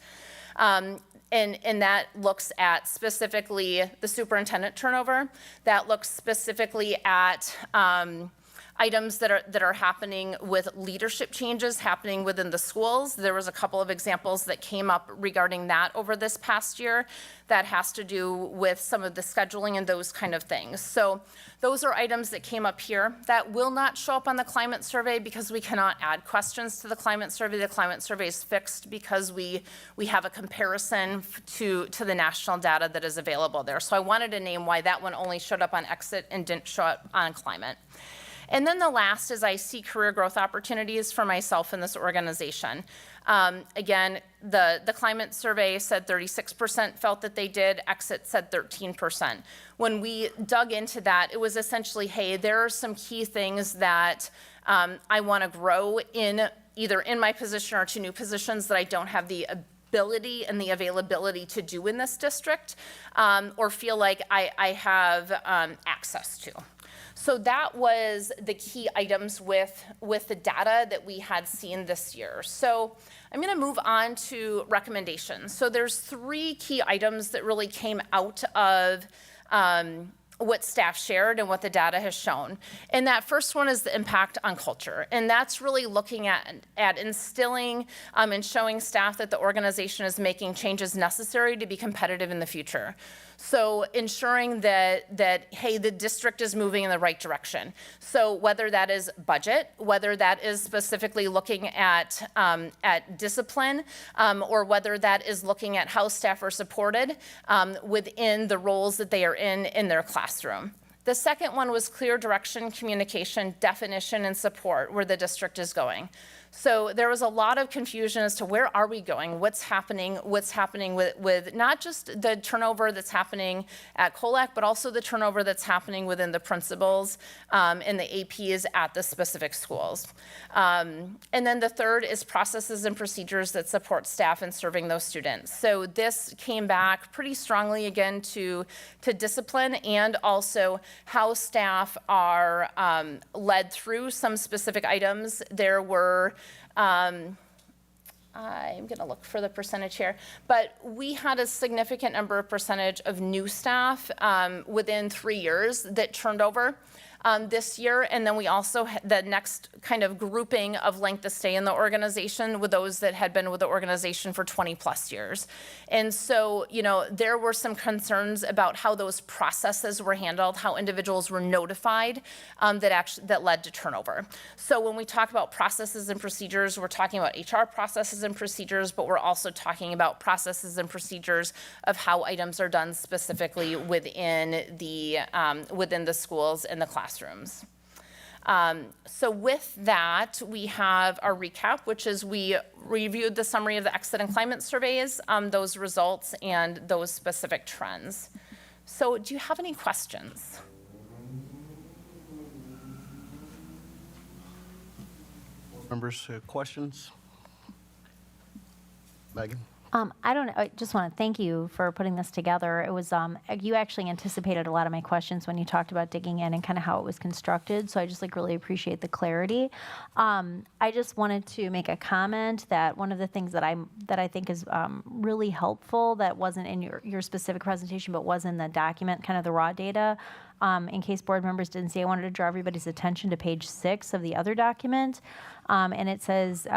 And that looks at specifically the superintendent turnover. That looks specifically at items that are happening with leadership changes happening within the schools. There was a couple of examples that came up regarding that over this past year that has to do with some of the scheduling and those kind of things. So those are items that came up here that will not show up on the climate survey because we cannot add questions to the climate survey. The climate survey is fixed because we have a comparison to the national data that is available there. So I wanted to name why that one only showed up on exit and didn't show up on climate. And then the last is I see career growth opportunities for myself in this organization. Again, the climate survey said 36% felt that they did, exit said 13%. When we dug into that, it was essentially, hey, there are some key things that I wanna grow in, either in my position or to new positions that I don't have the ability and the availability to do in this district, or feel like I have access to. So that was the key items with the data that we had seen this year. So I'm going to move on to recommendations. So there's 3 key items that really came out of what staff shared and what the data has shown. And that first one is the impact on culture. And that's really looking at instilling and showing staff that the organization is making changes necessary to be competitive in the future. So ensuring that hey, the district is moving in the right direction. So whether that is budget, whether that is specifically looking at discipline, or whether that is looking at how staff are supported within the roles that they are in their classroom. The second one was clear direction, communication, definition, and support where the district is going. So there was a lot of confusion as to where are we going, what's happening with not just the turnover that's happening at COLAC, but also the turnover that's happening within the principals and the APs at the specific schools. And then the third is processes and procedures that support staff in serving those students. So this came back pretty strongly again to discipline and also how staff are led through some specific items. There were I'm going to look for the percentage here, but we had a significant number of percentage of new staff within 3 years that turned over this year, and then we also had the next kind of grouping of length of stay in the organization with those that had been with the organization for 20 plus years. And so, there were some concerns about how those processes were handled, how individuals were notified that led to turnover. So when we talk about processes and procedures, we're talking about HR processes and procedures, but we're also talking about processes and procedures of how items are done specifically within the schools and the classrooms. So with that, we have our recap, which is we reviewed the summary of the exit and climate surveys, those results and those specific trends. So do you have any questions? Members, questions? Megan? I don't know. I just want to thank you for putting this together. It was, you actually anticipated a lot of my questions when you talked about digging in and kind of how it was constructed. So I just really appreciate the clarity. I just wanted to make a comment that one of the things that I think is really helpful that wasn't in your specific presentation, but was in the document, kind of the raw data. In case board members didn't see, I wanted to draw everybody's attention to page 6 of the other document. And it says,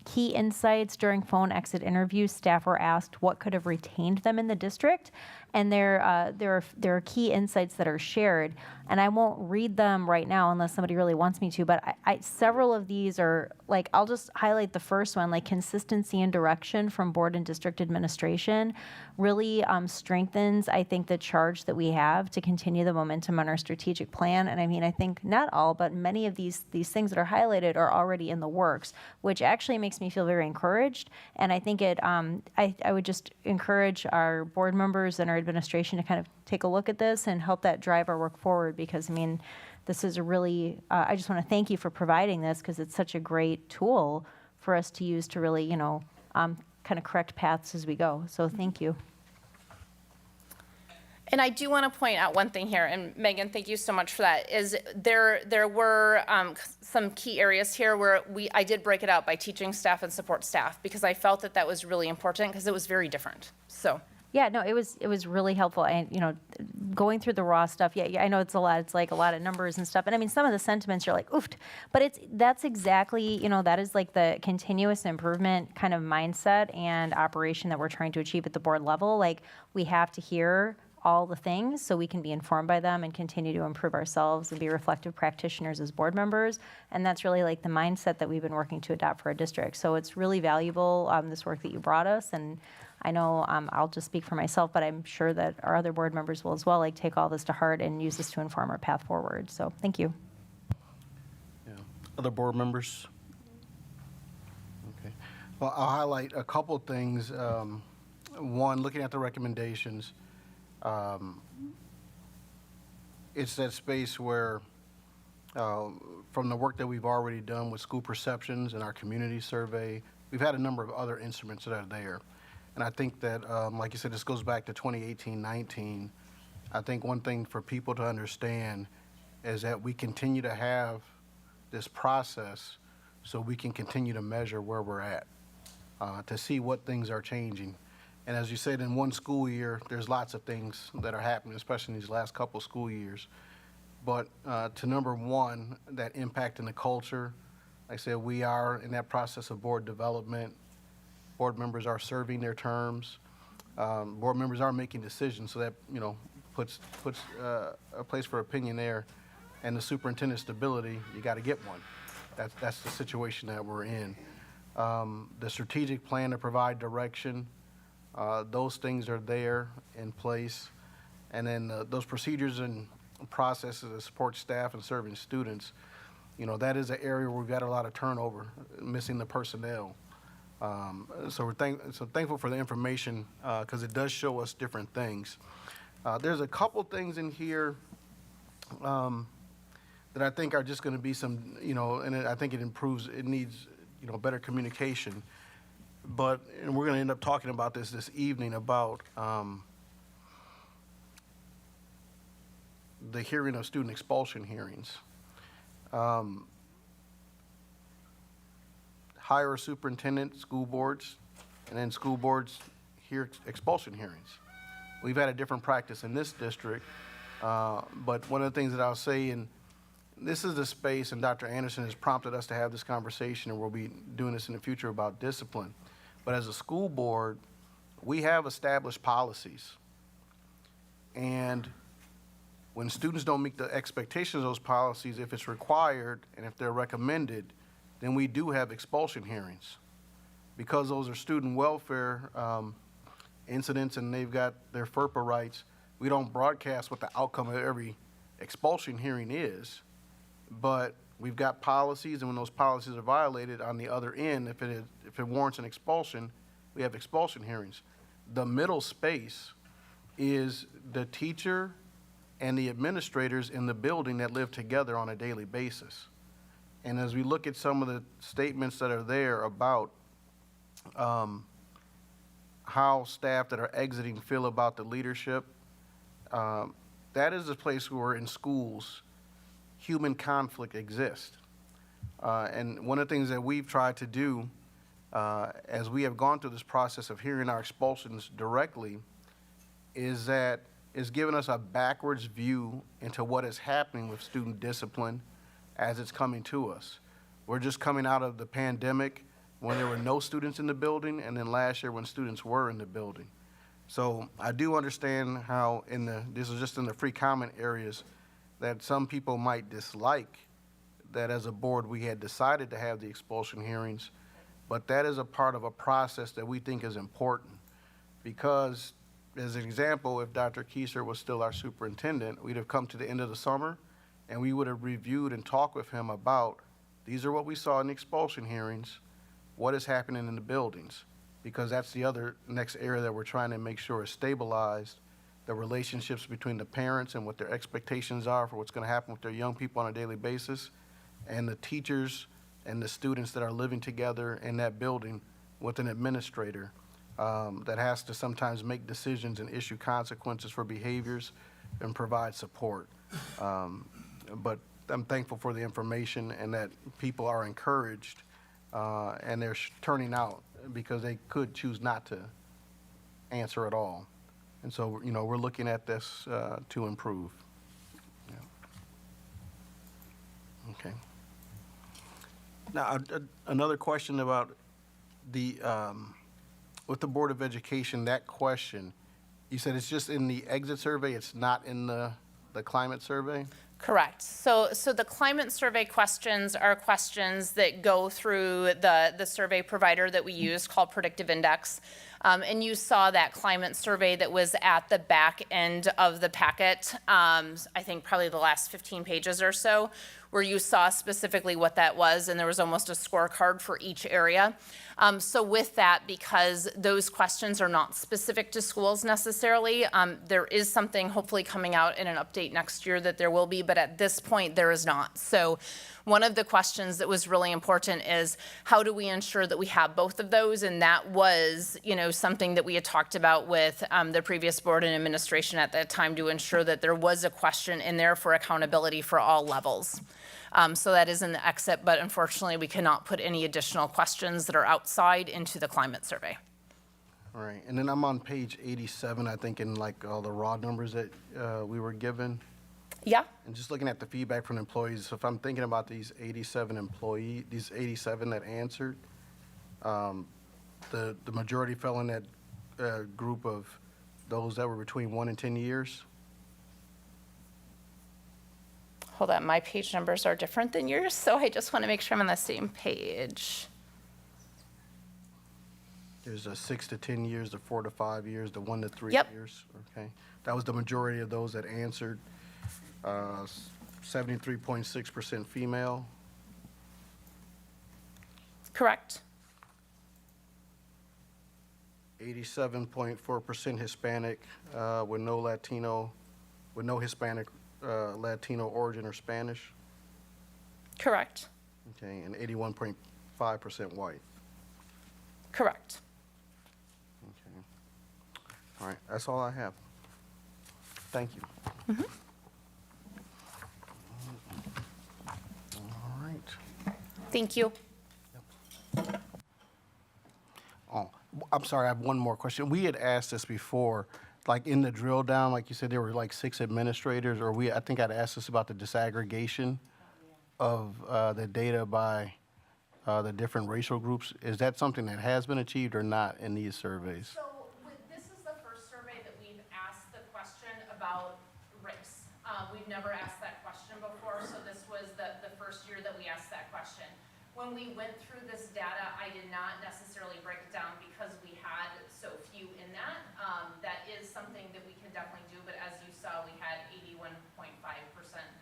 key insights during phone exit interviews, staff were asked what could have retained them in the district. and there are key insights that are shared, and I won't read them right now unless somebody really wants me to, but several of these are, like, I'll just highlight the first one, like consistency and direction from board and district administration really strengthens, I think, the charge that we have to continue the momentum on our strategic plan. And I mean, I think not all, but many of these things that are highlighted are already in the works, which actually makes me feel very encouraged. And I think I would just encourage our board members and our administration to kind of take a look at this and help that drive our work forward, because I mean, this is a really, I just want to thank you for providing this, because it's such a great tool for us to use to really, kind of correct paths as we go. So thank you. And I do want to point out one thing here, and Megan, thank you so much for that, is there were some key areas here where I did break it out by teaching staff and support staff, because I felt that was really important, because it was very different. So. Yeah, no, it was really helpful. And, going through the raw stuff, yeah, I know it's a lot. It's like a lot of numbers and stuff. And I mean, some of the sentiments you're like, oofed. But that's exactly, that is like the continuous improvement kind of mindset and operation that we're trying to achieve at the board level. Like, we have to hear all the things so we can be informed by them and continue to improve ourselves and be reflective practitioners as board members. And that's really like the mindset that we've been working to adopt for our district. So it's really valuable, this work that you brought us. And I know I'll just speak for myself, but I'm sure that our other board members will as well, like, take all this to heart and use this to inform our path forward. So thank you. Yeah. Other board members? Okay. Well, I'll highlight a couple of things. One, looking at the recommendations, it's that space where, from the work that we've already done with school perceptions and our community survey, we've had a number of other instruments that are there. And I think that, like you said, this goes back to 2018-19. I think one thing for people to understand is that we continue to have this process so we can continue to measure where we're at, to see what things are changing. And as you said, in one school year, there's lots of things that are happening, especially in these last couple of school years. But to number one, that impact in the culture, like I said, we are in that process of board development. Board members are serving their terms. Board members are making decisions, so that puts a place for opinion there. And the superintendent stability, you got to get one. That's the situation that we're in. The strategic plan to provide direction, those things are there in place. And then those procedures and processes to support staff and serving students, that is an area where we've got a lot of turnover, missing the personnel. So we're thankful for the information, because it does show us different things. There's a couple things in here that I think are just going to be some, and I think it needs, better communication. And we're going to end up talking about this evening about the hearing of student expulsion hearings. Hire a superintendent, school boards, and then school boards hear expulsion hearings. We've had a different practice in this district, but one of the things that I'll say, and this is the space, and Dr. Anderson has prompted us to have this conversation, and we'll be doing this in the future about discipline. But as a school board, we have established policies. And when students don't meet the expectations of those policies, if it's required and if they're recommended, then we do have expulsion hearings. Because those are student welfare incidents and they've got their FERPA rights, we don't broadcast what the outcome of every expulsion hearing is. But we've got policies, and when those policies are violated on the other end, if it warrants an expulsion, we have expulsion hearings. The middle space is the teacher and the administrators in the building that live together on a daily basis. And as we look at some of the statements that are there about how staff that are exiting feel about the leadership, that is a place where in schools, human conflict exists. And one of the things that we've tried to do as we have gone through this process of hearing our expulsions directly is that it's given us a backwards view into what is happening with student discipline as it's coming to us. We're just coming out of the pandemic when there were no students in the building, and then last year when students were in the building. So I do understand how this is just in the free comment areas, that some people might dislike that as a board we had decided to have the expulsion hearings, but that is a part of a process that we think is important. Because, as an example, if Dr. Kieser was still our superintendent, we'd have come to the end of the summer and we would have reviewed and talked with him about, these are what we saw in the expulsion hearings, what is happening in the buildings? Because that's the other next area that we're trying to make sure is stabilized, the relationships between the parents and what their expectations are for what's going to happen with their young people on a daily basis, and the teachers and the students that are living together in that building with an administrator that has to sometimes make decisions and issue consequences for behaviors and provide support. But I'm thankful for the information and that people are encouraged and they're turning out, because they could choose not to answer at all. And so, we're looking at this to improve. Yeah. Okay. Now, another question about with the Board of Education, that question, you said it's just in the exit survey, it's not in the climate survey? Correct. So the climate survey questions are questions that go through the survey provider that we use called Predictive Index. And you saw that climate survey that was at the back end of the packet, I think probably the last 15 pages or so, where you saw specifically what that was, and there was almost a scorecard for each area. So with that, because those questions are not specific to schools necessarily, there is something hopefully coming out in an update next year that there will be, but at this point there is not. So one of the questions that was really important is, how do we ensure that we have both of those? And that was, something that we had talked about with the previous board and administration at that time, to ensure that there was a question in there for accountability for all levels. So that is in the exit, but unfortunately we cannot put any additional questions that are outside into the climate survey. All right, and then I'm on page 87, I think, in like all the raw numbers that we were given. Yeah. And just looking at the feedback from employees, so if I'm thinking about these 87 that answered, the majority fell in that group of those that were between 1 and 10 years. Hold on, my page numbers are different than yours, so I just want to make sure I'm on the same page. There's a 6 to 10 years, the 4 to 5 years, the 1 to 3 Yep. years. Okay, that was the majority of those that answered. 73.6% female. Correct. 87.4% Hispanic with no Hispanic, Latino origin or Spanish. Correct. Okay, and 81.5% white. Correct. Okay. All right, that's all I have. Thank you. Mm-hmm. All right. Thank you. Oh, I'm sorry, I have one more question. We had asked this before, like in the drill down, like you said, there were like 6 administrators, or I think I'd asked us about the disaggregation of the data by the different racial groups. Is that something that has been achieved or not in these surveys? So this is the first survey that we've asked the question about race. We've never asked that question before, so this was the first year that we asked that question. When we went through this data, I did not necessarily break it down because we had so few in that. That is something that we can definitely do, but as you saw, we had 81.5%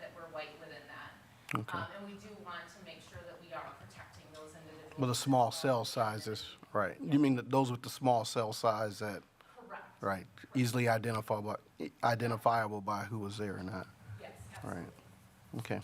that were white within that. Okay. And we do want to make sure that we are protecting those individuals. With the small cell sizes, right. You mean those with the small cell size that, Correct. right, easily identifiable by who was there or not? Yes, All absolutely. right. Okay.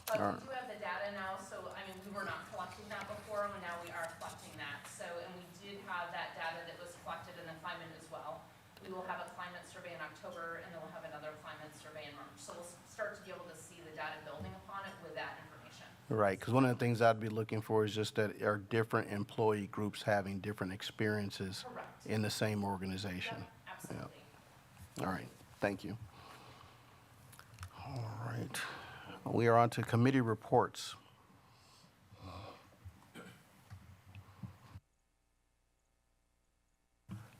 But All we right. do have the data now, so, we were not collecting that before, and now we are collecting that. So, and we did have that data that was collected in the climate as well. We will have a climate survey in October, and then we'll have another climate survey in March. So we'll start to be able to see the data building upon it with that information. Right, because one of the things I'd be looking for is just that are different employee groups having different experiences Correct. in the same organization. Yep, absolutely. Yeah. All right, thank you. All right, we are on to committee reports.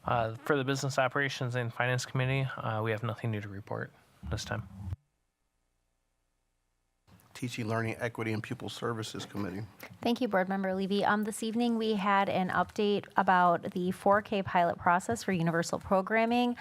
For the Business Operations and Finance Committee, we have nothing new to report this time. Teaching, Learning, Equity, and Pupil Services Committee. Thank you, Board Member Levy. This evening we had an update about the 4K pilot process for universal programming.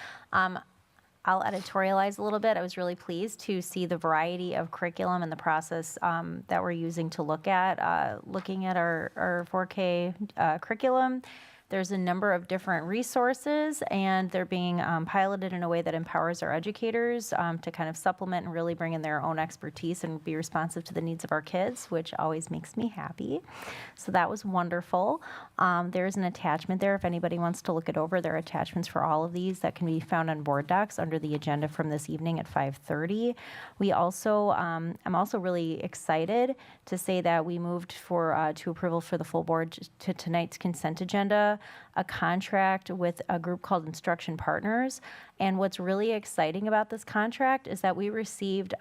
I'll editorialize a little bit. I was really pleased to see the variety of curriculum and the process that we're using to looking at our 4K curriculum. There's a number of different resources, and they're being piloted in a way that empowers our educators to kind of supplement and really bring in their own expertise and be responsive to the needs of our kids, which always makes me happy. So that was wonderful. There's an attachment there if anybody wants to look it over. There are attachments for all of these that can be found on board docs under the agenda from this evening at 5:30. We also, I'm also really excited to say that we moved to approval for the full board to tonight's consent agenda, a contract with a group called Instruction Partners. And what's really exciting about this contract is that we received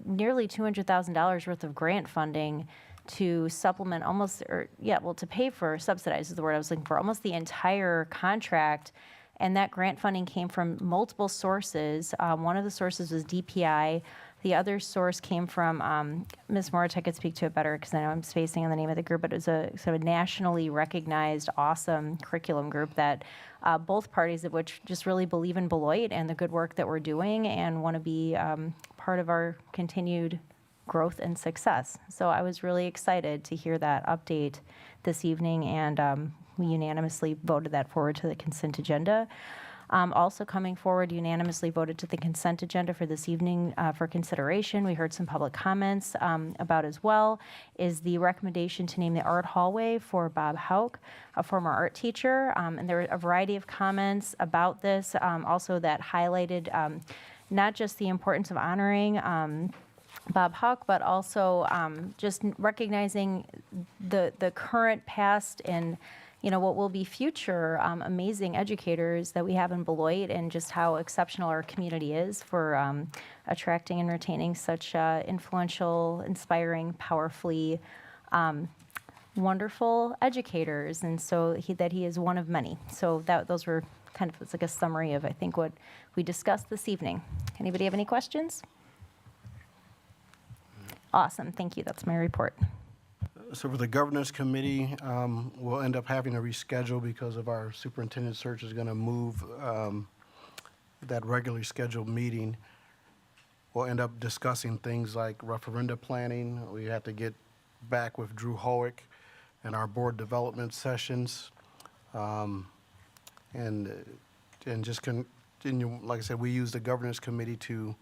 nearly $200,000 worth of grant funding to supplement to pay for, subsidize is the word I was looking for, almost the entire contract. And that grant funding came from multiple sources. One of the sources was DPI. The other source came from, Ms. Moritz could speak to it better because I know I'm spacing on the name of the group, but it was a sort of nationally recognized, awesome curriculum group that both parties of which just really believe in Beloit and the good work that we're doing and want to be part of our continued growth and success. So I was really excited to hear that update this evening, and we unanimously voted that forward to the consent agenda. Also coming forward, unanimously voted to the consent agenda for this evening for consideration. We heard some public comments about as well, is the recommendation to name the art hallway for Bob Hauk, a former art teacher. And there were a variety of comments about this, also that highlighted not just the importance of honoring Bob Hauk, but also just recognizing the current, past, and what will be future amazing educators that we have in Beloit, and just how exceptional our community is for attracting and retaining such influential, inspiring, powerfully wonderful educators. And so he is one of many. So those were kind of, it's like a summary of, I think, what we discussed this evening. Anybody have any questions? Awesome, thank you. That's my report. So for the governance committee, we'll end up having to reschedule because of our superintendent search is going to move that regularly scheduled meeting. We'll end up discussing things like referenda planning. We have to get back with Drew Howick and our board development sessions. And just continue, like I said, we use the governance committee to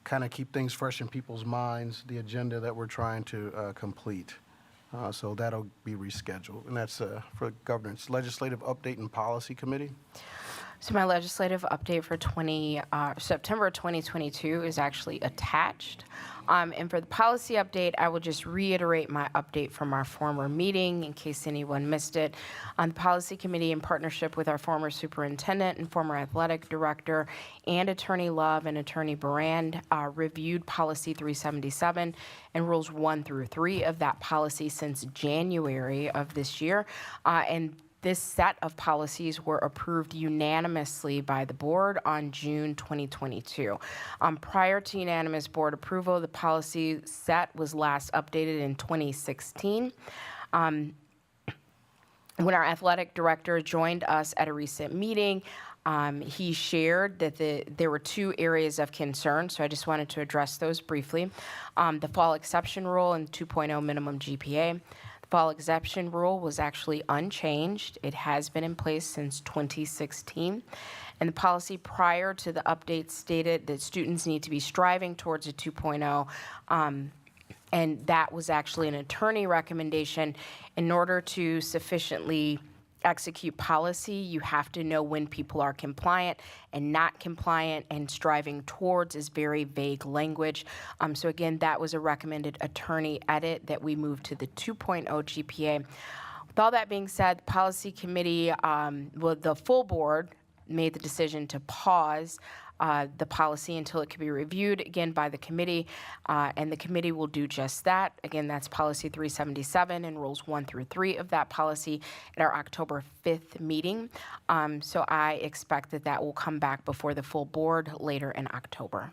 kind of keep things fresh in people's minds, the agenda that we're trying to complete. So that'll be rescheduled. And that's for governance. Legislative Update and Policy Committee. So my legislative update for September 2022 is actually attached. And for the policy update, I will just reiterate my update from our former meeting in case anyone missed it. On the policy committee, in partnership with our former superintendent and former athletic director and Attorney Love and Attorney Barand, reviewed policy 377 and rules 1 through 3 of that policy since January of this year. And this set of policies were approved unanimously by the board on June 2022. Prior to unanimous board approval, the policy set was last updated in 2016. When our athletic director joined us at a recent meeting, he shared that there were 2 areas of concern, so I just wanted to address those briefly. The fall exception rule and 2.0 minimum GPA. Fall exception rule was actually unchanged. It has been in place since 2016. And the policy prior to the update stated that students need to be striving towards a 2.0. And that was actually an attorney recommendation. In order to sufficiently execute policy, you have to know when people are compliant and not compliant, and striving towards is very vague language. So again, that was a recommended attorney edit that we moved to the 2.0 GPA. With all that being said, the policy committee, the full board made the decision to pause the policy until it can be reviewed again by the committee, and the committee will do just that. Again, that's policy 377 and rules 1 through 3 of that policy at our October 5th meeting. So I expect that that will come back before the full board later in October.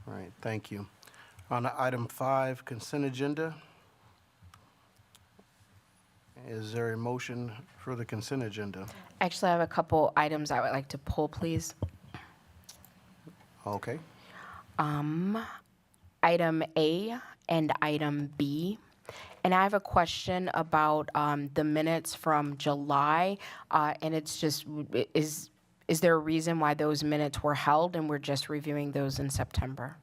All right, thank you. On to item 5, consent agenda. Is there a motion for the consent agenda? Actually, I have a couple items I would like to pull, please. Okay. Item A and item B. And I have a question about the minutes from July, and it's just, is there a reason why those minutes were held and we're just reviewing those in September?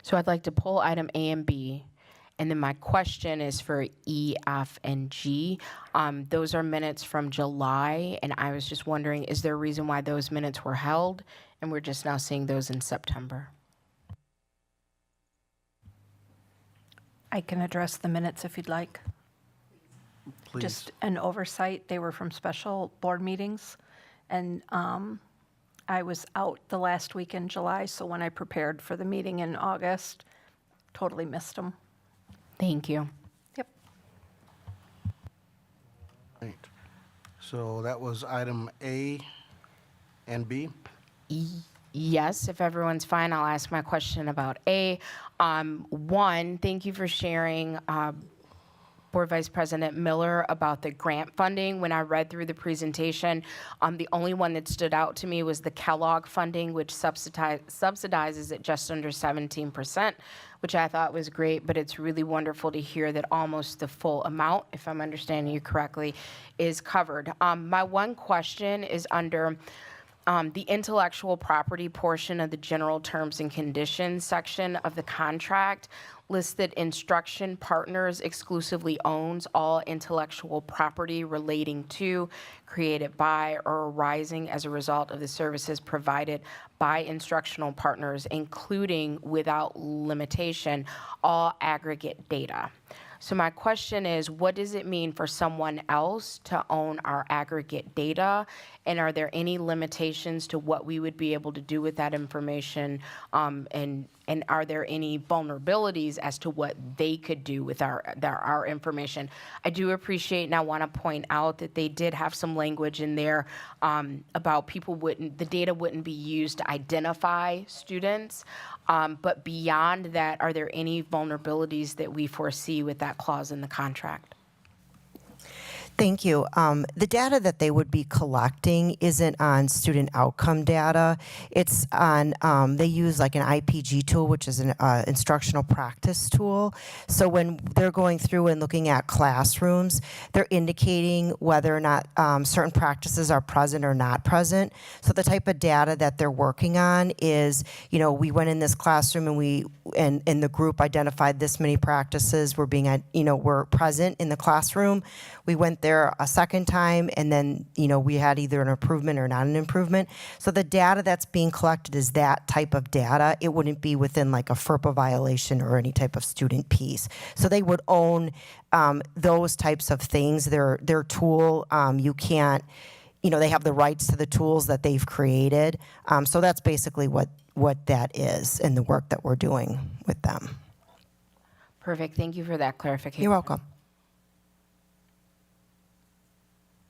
So I'd like to pull item A and B, and then my question is for E, F, and G. Those are minutes from July, and I was just wondering, is there a reason why those minutes were held, and we're just now seeing those in September? I can address the minutes if you'd like. Please. Just an oversight. They were from special board meetings, and I was out the last week in July, so when I prepared for the meeting in August, totally missed them. Thank you. Yep. Right. So that was item A and B? Yes, if everyone's fine, I'll ask my question about A. One, thank you for sharing, Board Vice President Miller, about the grant funding. When I read through the presentation, the only one that stood out to me was the Kellogg funding, which subsidizes at just under 17%, which I thought was great, but it's really wonderful to hear that almost the full amount, if I'm understanding you correctly, is covered. My one question is under the intellectual property portion of the general terms and conditions section of the contract. Listed instruction partners exclusively owns all intellectual property relating to, created by, or arising as a result of the services provided by instructional partners, including without limitation all aggregate data. So my question is, what does it mean for someone else to own our aggregate data? And are there any limitations to what we would be able to do with that information? And are there any vulnerabilities as to what they could do with our information? I do appreciate, and I want to point out that they did have some language in there about the data wouldn't be used to identify students. But beyond that, are there any vulnerabilities that we foresee with that clause in the contract? Thank you. The data that they would be collecting isn't on student outcome data. It's on, they use like an IPG tool, which is an instructional practice tool. So when they're going through and looking at classrooms, they're indicating whether or not certain practices are present or not present. So the type of data that they're working on is, you know, we went in this classroom and and the group identified this many practices were being, were present in the classroom. We went there a second time, and then, we had either an improvement or not an improvement. So the data that's being collected is that type of data. It wouldn't be within like a FERPA violation or any type of student piece. So they would own those types of things. Their tool, you can't, they have the rights to the tools that they've created. So that's basically what that is and the work that we're doing with them. Perfect. Thank you for that clarification. You're welcome.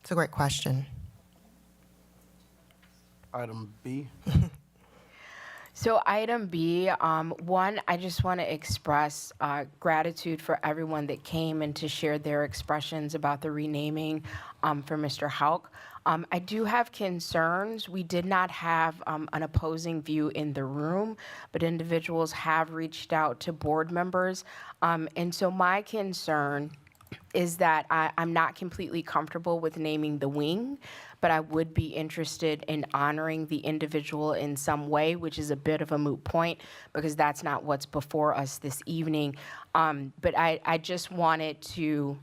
It's a great question. Item B. So item B, one, I just want to express gratitude for everyone that came and to share their expressions about the renaming for Mr. Hauk. I do have concerns. We did not have an opposing view in the room, but individuals have reached out to board members. And so my concern is that I'm not completely comfortable with naming the wing, but I would be interested in honoring the individual in some way, which is a bit of a moot point because that's not what's before us this evening. But I just wanted to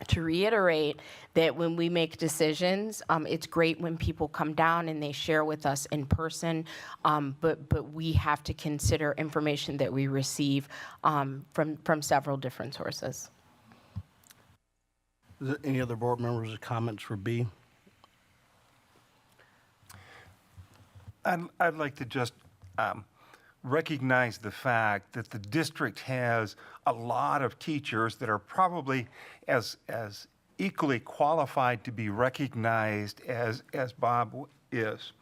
to reiterate that when we make decisions, it's great when people come down and they share with us in person, but we have to consider information that we receive from several different sources. Is there any other board members with comments for B? I'd like to just recognize the fact that the district has a lot of teachers that are probably as equally qualified to be recognized as Bob is.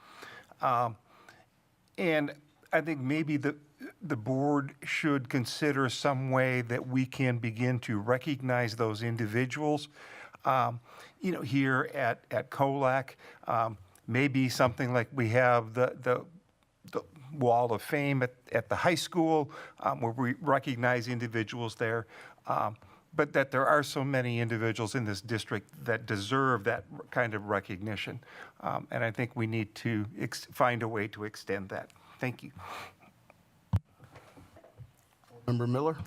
And I think maybe the board should consider some way that we can begin to recognize those individuals. Here at COLAC, maybe something like we have the Wall of Fame at the high school, where we recognize individuals there, but that there are so many individuals in this district that deserve that kind of recognition. And I think we need to find a way to extend that. Thank you. Member Miller?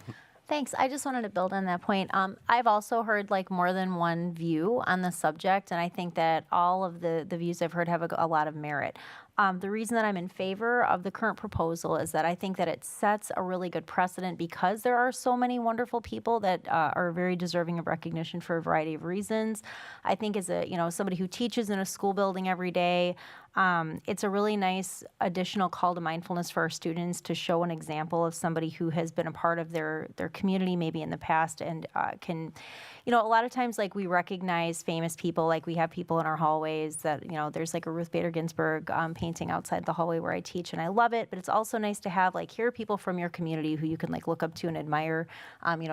Thanks. I just wanted to build on that point. I've also heard like more than one view on the subject, and I think that all of the views I've heard have a lot of merit. The reason that I'm in favor of the current proposal is that I think that it sets a really good precedent because there are so many wonderful people that are very deserving of recognition for a variety of reasons. I think as somebody who teaches in a school building every day, it's a really nice additional call to mindfulness for our students to show an example of somebody who has been a part of their community maybe in the past and can, a lot of times like we recognize famous people, like we have people in our hallways that, there's like a Ruth Bader Ginsburg painting outside the hallway where I teach, and I love it, but it's also nice to have like, here are people from your community who you can like look up to and admire,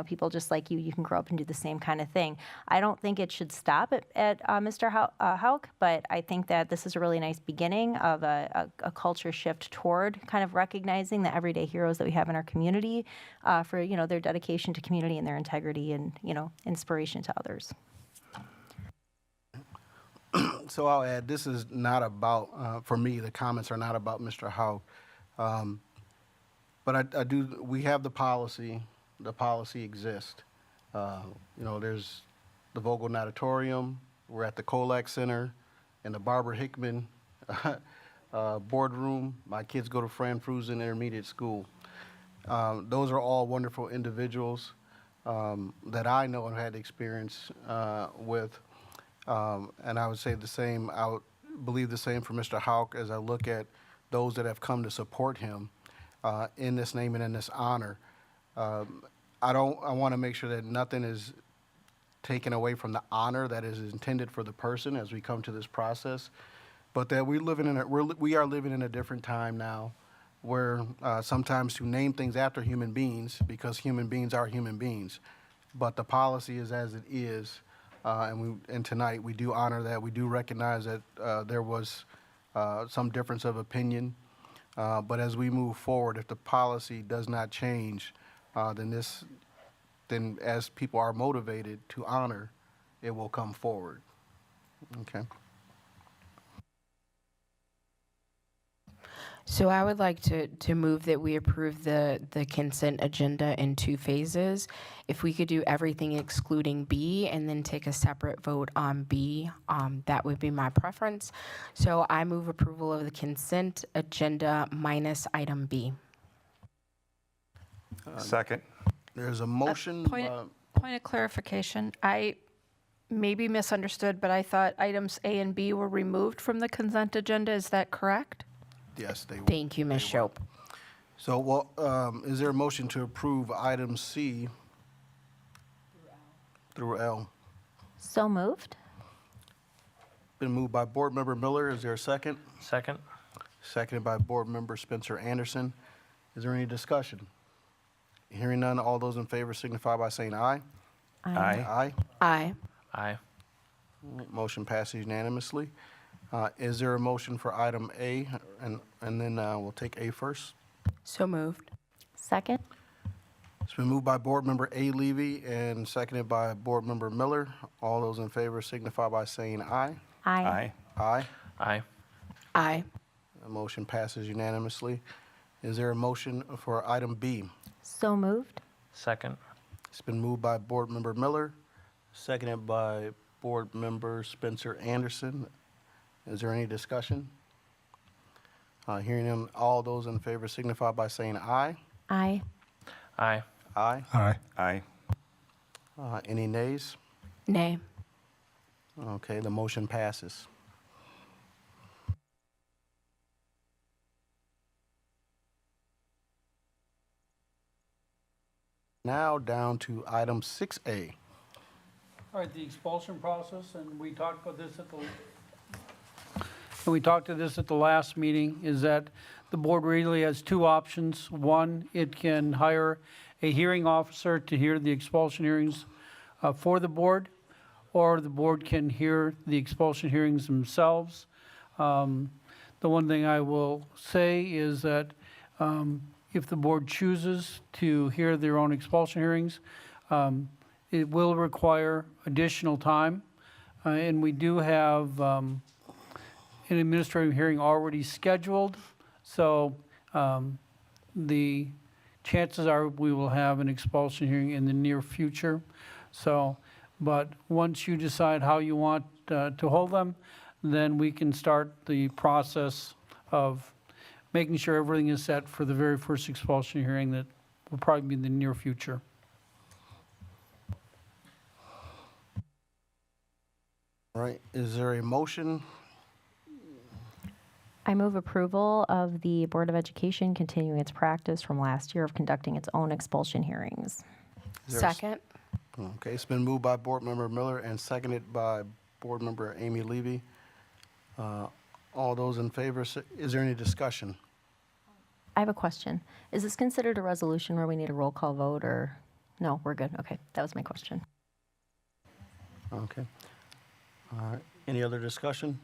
people just like you can grow up and do the same kind of thing. I don't think it should stop at Mr. Houck, but I think that this is a really nice beginning of a culture shift toward kind of recognizing the everyday heroes that we have in our community for, their dedication to community and their integrity and, inspiration to others. So I'll add, this is not about, for me, the comments are not about Mr. Houck. But we have the policy exists. There's the Vogel Natatorium, we're at the Colac Center, and the Barbara Hickman boardroom. My kids go to Fran Fruzen Intermediate School. Those are all wonderful individuals that I know and had experience with. And I would say the same, I would believe the same for Mr. Houck as I look at those that have come to support him in this name and in this honor. I want to make sure that nothing is taken away from the honor that is intended for the person as we come to this process, but that we are living in a different time now where sometimes to name things after human beings because human beings are human beings, but the policy is as it is. And tonight we do honor that. We do recognize that there was some difference of opinion. But as we move forward, if the policy does not change, then as people are motivated to honor, it will come forward. Okay. So I would like to move that we approve the consent agenda in 2 phases. If we could do everything excluding B and then take a separate vote on B, that would be my preference. So I move approval of the consent agenda minus item B. Second. There's a motion. Point of clarification. I maybe misunderstood, but I thought items A and B were removed from the consent agenda. Is that correct? Yes, they will. Thank you, Ms. Shope. So, is there a motion to approve item C through L? So moved. Been moved by Board Member Miller. Is there a second? Second. Seconded by Board Member Spencer Anderson. Is there any discussion? Hearing none, all those in favor signify by saying aye. Aye. Aye. Aye. Aye. Motion passes unanimously. Is there a motion for item A? And then we'll take A first. So moved. Second. It's been moved by Board Member A. Levy and seconded by Board Member Miller. All those in favor signify by saying aye. Aye. Aye. Aye. Aye. The motion passes unanimously. Is there a motion for item B? So moved. Second. It's been moved by Board Member Miller, seconded by Board Member Spencer Anderson. Is there any discussion? Hearing none, all those in favor signify by saying aye. Aye. Aye. Aye. Aye. Aye. Any nays? Nay. Okay, the motion passes. Now down to item 6A. All right, the expulsion process, and we talked about this at the last meeting, is that the board really has two options. One, it can hire a hearing officer to hear the expulsion hearings for the board, or the board can hear the expulsion hearings themselves. The one thing I will say is that if the board chooses to hear their own expulsion hearings, it will require additional time. And we do have an administrative hearing already scheduled. So the chances are we will have an expulsion hearing in the near future. So, but once you decide how you want to hold them, then we can start the process of making sure everything is set for the very first expulsion hearing that will probably be in the near future. All right, is there a motion? I move approval of the Board of Education continuing its practice from last year of conducting its own expulsion hearings. Is there a s- Second. Okay, it's been moved by Board Member Miller and seconded by Board Member Amy Levy. All those in favor, is there any discussion? I have a question. Is this considered a resolution where we need a roll call vote, or? No, we're good. Okay, that was my question. Okay. All right, any other discussion?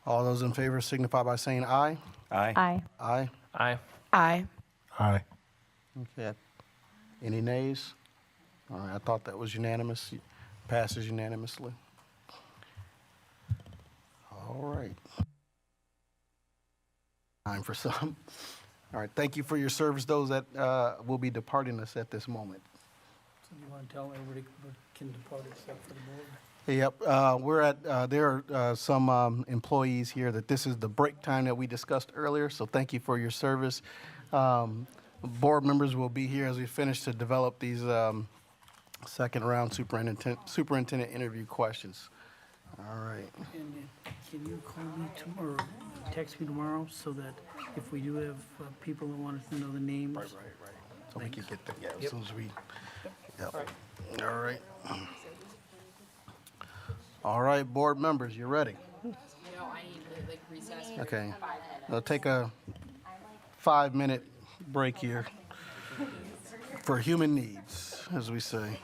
All those in favor signify by saying aye. Aye. Aye. Aye. Aye. Aye. Aye. Okay. Any nays? All right, I thought that was unanimous. Passes unanimously. All right. Time for some. All right, thank you for your service, those that will be departing us at this moment. So do you want to tell everybody what can depart except for the board? Yep, there are some employees here that this is the break time that we discussed earlier, so thank you for your service. Board members will be here as we finish to develop these second round superintendent interview questions. All right. And can you call me tomorrow, text me tomorrow, so that if we do have people that want us to know the names? Right. So we can get them, yeah, as Yep. soon as we, yep. Right. All right. All right, board members, you ready? Okay, we'll take a 5-minute break here for human needs, as we say.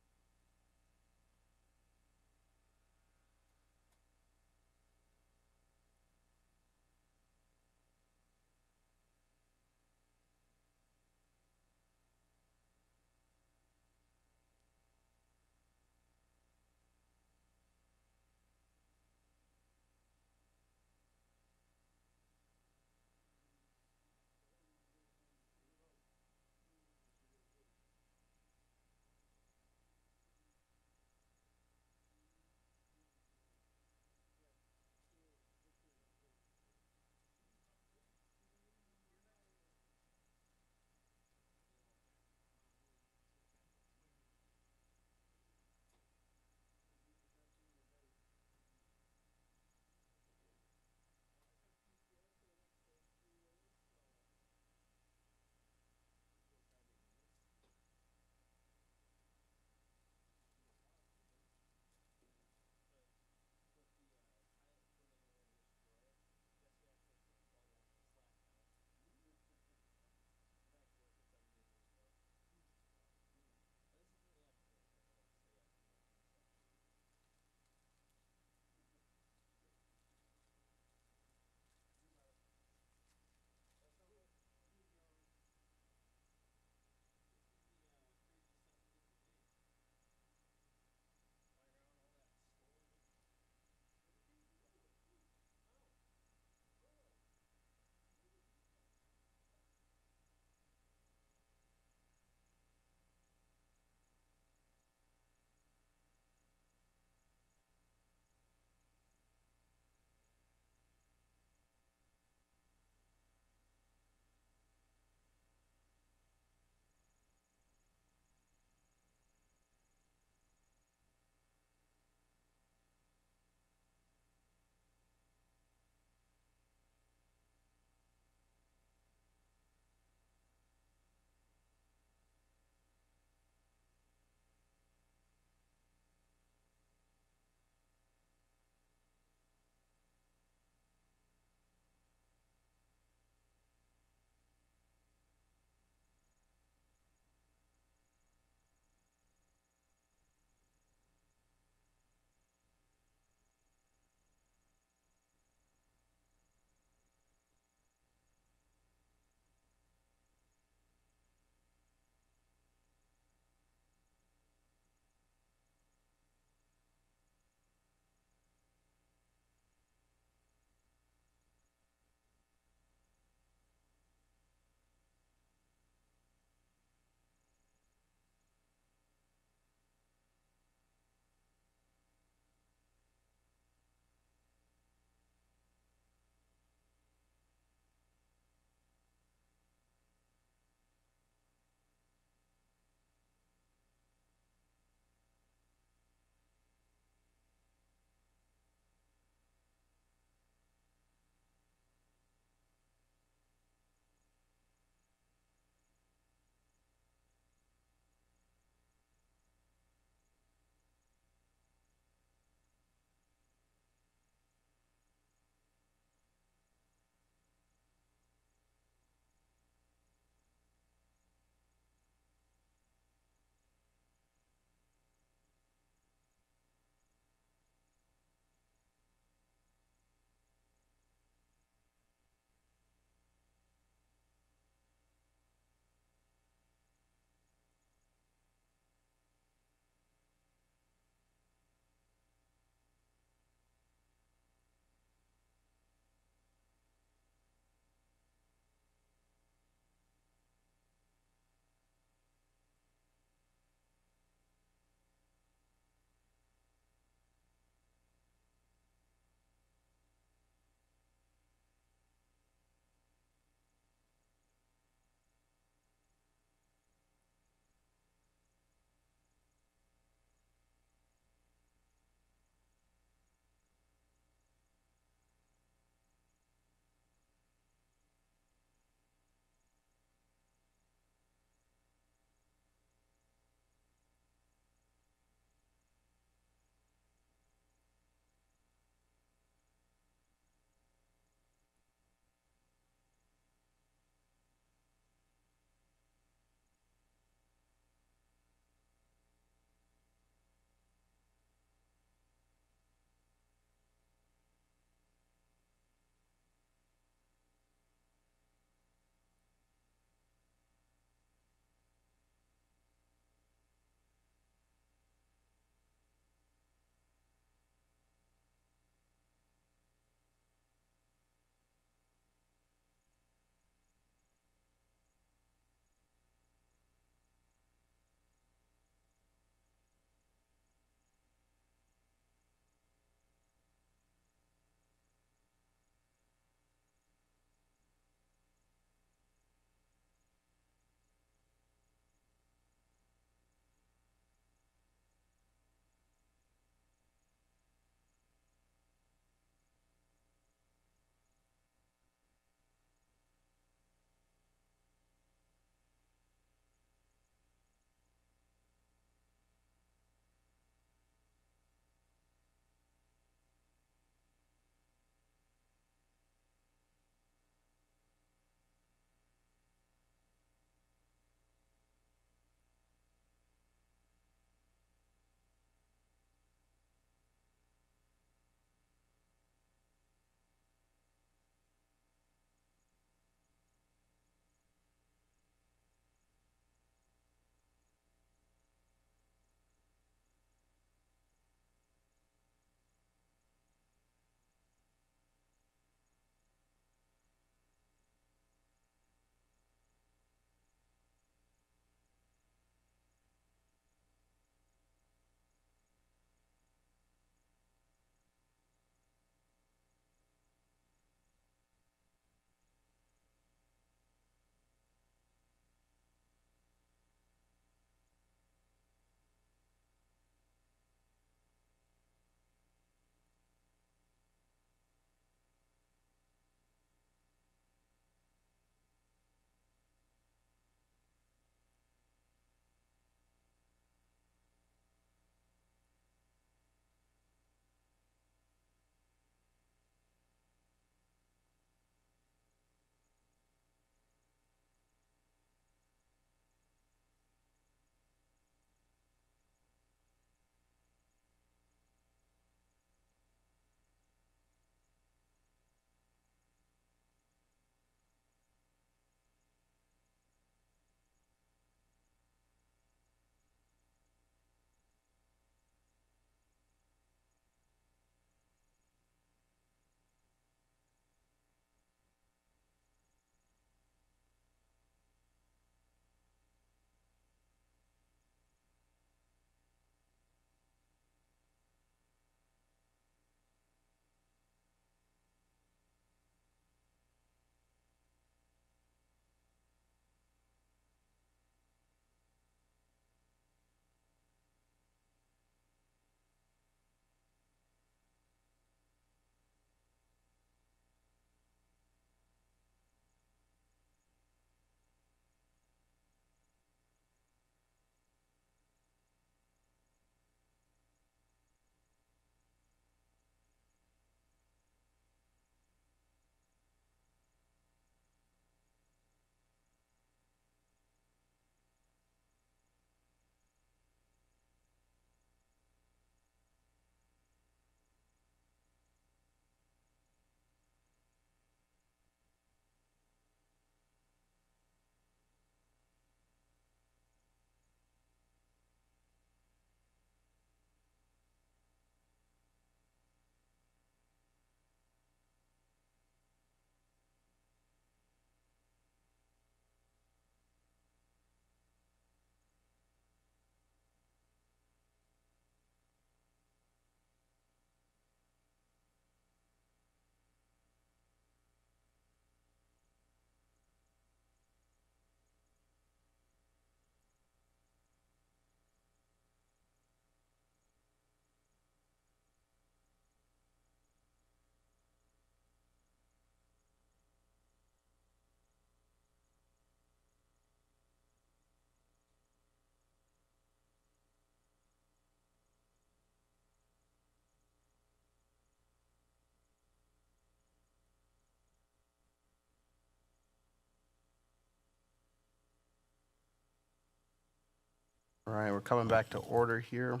All right, we're coming back to order here.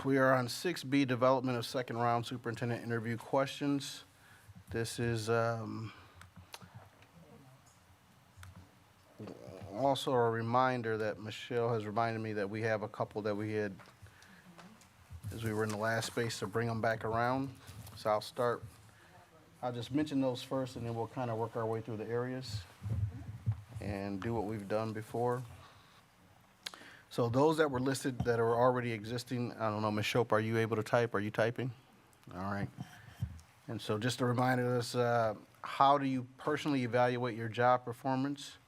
We are on 6B, development of second round superintendent interview questions. This is also a reminder that Michelle has reminded me that we have a couple that we had, as we were in the last space, to bring them back around. So I'll just mention those first, and then we'll kind of work our way through the areas and do what we've done before. So those that were listed that are already existing, I don't know, Ms. Shope, are you able to type? Are you typing? All right. And so just a reminder of this, how do you personally evaluate your job performance?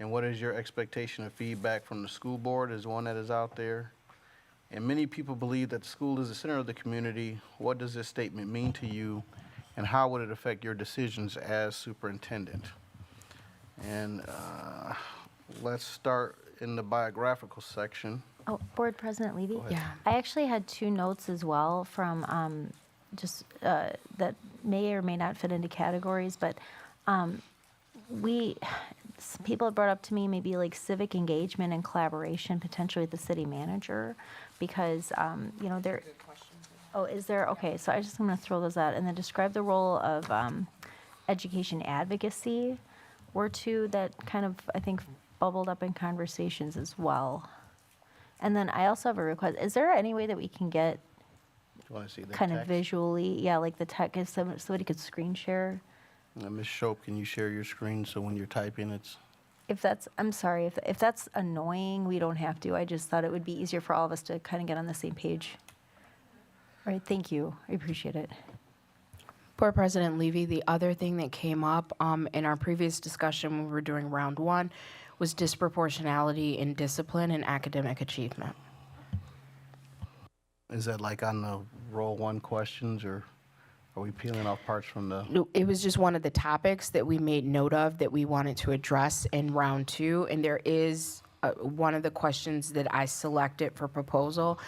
And what is your expectation of feedback from the school board is one that is out there. And many people believe that the school is the center of the community. What does this statement mean to you? And how would it affect your decisions as superintendent? And let's start in the biographical section. Oh, Board President Levy? ahead. Yeah. I actually had 2 notes as well from that may or may not fit into categories, but people have brought up to me maybe like civic engagement and collaboration potentially with the city manager because, there. Oh, is there? Okay, so I'm going to throw those out. And then describe the role of education advocacy were 2 that kind of, I think, bubbled up in conversations as well. And then I also have a request. Is there any way that we can get Do you want to see that kind of text? visually, like the tech, if somebody could screen share? Ms. Shope, can you share your screen so when you're typing it's... I'm sorry, if that's annoying, we don't have to. I just thought it would be easier for all of us to kind of get on the same page. All right, thank you. I appreciate it. Board President Levy, the other thing that came up in our previous discussion when we were doing round 1 was disproportionality in discipline and academic achievement. Is that like on the roll 1 questions, or are we peeling off parts from the... No, it was just one of the topics that we made note of that we wanted to address in round 2, and there is one of the questions that I selected for proposal.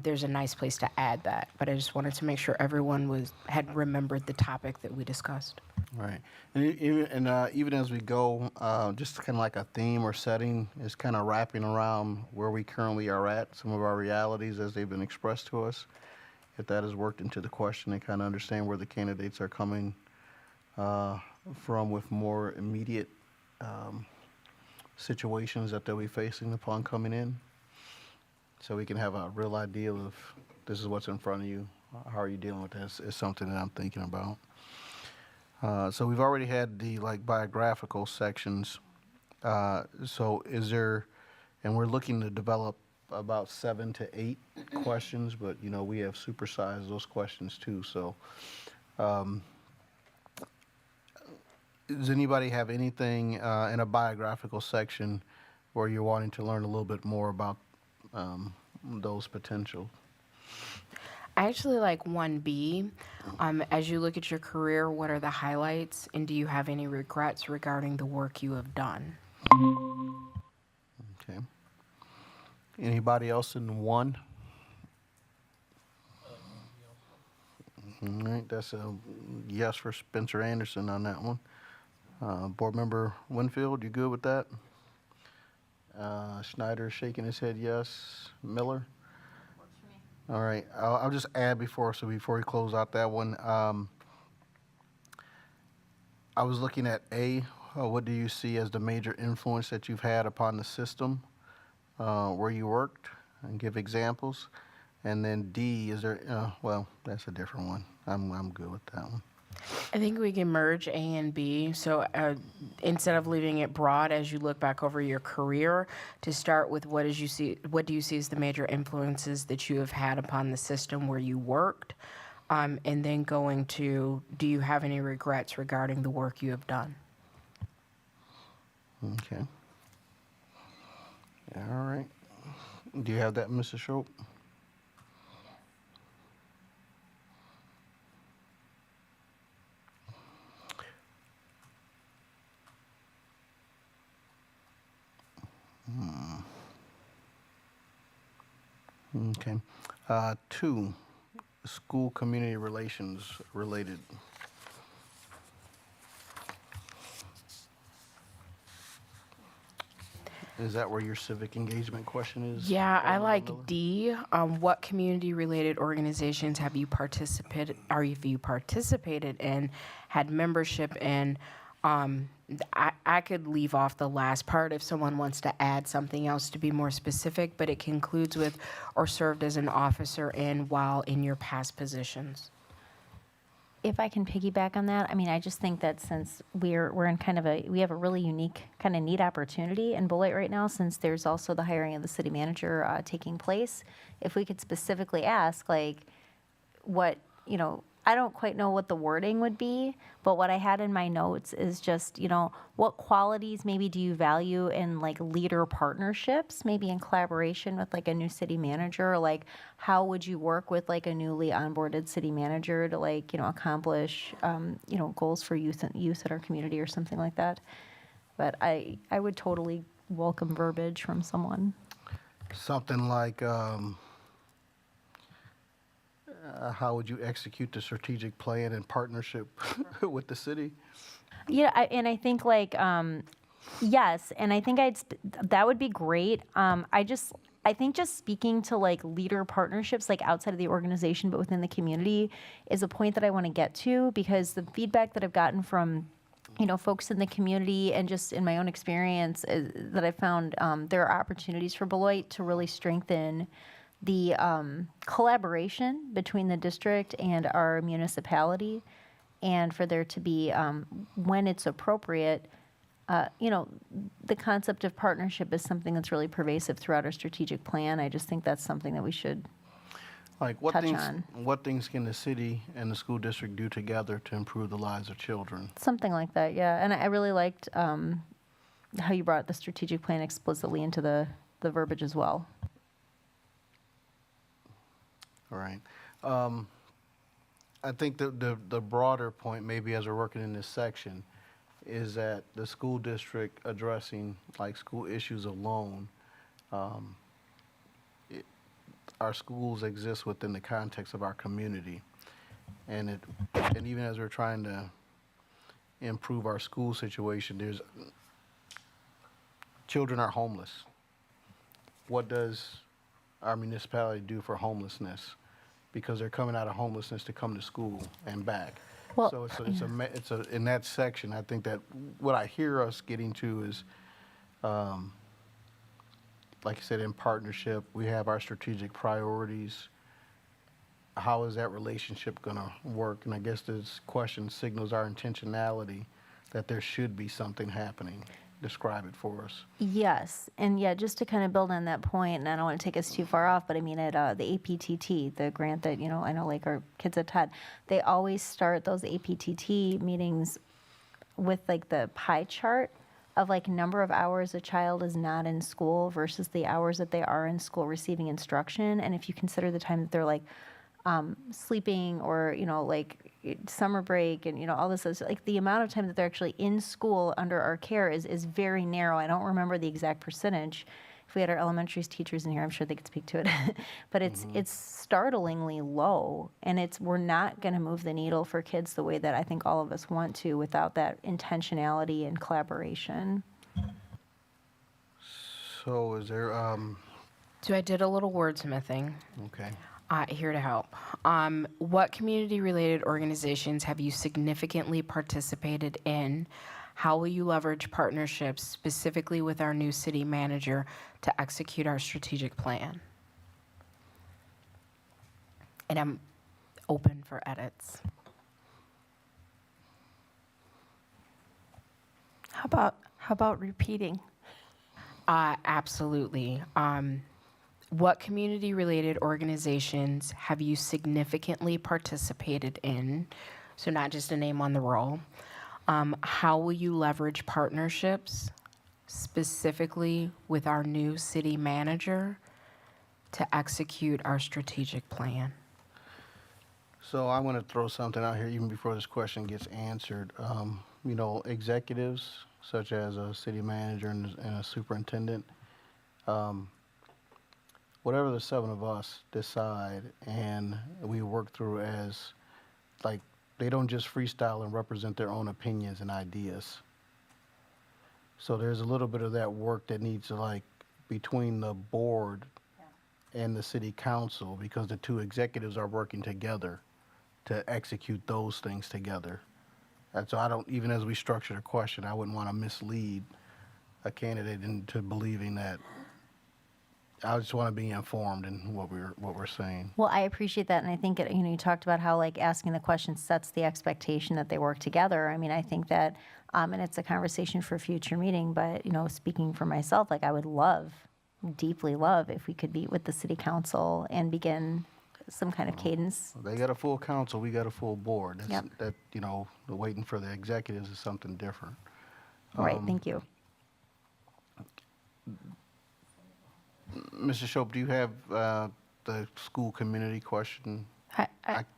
There's a nice place to add that, but I just wanted to make sure everyone had remembered the topic that we discussed. Right. And even as we go, just kind of like a theme or setting is kind of wrapping around where we currently are at, some of our realities as they've been expressed to us. If that has worked into the question and kind of understand where the candidates are coming from with more immediate situations that they'll be facing upon coming in. So we can have a real idea of this is what's in front of you. How are you dealing with this? Is something that I'm thinking about. So we've already had the biographical sections. So is there, and we're looking to develop about 7 to 8 questions, but we have supersized those questions too. So does anybody have anything in a biographical section where you're wanting to learn a little bit more about those potential? I actually like 1B. As you look at your career, what are the highlights, and do you have any regrets regarding the work you have done? Okay. Anybody else in 1? All right, that's a yes for Spencer Anderson on that one. Board Member Winfield, you good with that? Schneider shaking his head yes. Miller? All right, I'll just add before we close out that one. I was looking at A, what do you see as the major influence that you've had upon the system where you worked, and give examples. And then D, is there, well, that's a different one. I'm good with that one. I think we can merge A and B. So instead of leaving it broad as you look back over your career, to start with what do you see as the major influences that you have had upon the system where you worked, and then going to, do you have any regrets regarding the work you have done? Okay. All right. Do you have that, Mrs. Shope? Okay. 2, school community relations related. Is that where your civic engagement question is? Yeah, I Alderman like Miller? D. What community-related organizations have you participated, or if you participated in, had membership in? I could leave off the last part if someone wants to add something else to be more specific, but it concludes with, or served as an officer in while in your past positions. If I can piggyback on that, I mean, I just think that since we're in kind of we have a really unique, kind of neat opportunity in Beloit right now, since there's also the hiring of the city manager taking place. If we could specifically ask, like, what, I don't quite know what the wording would be, but what I had in my notes is just, what qualities maybe do you value in like leader partnerships, maybe in collaboration with like a new city manager, or like how would you work with like a newly onboarded city manager to like, accomplish, goals for youth at our community or something like that. But I would totally welcome verbiage from someone. Something like, how would you execute the strategic plan in partnership with the city? Yeah, and I think like, yes, and I think that would be great. I think just speaking to like leader partnerships, like outside of the organization, but within the community is a point that I want to get to, because the feedback that I've gotten from, folks in the community and just in my own experience that I found there are opportunities for Beloit to really strengthen the collaboration between the district and our municipality, and for there to be, when it's appropriate, the concept of partnership is something that's really pervasive throughout our strategic plan. I just think that's something that we should Like what touch things, on. what things can the city and the school district do together to improve the lives of children? Something like that, yeah. And I really liked how you brought the strategic plan explicitly into the verbiage as well. All right. I think the broader point, maybe as we're working in this section, is that the school district addressing like school issues alone, our schools exist within the context of our community. And even as we're trying to improve our school situation, children are homeless. What does our municipality do for homelessness? Because they're coming out of homelessness to come to school and back. Well, So it's in that section, I think that what I hear us getting to is, like I said, in partnership, we have our strategic priorities. How is that relationship gonna work? And I guess this question signals our intentionality that there should be something happening. Describe it for us. Yes, and yeah, just to kind of build on that point, and I don't want to take us too far off, but I mean, at the APTT, the grant that, I know like our kids at TED, they always start those APTT meetings with like the pie chart of like number of hours a child is not in school versus the hours that they are in school receiving instruction. And if you consider the time that they're like sleeping or, like summer break and, all this, like the amount of time that they're actually in school under our care is very narrow. I don't remember the exact percentage. If we had our elementary teachers in here, I'm sure they could speak to it. But it's startlingly low, and we're not going to move the needle for kids the way that I think all of us want to without that intentionality and collaboration. So is there, So I did a little wordsmithing. okay. Here to help. What community-related organizations have you significantly participated in? How will you leverage partnerships, specifically with our new city manager, to execute our strategic plan? And I'm open for edits. How about repeating? Absolutely. What community-related organizations have you significantly participated in? So not just a name on the roll. How will you leverage partnerships, specifically with our new city manager, to execute our strategic plan? So I want to throw something out here even before this question gets answered. Executives such as a city manager and a superintendent, whatever the seven of us decide and we work through as, like, they don't just freestyle and represent their own opinions and ideas. So there's a little bit of that work that needs to, like, between the board and the city council, because the two executives are working together to execute those things together. And so I don't, even as we structure the question, I wouldn't want to mislead a candidate into believing that. I just want to be informed in what we're saying. Well, I appreciate that, and I think you talked about how like asking the question sets the expectation that they work together. I mean, I think that, and it's a conversation for a future meeting. But speaking for myself, like I would deeply love, if we could meet with the city council and begin some kind of cadence. They got a full council, we got a full board. Yep. That the waiting for the executives is something different. Right. Thank you. Mr. Shope, do you have the school community question?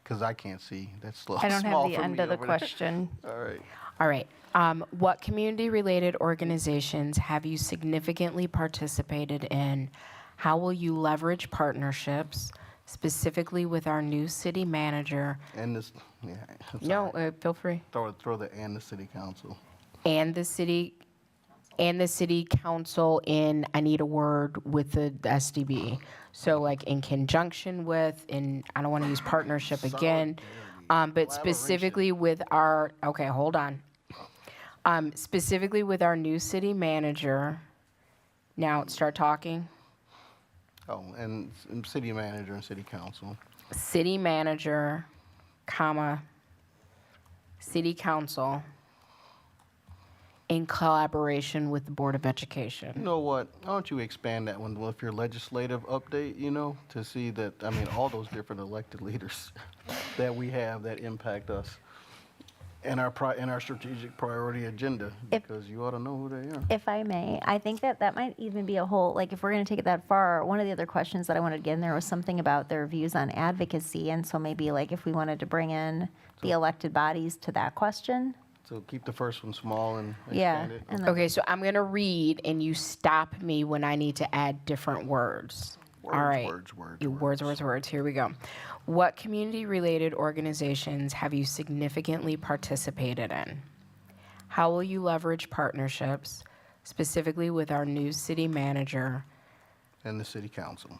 Because I can't see. That's slow. I don't small have the for end me of the over there. question. All right. All right. What community-related organizations have you significantly participated in? How will you leverage partnerships, specifically with our new city manager? And this, yeah. I'm No, sorry. feel free. Throw the and the city council. And the city council in, I need a word with the SDB. So like in conjunction with, I don't want to use partnership again, but specifically with our, okay, hold on. Specifically with our new city manager. Now start talking. Oh, and city manager and city council. City manager, comma, city council in collaboration with the Board of Education. You know what? Why don't you expand that one with your legislative update, to see that, all those different elected leaders that we have that impact us and our strategic priority agenda, because you ought to know who they are. If I may, I think that might even be a whole, like if we're going to take it that far, one of the other questions that I wanted to get in there was something about their views on advocacy. And so maybe like if we wanted to bring in the elected bodies to that question. So keep the first one small and Yeah. expand it. And then, Okay, so I'm going to read and you stop me when I need to add different words. All right. Words. Here we go. What community-related organizations have you significantly participated in? How will you leverage partnerships, specifically with our new city manager? And the city council.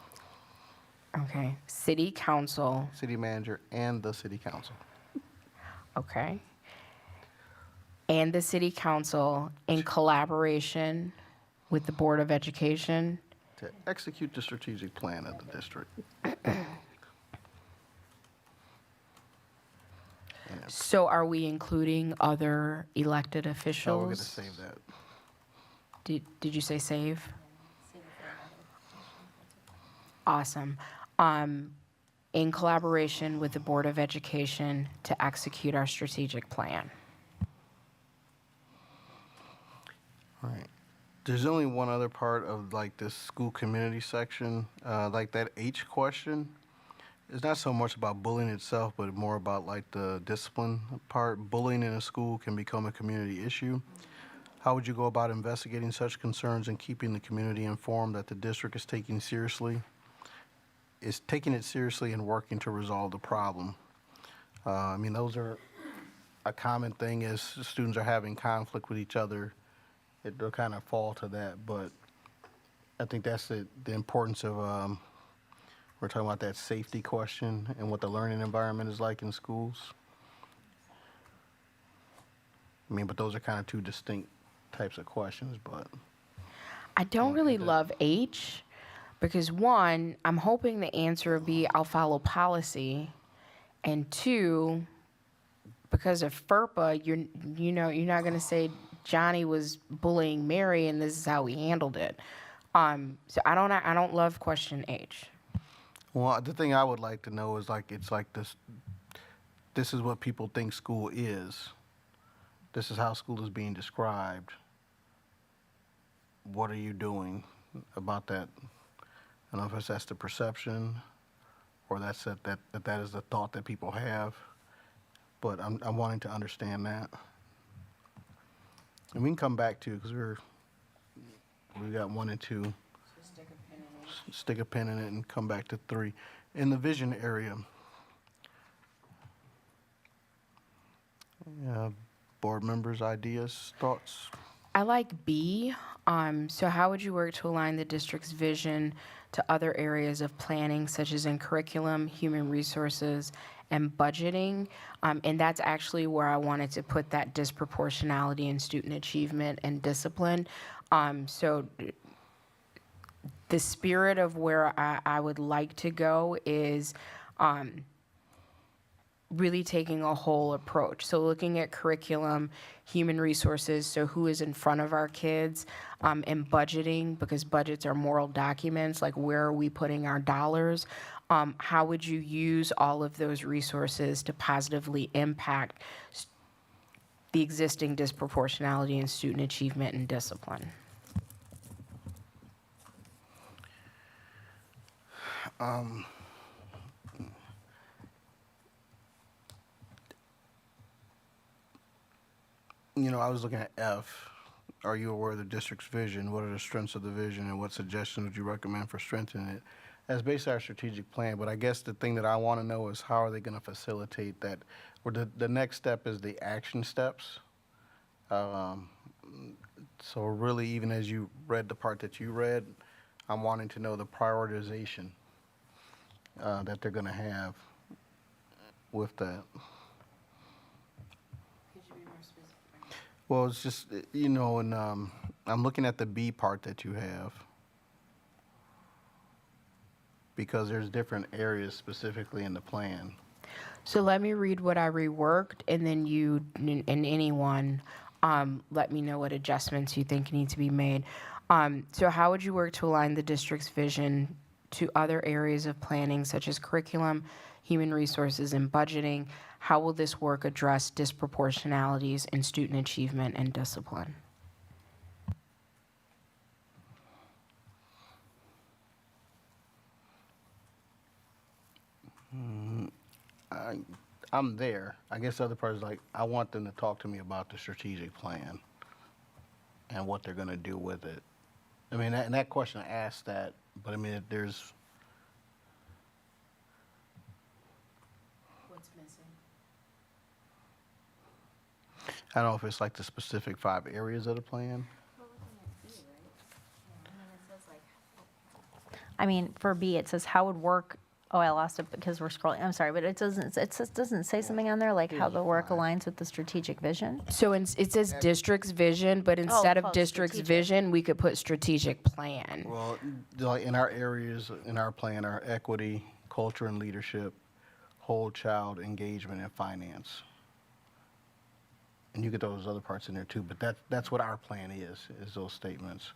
Okay, city council. City manager and the city council. Okay. And the city council in collaboration with the Board of Education. To execute the strategic plan of the district. So are we including other elected officials? So we're going to save that. Did you say save? Awesome. In collaboration with the Board of Education to execute our strategic plan. All right. There's only one other part of like this school community section, like that H question. It's not so much about bullying itself, but more about like the discipline part. Bullying in a school can become a community issue. How would you go about investigating such concerns and keeping the community informed that the district is taking it seriously and working to resolve the problem? Those are a common thing as students are having conflict with each other. They'll kind of fall to that, but I think that's the importance of, we're talking about that safety question and what the learning environment is like in schools. But those are kind of two distinct types of questions, but. I don't really love H because one, I'm hoping the answer would be I'll follow policy, and two, because of FERPA, you're not going to say Johnny was bullying Mary and this is how we handled it. So I don't love question H. Well, the thing I would like to know is it's like this is what people think school is. This is how school is being described. What are you doing about that? I don't know if that's the perception or that is the thought that people have, but I'm wanting to understand that. And we can come back to, because we got 1 and 2. Stick a pin in it and come back to 3. In the vision area, board members' ideas, thoughts? I like B. So how would you work to align the district's vision to other areas of planning, such as in curriculum, human resources, and budgeting? And that's actually where I wanted to put that disproportionality in student achievement and discipline. So the spirit of where I would like to go is really taking a whole approach. So looking at curriculum, human resources, so who is in front of our kids, and budgeting, because budgets are moral documents, like where are we putting our dollars? How would you use all of those resources to positively impact the existing disproportionality in student achievement and discipline? You know, I was looking at F. Are you aware of the district's vision? What are the strengths of the vision, and what suggestions would you recommend for strengthening it? That's basically our strategic plan, but I guess the thing that I want to know is how are they going to facilitate that? Or the next step is the action steps. So really, even as you read the part that you read, I'm wanting to know the prioritization that they're going to have with that. Well, it's just, you know, and I'm looking at the B part that you have, because there's different areas specifically in the plan. So let me read what I reworked, and then you and anyone let me know what adjustments you think need to be made. So how would you work to align the district's vision to other areas of planning, such as curriculum, human resources, and budgeting? How will this work address disproportionalities in student achievement and discipline? I'm there. I guess the other part is like, I want them to talk to me about the strategic plan and what they're going to do with it. I mean, and that question asked that, but I mean, if there's. What's missing? I don't know if it's like the specific 5 areas of the plan. I mean, for B, it says how would work, oh, I lost it because we're scrolling, I'm sorry, but it doesn't say something on there like how the work aligns with the strategic vision? So it says district's vision, but instead of called district's strategic. vision, we could put strategic plan. Well, like in our areas, in our plan, are equity, culture and leadership, whole child engagement, and finance. And you get those other parts in there too, but that's what our plan is those statements.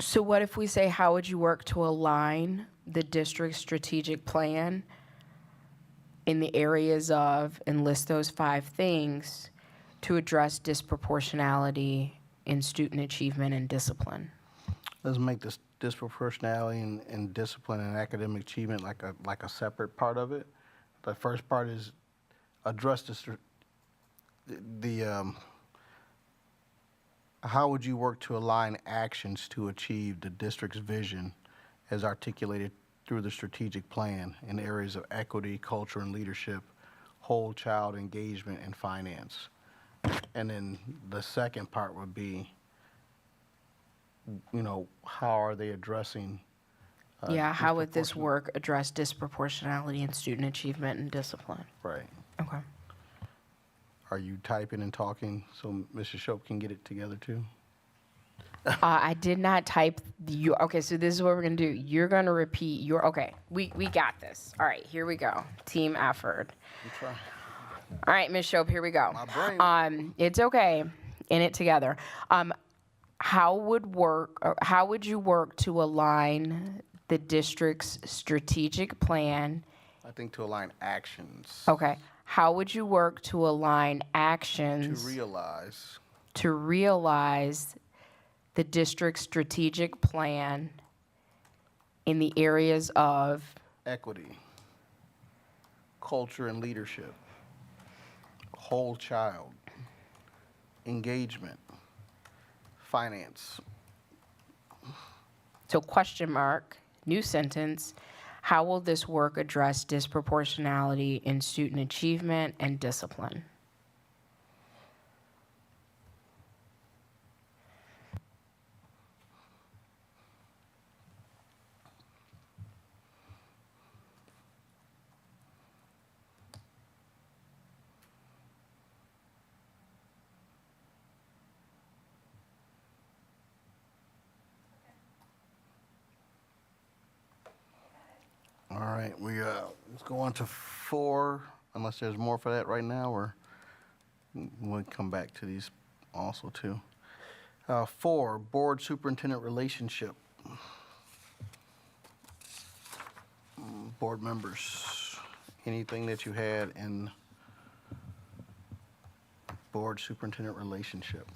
So what if we say, how would you work to align the district's strategic plan in the areas of, and list those 5 things to address disproportionality in student achievement and discipline? Let's make this disproportionality and discipline and academic achievement like a separate part of it. The first part is address how would you work to align actions to achieve the district's vision as articulated through the strategic plan in areas of equity, culture, and leadership, whole child engagement, and finance? And then the second part would be, you know, how are they addressing? How would this work address disproportionality in student achievement and discipline? Right. Okay. Are you typing and talking so Mrs. Shope can get it together too? I did not type you. Okay, so this is what we're gonna do. You're gonna repeat your. Okay, we got this. All right, here we go. Team effort. All right, Ms. Shope, here we go. It's okay. In it together. How would you work to align the district's strategic plan? I think to align actions. Okay. How would you work to align actions to realize the district's strategic plan in the areas of equity, culture and leadership, whole child, engagement, finance? So question mark, new sentence, How will this work address disproportionality in student achievement and discipline? All right, let's go on to 4, unless there's more for that right now, or we'll come back to these also too. 4, board superintendent relationship. Board members, anything that you had in board superintendent relationship?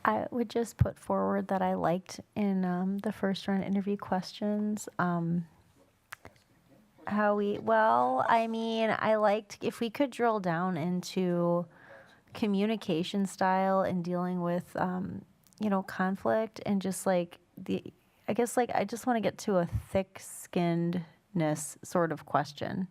I would just put forward that I liked in the first round interview questions I liked if we could drill down into communication style and dealing with, conflict and just like I just want to get to a thick-skinnedness sort of question.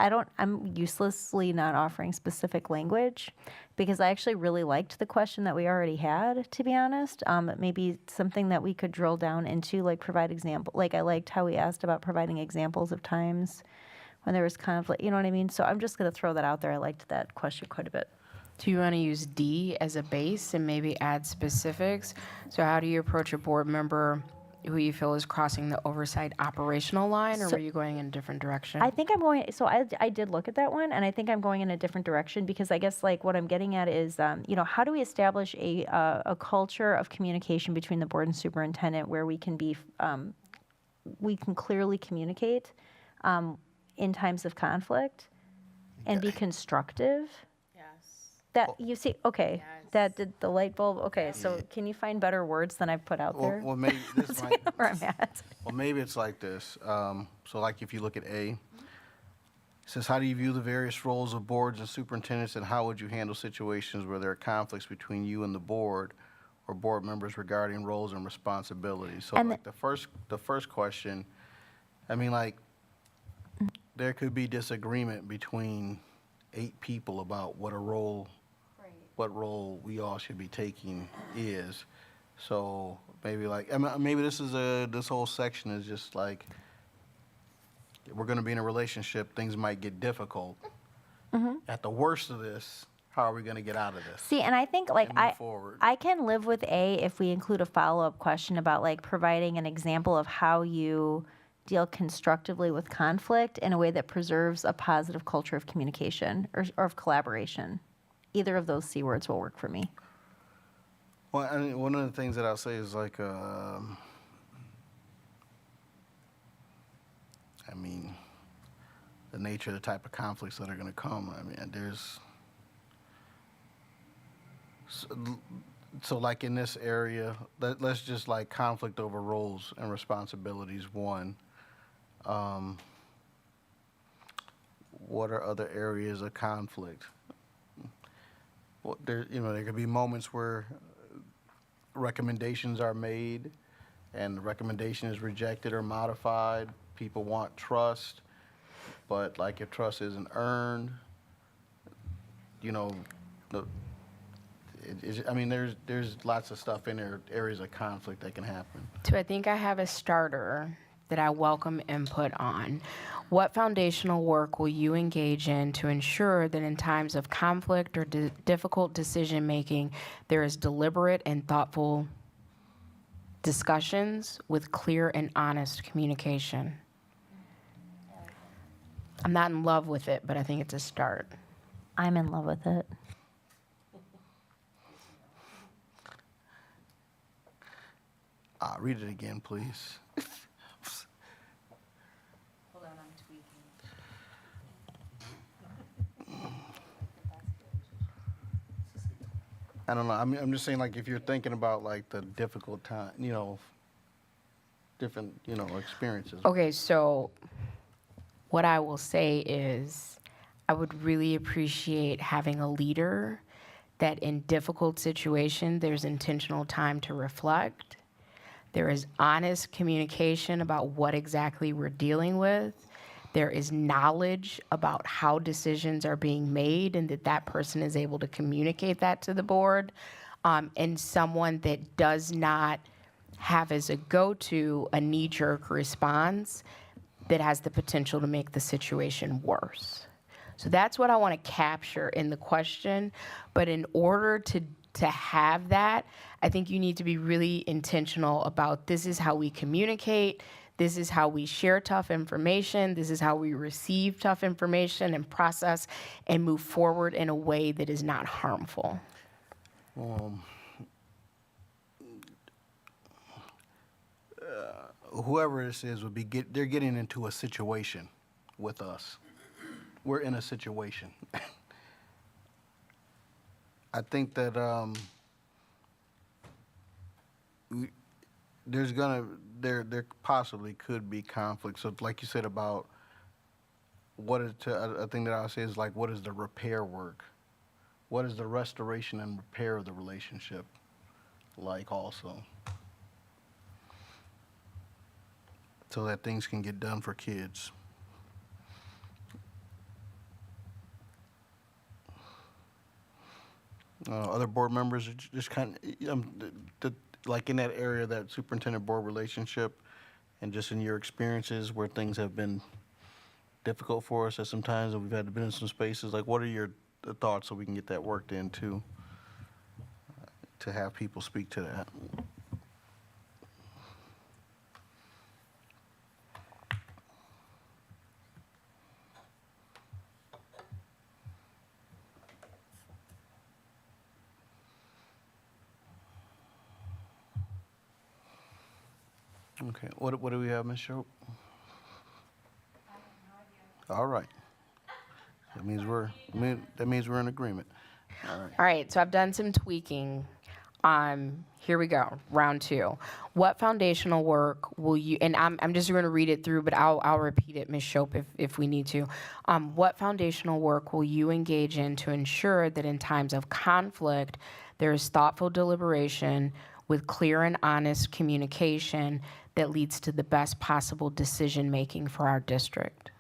I'm uselessly not offering specific language because I actually really liked the question that we already had, to be honest. Maybe something that we could drill down into, like provide example. Like I liked how we asked about providing examples of times when there was conflict, you know what I mean? So I'm just going to throw that out there. I liked that question quite a bit. Do you want to use D as a base and maybe add specifics? So how do you approach a board member who you feel is crossing the oversight operational line, or were you going in a different direction? I think I'm going, so I did look at that one, and I think I'm going in a different direction because I guess like what I'm getting at is, how do we establish a culture of communication between the board and superintendent where we can be, we can clearly communicate in times of conflict and be constructive? That you see, okay, that did the light bulb. Okay, so can you find better words than I've put out there? Well, maybe this might. Where I'm at. Well, maybe it's like this. So, like if you look at A, it says, "How do you view the various roles of boards and superintendents, and how would you handle situations where there are conflicts between you and the board, or board members regarding roles and responsibilities?" So, And like the first question, I mean, like there could be disagreement between 8 people about what role we all should be taking is. So maybe like, maybe this whole section is just like, we're going to be in a relationship, things might get difficult. At the worst of this, how are we going to get out of this? See, and I think like move forward. I can live with A if we include a follow-up question about like providing an example of how you deal constructively with conflict in a way that preserves a positive culture of communication or of collaboration. Either of those C words will work for me. Well, I mean, one of the things that I'll say is like, I mean, the nature of the type of conflicts that are going to come. I mean, there's, so like in this area, let's just like conflict over roles and responsibilities, one. What are other areas of conflict? Well, there could be moments where recommendations are made and the recommendation is rejected or modified. People want trust, but like if trust isn't earned, there's lots of stuff in there, areas of conflict that can happen. So I think I have a starter that I welcome input on. What foundational work will you engage in to ensure that in times of conflict or difficult decision-making, there is deliberate and thoughtful discussions with clear and honest communication? I'm not in love with it, but I think it's a start. I'm in love with it. Read it again, please. Hold on, I'm tweaking. I don't know. I'm just saying, like, if you're thinking about like the difficult time, different, experiences. Okay, so what I will say is I would really appreciate having a leader that in difficult situations, there's intentional time to reflect. There is honest communication about what exactly we're dealing with. There is knowledge about how decisions are being made and that person is able to communicate that to the board. And someone that does not have as a go-to a knee-jerk response that has the potential to make the situation worse. So that's what I want to capture in the question. But in order to have that, I think you need to be really intentional about this is how we communicate, this is how we share tough information, this is how we receive tough information and process and move forward in a way that is not harmful. Whoever this is would be they're getting into a situation with us. We're in a situation. I think that there possibly could be conflict. So like you said about a thing that I'll say is like, what is the repair work? What is the restoration and repair of the relationship like also? So that things can get done for kids. Other board members are just kind of, like in that area, that superintendent-board relationship, and just in your experiences where things have been difficult for us at some times and we've had to be in some spaces, like what are your thoughts so we can get that worked in too, to have people speak to that? Okay, what do we have, Ms. Shope? All right. That means we're in agreement. All right. All right, so I've done some tweaking. Here we go, round 2. What foundational work will you, and I'm just going to read it through, but I'll repeat it, Ms. Shope, if we need to. What foundational work will you engage in to ensure that in times of conflict, there is thoughtful deliberation with clear and honest communication that leads to the best possible decision-making for our district?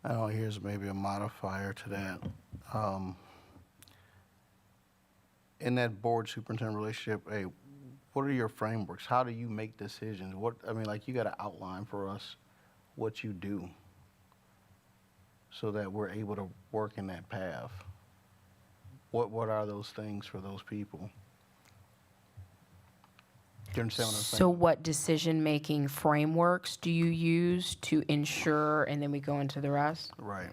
Oh, here's maybe a modifier to that. In that board superintendent relationship, hey, what are your frameworks? How do you make decisions? Like you got to outline for us what you do so that we're able to work in that path. What are those things for those people? Do you understand what I'm saying? So what decision-making frameworks do you use to ensure, and then we go into the rest? Right.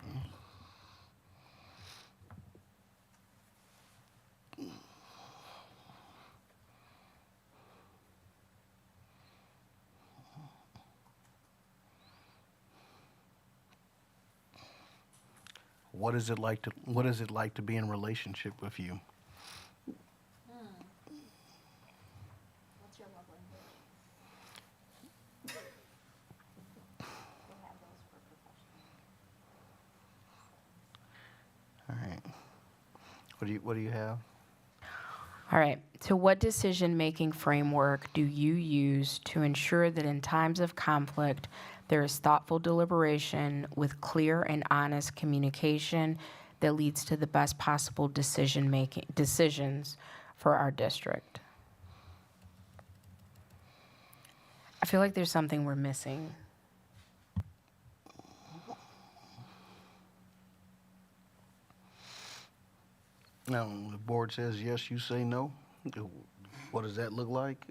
What is it like to be in relationship with you? What's your love language? We'll have those for professionals. All right. What do you have? All right, so what decision-making framework do you use to ensure that in times of conflict, there is thoughtful deliberation with clear and honest communication that leads to the best possible decisions for our district? I feel like there's something we're missing. Now, the board says yes, you say no. What does that look like?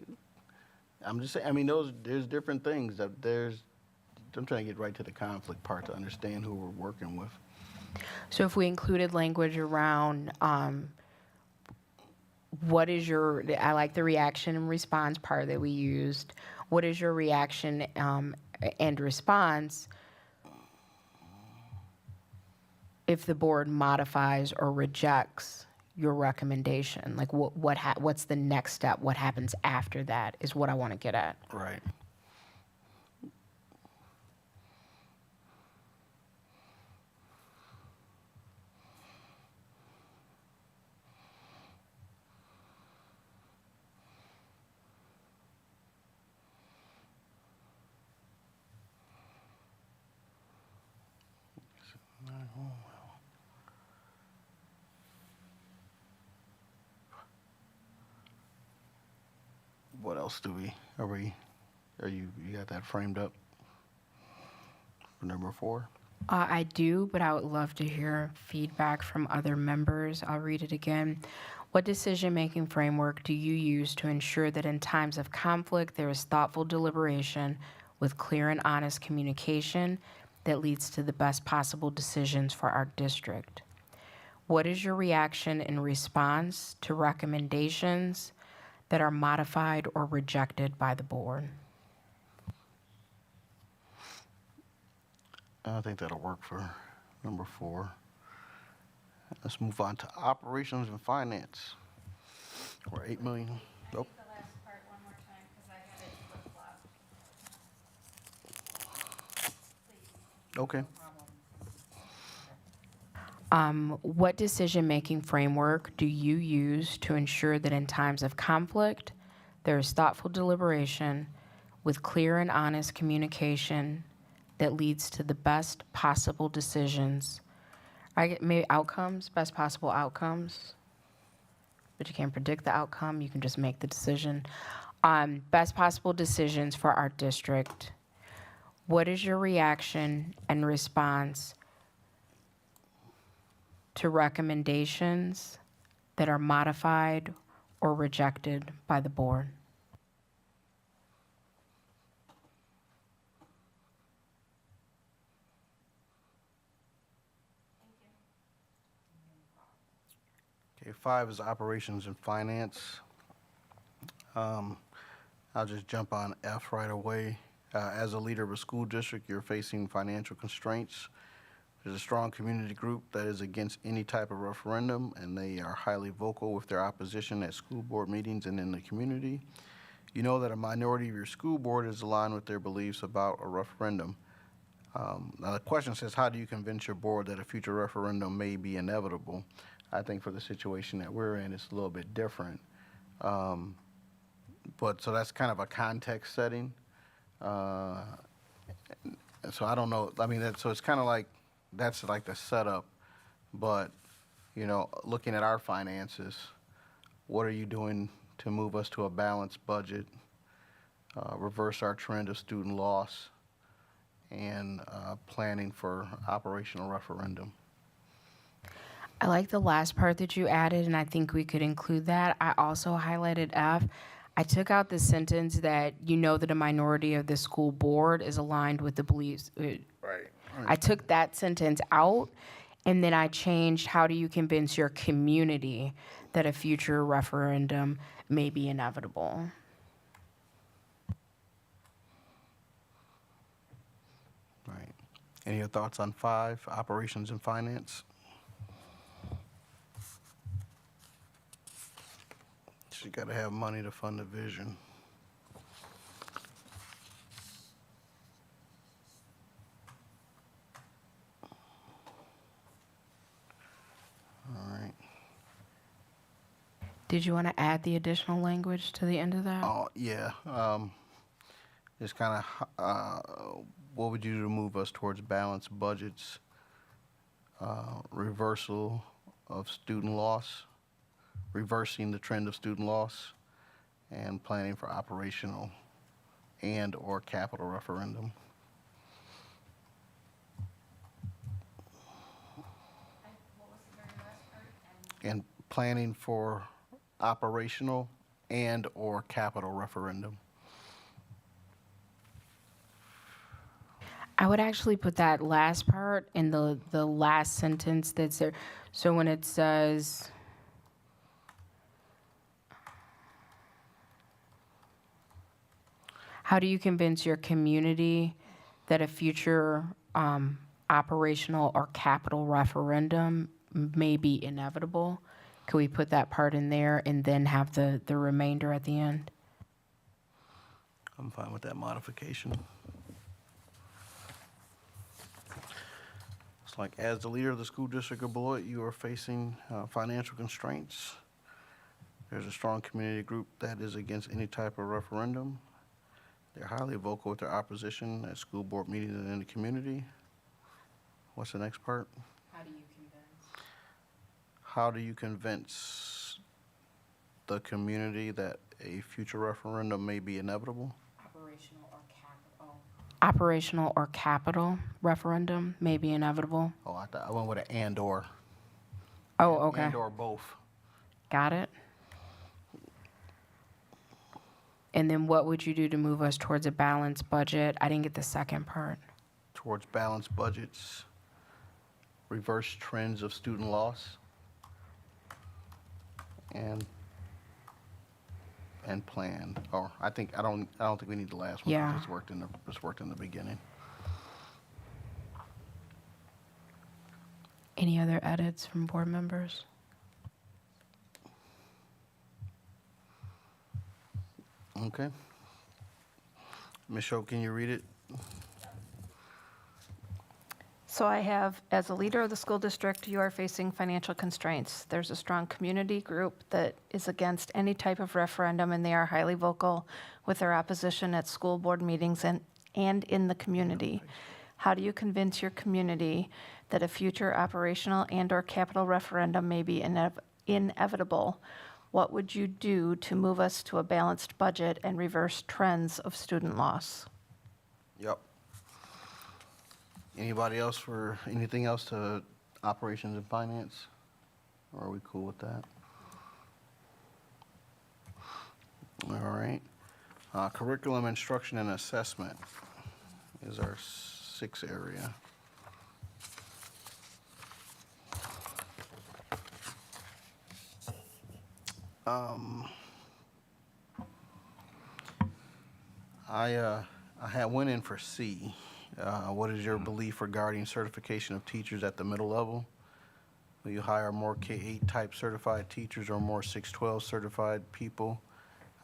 I'm just saying, there's different things. I'm trying to get right to the conflict part to understand who we're working with. So if we included language around what is your, I like the reaction and response part that we used. What is your reaction and response if the board modifies or rejects your recommendation? Like what's the next step? What happens after that is what I want to get at. Right. What else do we, you got that framed up for number 4? I do, but I would love to hear feedback from other members. I'll read it again. What decision-making framework do you use to ensure that in times of conflict, there is thoughtful deliberation with clear and honest communication that leads to the best possible decisions for our district? What is your reaction in response to recommendations that are modified or rejected by the board? I think that'll work for number 4. Let's move on to operations and finance. We're 8 million. Nope. Okay. What decision-making framework do you use to ensure that in times of conflict, there is thoughtful deliberation with clear and honest communication that leads to the best possible decisions? Maybe outcomes, best possible outcomes, but you can't predict the outcome. You can just make the decision. Best possible decisions for our district. What is your reaction and response to recommendations that are modified or rejected by the board? Okay, 5 is operations and finance. I'll just jump on F right away. As a leader of a school district, you're facing financial constraints. There's a strong community group that is against any type of referendum, and they are highly vocal with their opposition at school board meetings and in the community. You know that a minority of your school board is aligned with their beliefs about a referendum. Now the question says, how do you convince your board that a future referendum may be inevitable? I think for the situation that we're in, it's a little bit different. But so that's kind of a context setting. So I don't know. I mean, so it's kind of like, that's like the setup. But, you know, looking at our finances, what are you doing to move us to a balanced budget, reverse our trend of student loss, and planning for operational referendum? I like the last part that you added, and I think we could include that. I also highlighted F. I took out the sentence that you know that a minority of the school board is aligned with the beliefs. Right. I took that sentence out, and then I changed, how do you convince your community that a future referendum may be inevitable? Right. Any other thoughts on 5, operations and finance? You got to have money to fund the vision. All right. Did you want to add the additional language to the end of that? Oh, yeah. Just kind of, what would you do to move us towards balanced budgets, reversal of student loss, reversing the trend of student loss, and planning for operational and or capital referendum? And planning for operational and or capital referendum. I would actually put that last part in the last sentence that's there. So when it says, how do you convince your community that a future operational or capital referendum may be inevitable? Could we put that part in there and then have the remainder at the end? I'm fine with that modification. It's like, as the leader of the school district of Beloit, you are facing financial constraints. There's a strong community group that is against any type of referendum. They're highly vocal with their opposition at school board meetings and in the community. what's the next part? How do you convince the community that a future referendum may be inevitable? Operational or capital referendum may be inevitable. Oh, I went with an and/or. Oh, okay. And/or both. Got it. And then what would you do to move us towards a balanced budget? I didn't get the second part. Towards balanced budgets, reverse trends of student loss, and plan. Or I don't think we need the last one. Yeah. It's worked in the beginning. Any other edits from board members? Okay. Ms. Sho, can you read it? So I have, as a leader of the school district, you are facing financial constraints. There's a strong community group that is against any type of referendum, and they are highly vocal with their opposition at school board meetings and in the community. How do you convince your community that a future operational and/or capital referendum may be inevitable? What would you do to move us to a balanced budget and reverse trends of student loss? Yep. Anybody else for anything else to operations and finance? Or are we cool with that? All right. Curriculum, instruction, and assessment is our sixth area. I had went in for C. What is your belief regarding certification of teachers at the middle level? Will you hire more K-8 type certified teachers or more 612 certified people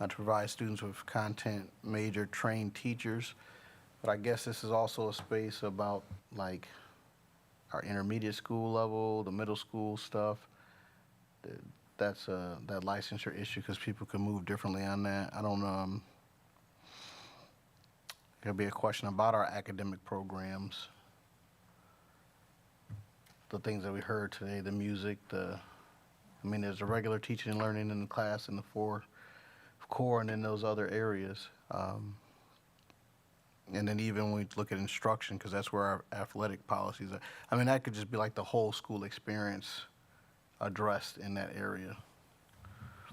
to provide students with content major trained teachers? But I guess this is also a space about like our intermediate school level, the middle school stuff. That's that licensure issue because people can move differently on that. I don't know. There'll be a question about our academic programs. The things that we heard today, the music, there's the regular teaching and learning in the class and the 4 core and then those other areas. And then even when we look at instruction, because that's where our athletic policies are. I mean, that could just be like the whole school experience addressed in that area.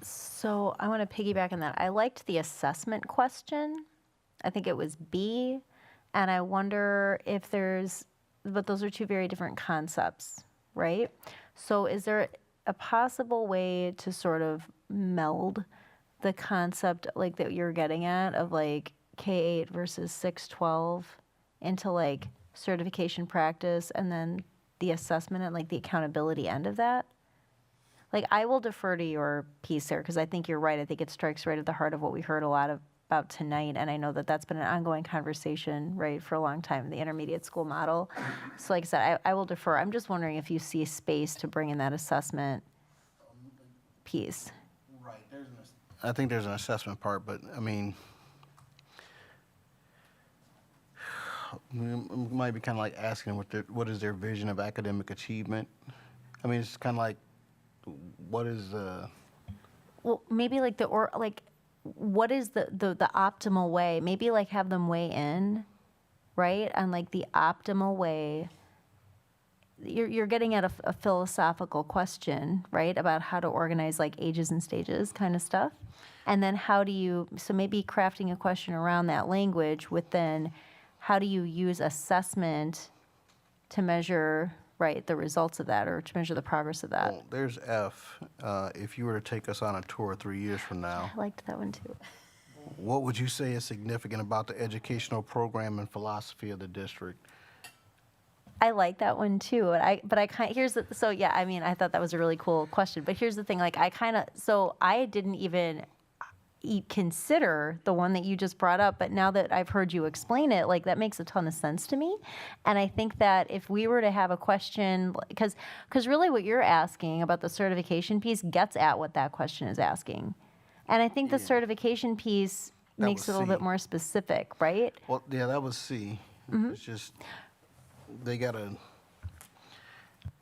So I want to piggyback on that. I liked the assessment question. I think it was B, and I wonder if but those are two very different concepts, right? So is there a possible way to sort of meld the concept like that you're getting at of like K-8 versus 612 into like certification practice and then the assessment and like the accountability end of that? Like I will defer to your piece there because I think you're right. I think it strikes right at the heart of what we heard a lot about tonight, and I know that that's been an ongoing conversation, right, for a long time, the intermediate school model. So like I said, I will defer. I'm just wondering if you see space to bring in that assessment piece. Right. I think there's an assessment part, but I mean, we might be kind of like asking what is their vision of academic achievement? I mean, it's kind of like, what is the... Well, maybe like what is the optimal way? Maybe like have them weigh in, right? On like the optimal way. You're getting at a philosophical question, right? About how to organize like ages and stages kind of stuff. And then so maybe crafting a question around that language with then how do you use assessment to measure, right, the results of that or to measure the progress of that? Well, there's F. If you were to take us on a tour 3 years from now, I liked that one too. what would you say is significant about the educational program and philosophy of the district? I like that one too, but I kind of, so yeah, I mean, I thought that was a really cool question, but here's the thing, like I didn't even consider the one that you just brought up, but now that I've heard you explain it, like that makes a ton of sense to me. And I think that if we were to have a question, because really what you're asking about the certification piece gets at what that question is asking. And I think the certification piece makes it a little bit more specific, right? Well, yeah, that was C. Mm-hmm. It's just, they got to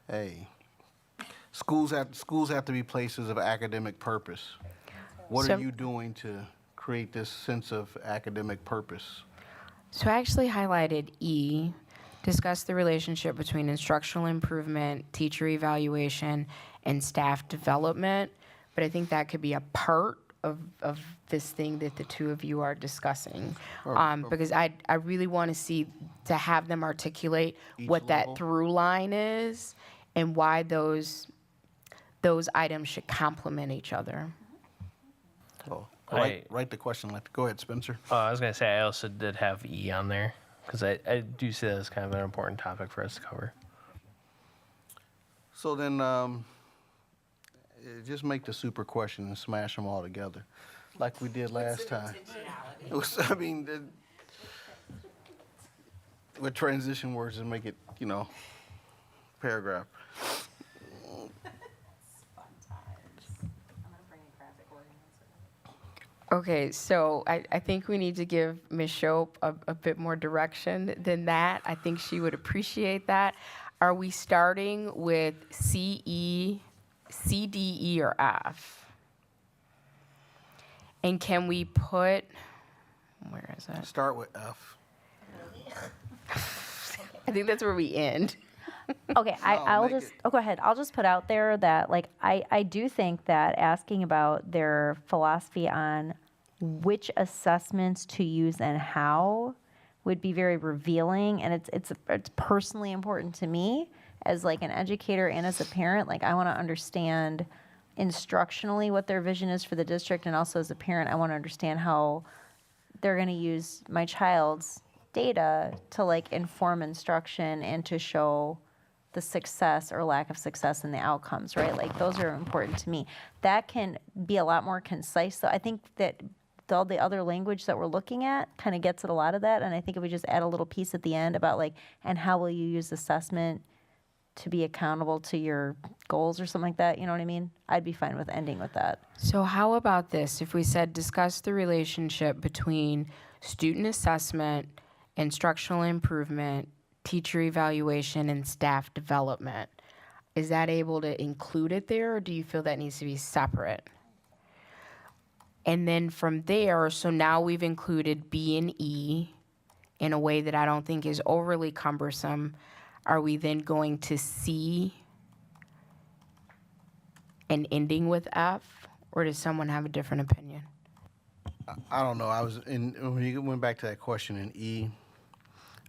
hey, schools have to be places of academic purpose. What So- are you doing to create this sense of academic purpose? So I actually highlighted E, discuss the relationship between instructional improvement, teacher evaluation, and staff development. But I think that could be a part of this thing that the two of you are discussing. Because I really want to have them articulate what level? that through line is and why those items should complement each other. Oh, I- write the question. Go ahead, Spencer. I was going to say, I also did have E on there because I do see that as kind of an important topic for us to cover. So then, just make the super question and smash them all together, like we did last time. It was, I mean, with transition words and make it, paragraph. Okay, so I think we need to give Ms. Shope a bit more direction than that. I think she would appreciate that. Are we starting with C, E, C, D, E, or F? And can we put, where is it? Start with F. I think that's where we end. Okay, I'll just, go ahead. I'll just put out there that, like, I do think that asking about their philosophy on which assessments to use and how would be very revealing, and it's personally important to me as, like, an educator and as a parent. Like, I want to understand instructionally what their vision is for the district, and also as a parent, I want to understand how they're going to use my child's data to, like, inform instruction and to show the success or lack of success in the outcomes, right? Like, those are important to me. That can be a lot more concise, though. I think that all the other language that we're looking at kind of gets at a lot of that, and I think if we just add a little piece at the end about, like, and how will you use assessment to be accountable to your goals or something like that, you know what I mean? I'd be fine with ending with that. So how about this? If we said discuss the relationship between student assessment, instructional improvement, teacher evaluation, and staff development. Is that able to include it there, or do you feel that needs to be separate? And then from there, so now we've included B and E in a way that I don't think is overly cumbersome. Are we then going to C and ending with F, or does someone have a different opinion? I don't know. When you went back to that question in E,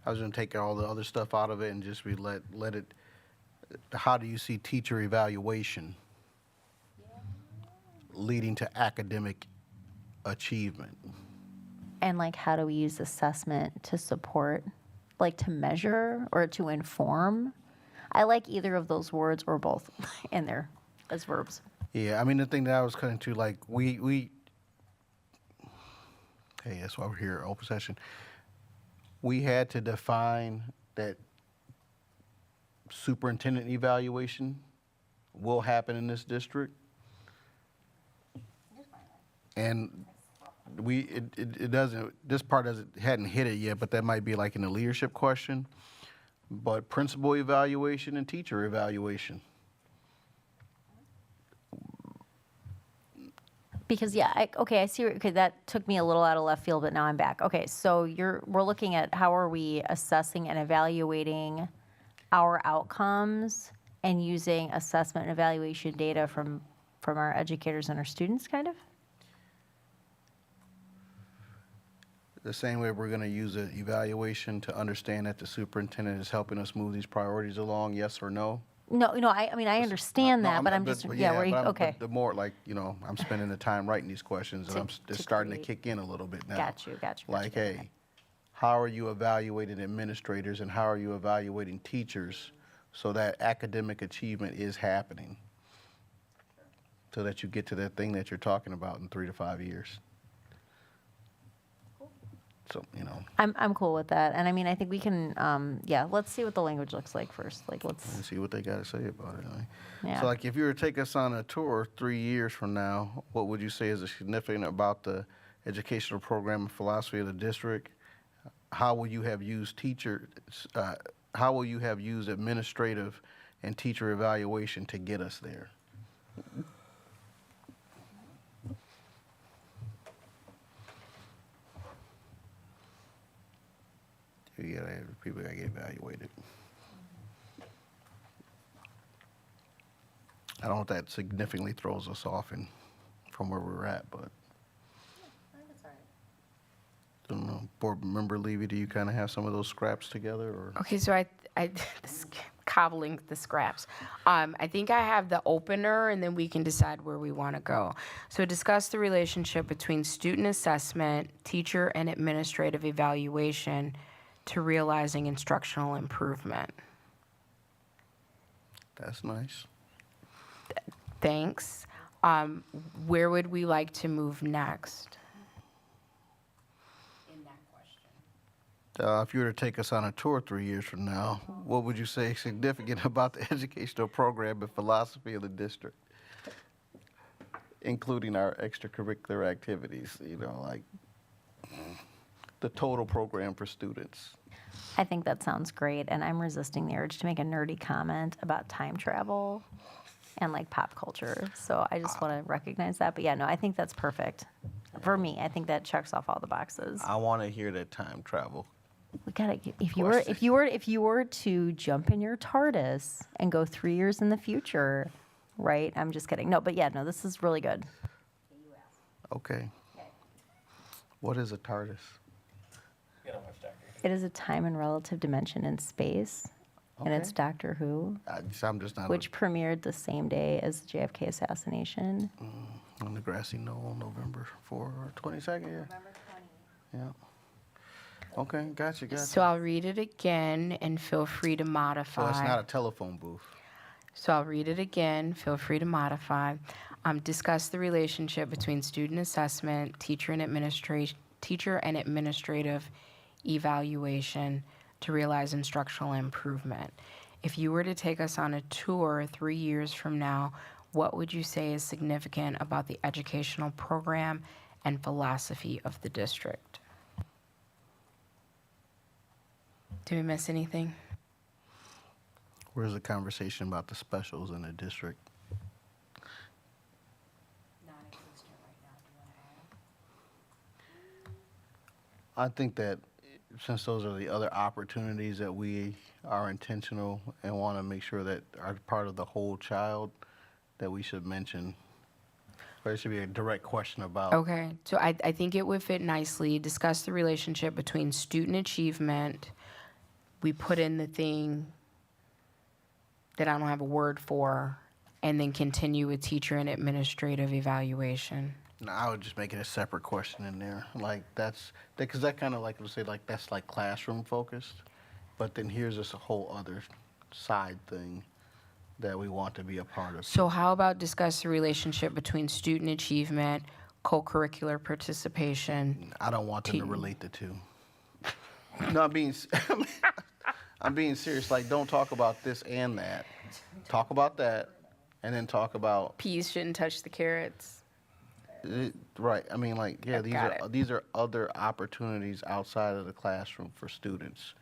I was going to take all the other stuff out of it and just let it. How do you see teacher evaluation leading to academic achievement? And, like, how do we use assessment to support, like, to measure or to inform? I like either of those words or both in there as verbs. Yeah, I mean, the thing that I was cutting to, like, hey, that's why we're here, open session. We had to define that superintendent evaluation will happen in this district. And it doesn't, this part hadn't hit it yet, but that might be like in the leadership question. But principal evaluation and teacher evaluation. Because, yeah, I see, okay, that took me a little out of left field, but now I'm back. Okay, so we're looking at how are we assessing and evaluating our outcomes and using assessment and evaluation data from our educators and our students, kind of? The same way we're going to use an evaluation to understand that the superintendent is helping us move these priorities along, yes or no? No, I mean, I understand that, but I'm just, okay. The more, like, I'm spending the time writing these questions, and I'm just starting to kick in a little bit now. Got you. Like, hey, how are you evaluating administrators and how are you evaluating teachers so that academic achievement is happening? So that you get to that thing that you're talking about in 3 to 5 years. So, I'm cool with that. And I mean, I think we can, let's see what the language looks like first. Like, let's see what they got to say about it. Yeah. So, like, if you were to take us on a tour 3 years from now, what would you say is significant about the educational program and philosophy of the district? How will you have used how will you have used administrative and teacher evaluation to get us there. Yeah, people gotta get evaluated. I don't know if that significantly throws us off from where we're at, but. I don't know, Board Member Levy, do you kind of have some of those scraps together, or? Okay, so I cobbling the scraps. I think I have the opener, and then we can decide where we want to go. So discuss the relationship between student assessment, teacher, and administrative evaluation to realizing instructional improvement. That's nice. Thanks. Where would we like to move next? If you were to take us on a tour 3 years from now, what would you say is significant about the educational program and philosophy of the district, including our extracurricular activities, like the total program for students? I think that sounds great, and I'm resisting the urge to make a nerdy comment about time travel and like pop culture. So I just want to recognize that. But yeah, no, I think that's perfect. For me, I think that checks off all the boxes. I want to hear that time travel. We gotta. If you were to jump in your TARDIS and go 3 years in the future, right? I'm just kidding. No, but yeah, no, this is really good. Okay. What is a TARDIS? It is a time and relative dimension in space, and it's Doctor Who, I'm just not. which premiered the same day as the JFK assassination. On the grassy knoll, November 22nd. Yeah. November 20. Yeah. Okay, gotcha. So I'll read it again and feel free to modify. So it's not a telephone booth. So I'll read it again, feel free to modify. Discuss the relationship between student assessment, teacher and administrative evaluation to realize instructional improvement. If you were to take us on a tour 3 years from now, what would you say is significant about the educational program and philosophy of the district? Did we miss anything? Where's the conversation about the specials in the district? Non-existent right now. Do you want to I add? think that since those are the other opportunities that we are intentional and want to make sure that are part of the whole child, that we should mention. There should be a direct question about. Okay, so I think it would fit nicely. Discuss the relationship between student achievement. We put in the thing that I don't have a word for, and then continue with teacher and administrative evaluation. No, I would just make it a separate question in there. Like because that kind of like, let's say like that's like classroom focused, but then here's this whole other side thing that we want to be a part of. So how about discuss the relationship between student achievement, co-curricular participation? I don't want them to relate the two. No, I'm being serious. Like, don't talk about this and that. Talk about that, and then talk about. Peas shouldn't touch the carrots. Right. I mean, like, yeah, Got these are other opportunities outside of the classroom for students.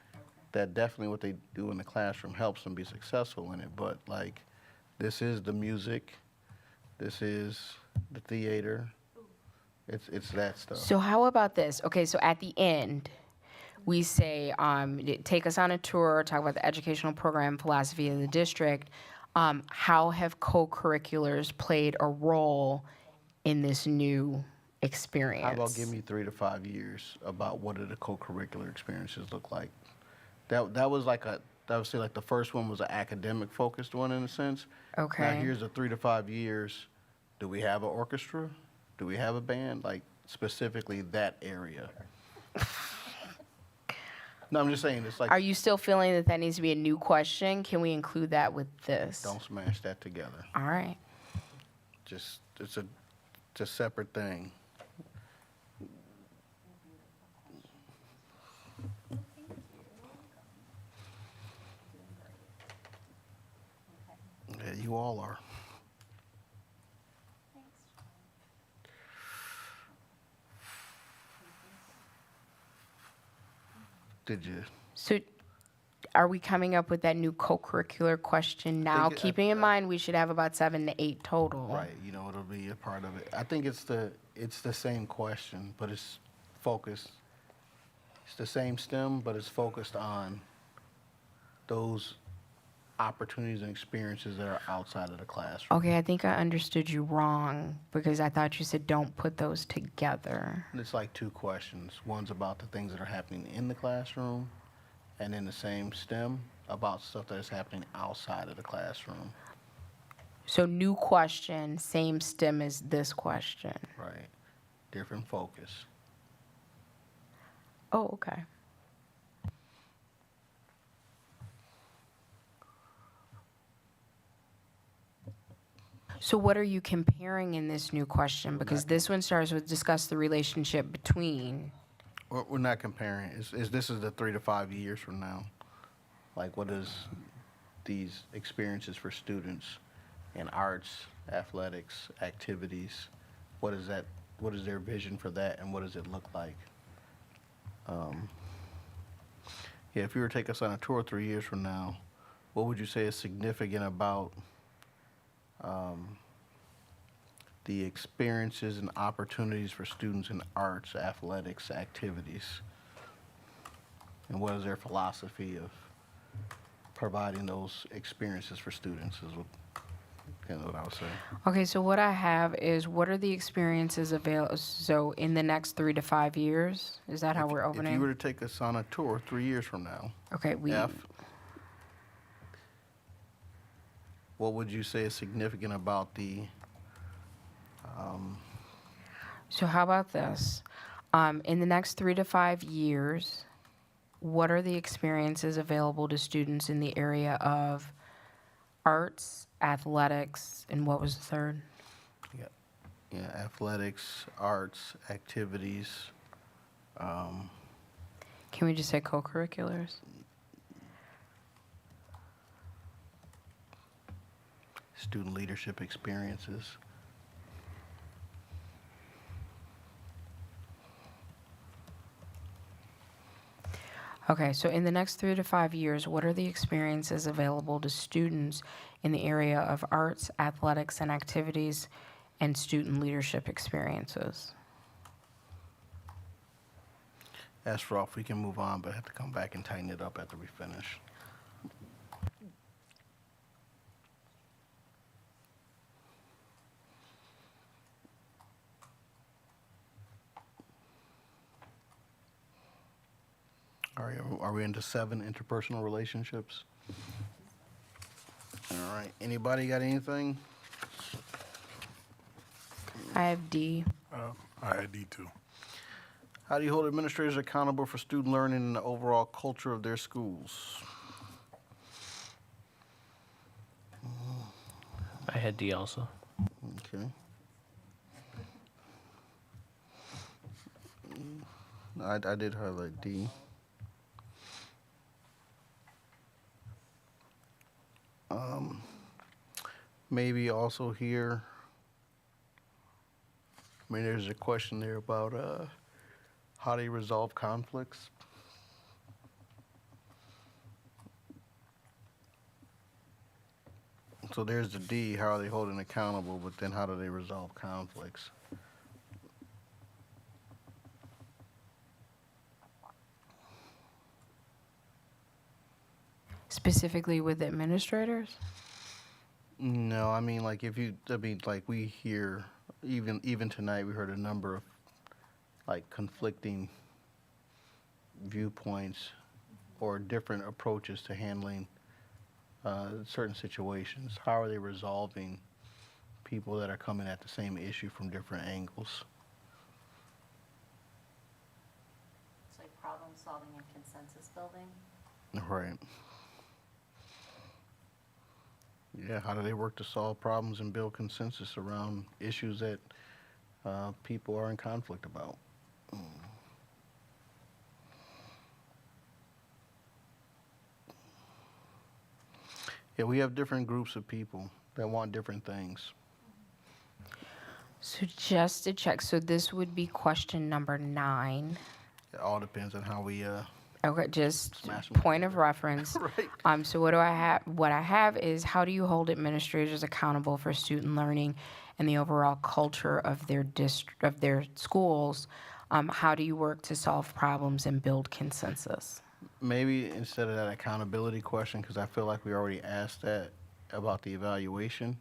That definitely what they do in the classroom helps them be successful in it. But like, this is the music, this is the theater. It's that stuff. So how about this? Okay, so at the end, we say, take us on a tour, talk about the educational program philosophy of the district. How have co-curriculars played a role in this new experience? How about give me 3 to 5 years about what do the co-curricular experiences look like? That was like I would say like the first one was an academic focused one in a sense. Okay. Now here's the 3 to 5 years. Do we have an orchestra? Do we have a band? Like specifically that area. No, I'm just saying it's like. Are you still feeling that that needs to be a new question? Can we include that with this? Don't smash that together. All right. Just it's a separate thing. Yeah, you all are. Did you? So Are we coming up with that new co-curricular question now? Think it- Keeping in mind, we should have about 7 to 8 total. Right, you know, it'll be a part of it. I think it's the same question, but it's focused. It's the same STEM, but it's focused on those opportunities and experiences that are outside of the classroom. Okay, I think I understood you wrong because I thought you said don't put those together. And it's like two questions. One's about the things that are happening in the classroom, and then the same STEM about stuff that is happening outside of the classroom. So new question, same STEM as this question. Right. Different focus. Oh, okay. So what are you comparing in this new question? Because this one starts with discuss the relationship between. We're not comparing. This is the 3 to 5 years from now. Like, what is these experiences for students in arts, athletics, activities? What is that? What is their vision for that, and what does it look like? Yeah, if you were to take us on a tour 3 years from now, what would you say is significant about the experiences and opportunities for students in arts, athletics, activities? And what is their philosophy of providing those experiences for students is what I would say. Okay, so what I have is what are the experiences available? So in the next 3 to 5 years, is that how we're If opening? you were to take us on a tour 3 years from now, Okay, what would you say is significant about the So how about this? In the next 3 to 5 years, what are the experiences available to students in the area of arts, athletics, and what was the third? yeah, athletics, arts, activities, Can we just say co-curriculars? student leadership experiences? Okay, so in the next 3 to 5 years, what are the experiences available to students in the area of arts, athletics, and activities, and student leadership experiences? That's rough. We can move on, but I have to come back and tighten it up after we finish. All right, are we into 7 interpersonal relationships? All right, anybody got anything? I have D. I had D too. How do you hold administrators accountable for student learning and the overall culture of their schools? I had D also. Okay. I did highlight D. Maybe also here, I mean, there's a question there about how do you resolve conflicts? So there's the D, how are they holding accountable, but then how do they resolve conflicts? Specifically with administrators? No, I mean, like like we hear, even tonight, we heard a number of like conflicting viewpoints or different approaches to handling certain situations. How are they resolving people that are coming at the same issue from different angles? It's like problem solving and consensus building. Right. Yeah, how do they work to solve problems and build consensus around issues that people are in conflict about? Yeah, we have different groups of people that want different things. So just to check, so this would be question number 9. It all depends on how we Okay, just Smash 'em point of reference. So what do I have? What I have is, how do you hold administrators accountable for student learning and the overall culture of their of their schools? How do you work to solve problems and build consensus? Maybe instead of that accountability question, because I feel like we already asked that about the evaluation,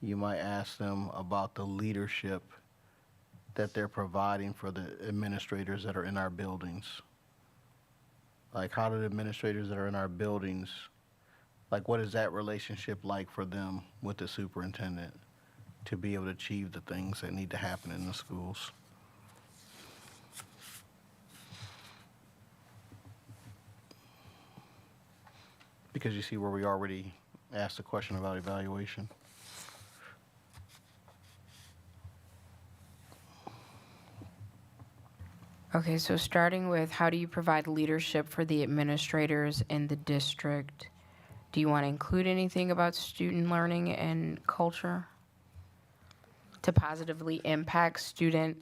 you might ask them about the leadership that they're providing for the administrators that are in our buildings. Like, how do the administrators that are in our buildings, like, what is that relationship like for them with the superintendent to be able to achieve the things that need to happen in the schools? Because you see where we already asked a question about evaluation. Okay, so starting with, how do you provide leadership for the administrators in the district? Do you want to include anything about student learning and culture to positively impact student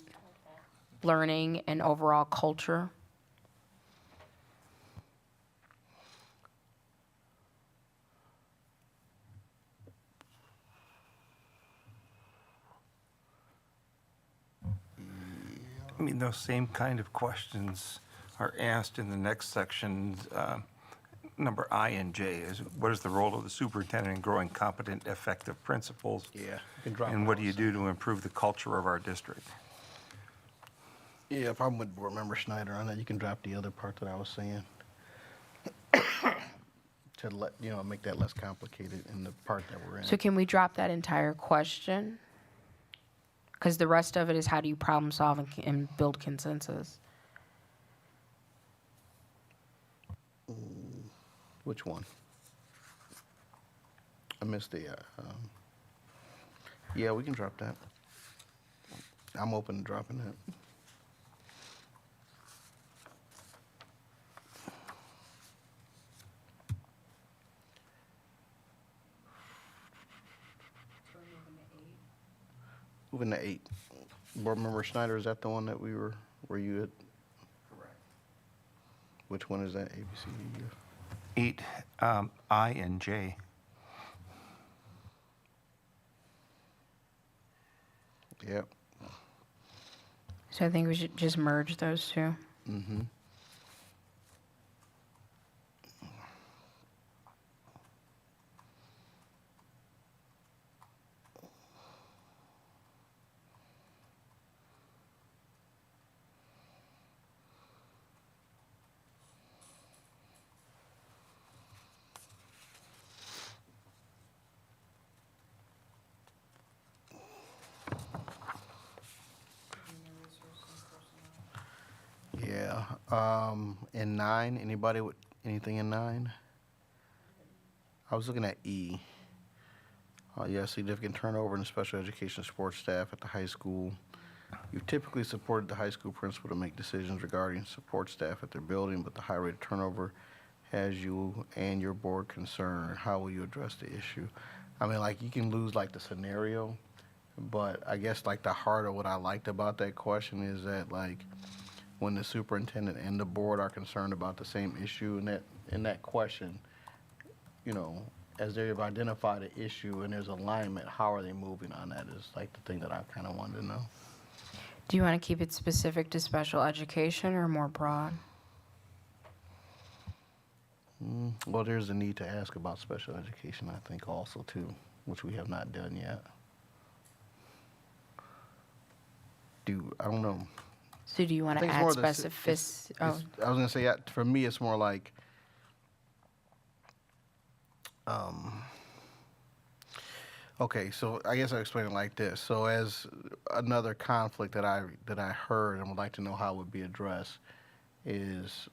learning and overall culture? I mean, those same kind of questions are asked in the next section, number I and J, is what is the role of the superintendent in growing competent, effective principals? Yeah, you can drop And what do you those. do to improve the culture of our district? Yeah, if I'm with Board Member Schneider on that, you can drop the other part that I was saying. To let, make that less complicated in the part that we're in. So can we drop that entire question? Because the rest of it is, how do you problem solve and build consensus? Which one? I missed the, yeah, we can drop that. I'm open to dropping that. Moving to 8. Board Member Schneider, is that the one that were you at? Correct. Which one is that, A, B, C, D, E, F? 8, I and J. Yep. So I think we should just merge those two. Mm-hmm. Yeah. In 9, anybody with anything in 9? I was looking at E. Yeah, significant turnover in the special education sports staff at the high school. You've typically supported the high school principal to make decisions regarding support staff at their building, but the high rate of turnover has you and your board concerned. How will you address the issue? I mean, like, you can lose, like, the scenario, but I guess, like, the heart of what I liked about that question is that, like, when the superintendent and the board are concerned about the same issue in that question, as they've identified the issue and there's alignment, how are they moving on that is, like, the thing that I kind of wanted to know. Do you want to keep it specific to special education or more broad? Well, there's a need to ask about special education, I think, also, too, which we have not done yet. I don't know. So do you want to add specificity? I was going to say, for me, it's more like, okay, so I guess I'll explain it like this. So as another conflict that I heard and would like to know how it would be addressed is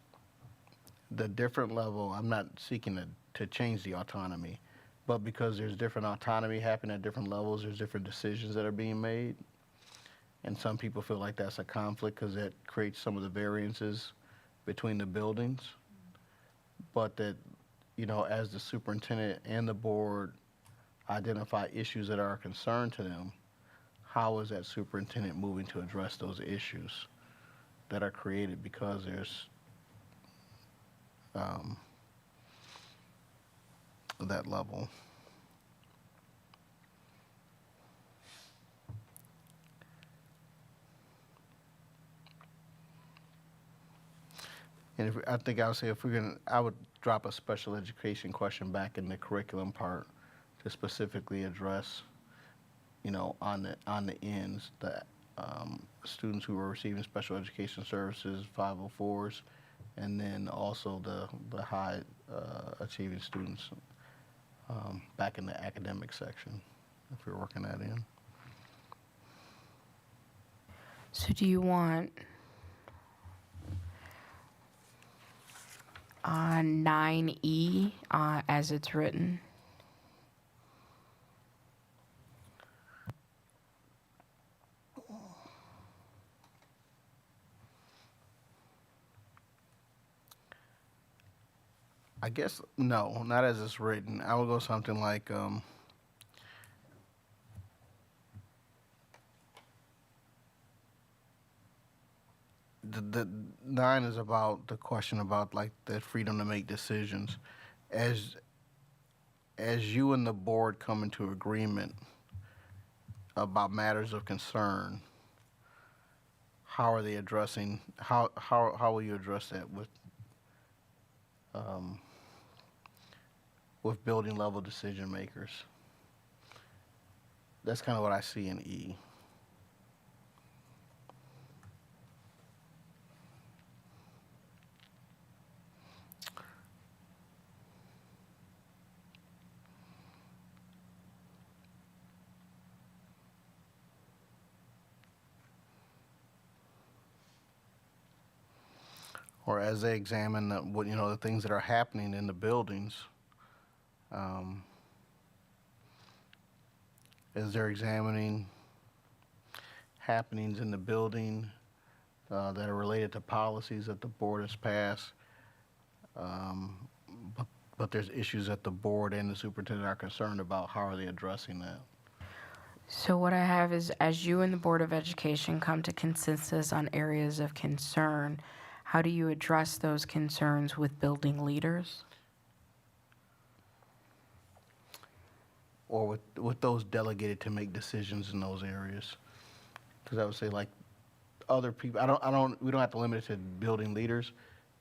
the different level. I'm not seeking to change the autonomy, but because there's different autonomy happening at different levels, there's different decisions that are being made. And some people feel like that's a conflict because that creates some of the variances between the buildings. But that, as the superintendent and the board identify issues that are a concern to them, how is that superintendent moving to address those issues that are created because there's that level. And I think I would say if we're gonna, I would drop a special education question back in the curriculum part to specifically address, you know, on the ends, the students who are receiving special education services, 504s, and then also the high achieving students back in the academic section, if we're working that in. So do you want 9E as it's written? I guess, no, not as it's written. I would go something like, the 9 is about the question about like the freedom to make decisions. As you and the board come into agreement about matters of concern, how are they addressing, how will you address that with building level decision makers? That's kind of what I see in E. Or as they examine what, you know, the things that are happening in the buildings, as they're examining happenings in the building that are related to policies that the board has passed, but there's issues that the board and the superintendent are concerned about, how are they addressing that? So what I have is, as you and the Board of Education come to consensus on areas of concern, how do you address those concerns with building leaders? Or with those delegated to make decisions in those areas? Because I would say like other people, we don't have to limit it to building leaders,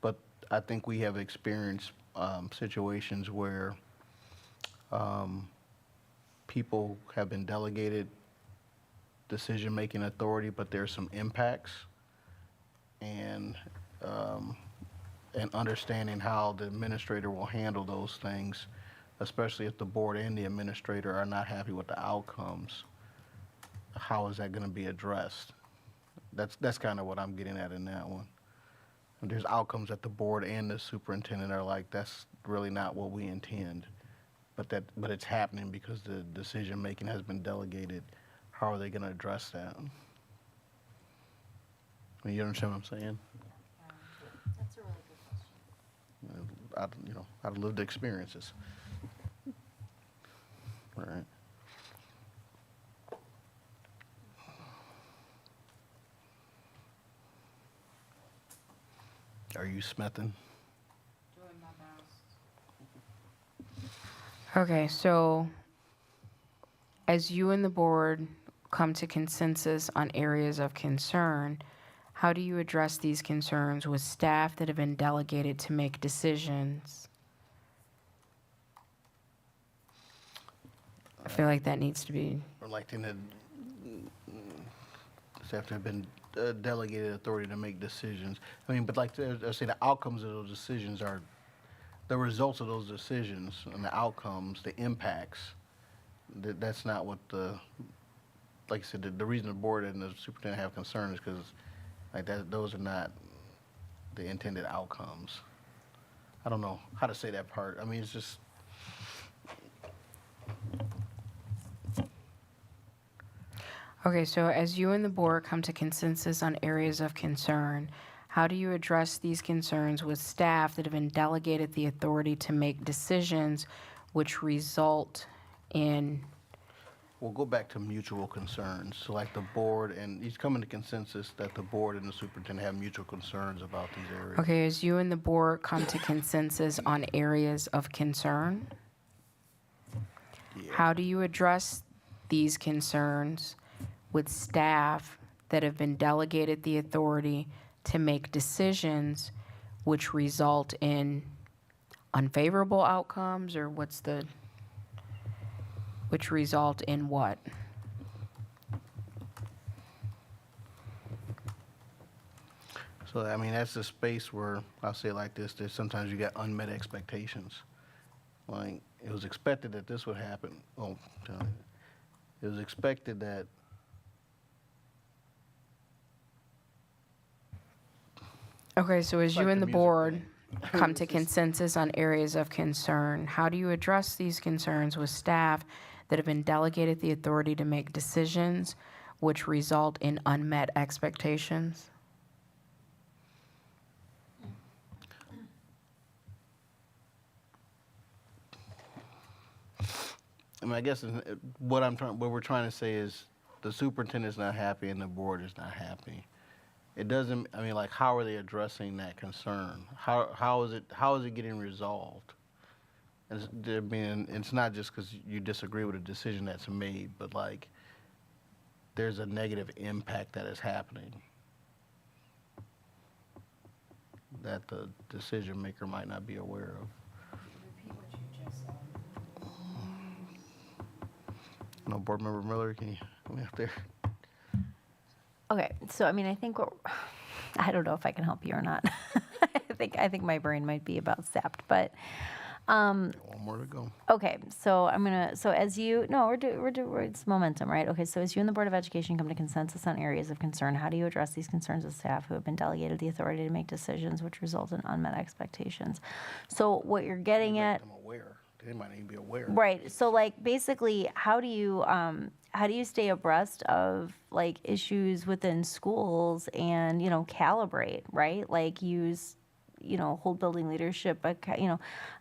but I think we have experienced situations where people have been delegated decision-making authority, but there's some impacts, and understanding how the administrator will handle those things, especially if the board and the administrator are not happy with the outcomes. How is that going to be addressed? That's kind of what I'm getting at in that one. And there's outcomes that the board and the superintendent are like, that's really not what we intend, but it's happening because the decision making has been delegated. How are they going to address that? I mean, you understand what I'm saying? That's a really good question. I've lived experiences. All right. Are you smithing? Okay, so as you and the board come to consensus on areas of concern, how do you address these concerns with staff that have been delegated to make decisions? I feel like that needs to be. Or like in the staff to have been delegated authority to make decisions. I mean, but like I say, the outcomes of those decisions are the results of those decisions, and the outcomes, the impacts. That's not what like I said, the reason the board and the superintendent have concern is because like those are not the intended outcomes. I don't know how to say that part. I mean, it's just. Okay, so as you and the board come to consensus on areas of concern, how do you address these concerns with staff that have been delegated the authority to make decisions which result in we'll go back to mutual concerns. So like the board, and he's coming to consensus that the board and the superintendent have mutual concerns about these areas. Okay, as you and the board come to consensus on areas of concern, how do you address these concerns with staff that have been delegated the authority to make decisions which result in unfavorable outcomes, or which result in what? So, I mean, that's a space where, I'll say it like this, there's sometimes you got unmet expectations. Like, it was expected that this would happen. Oh, it was expected that Okay, so as like you and the the music board thing. come to consensus on areas of concern, how do you address these concerns with staff that have been delegated the authority to make decisions which result in unmet expectations? I mean, I guess what we're trying to say is the superintendent's not happy and the board is not happy. It doesn't, I mean, like, how are they addressing that concern? How is it getting resolved? It's not just because you disagree with a decision that's made, but like, there's a negative impact that is happening that the decision maker might not be aware of. No, Board Member Miller, can you come up there? Okay, so I mean, I think I don't know if I can help you or not. I think my brain might be about sapped, but One more to go. okay. So it's momentum, right? Okay, so as you and the Board of Education come to consensus on areas of concern, how do you address these concerns with staff who have been delegated the authority to make decisions which result in unmet expectations? So what you're getting at, Make them aware. They might even be aware. right? So like basically, how do you stay abreast of like issues within schools and calibrate, right? Like use hold building leadership,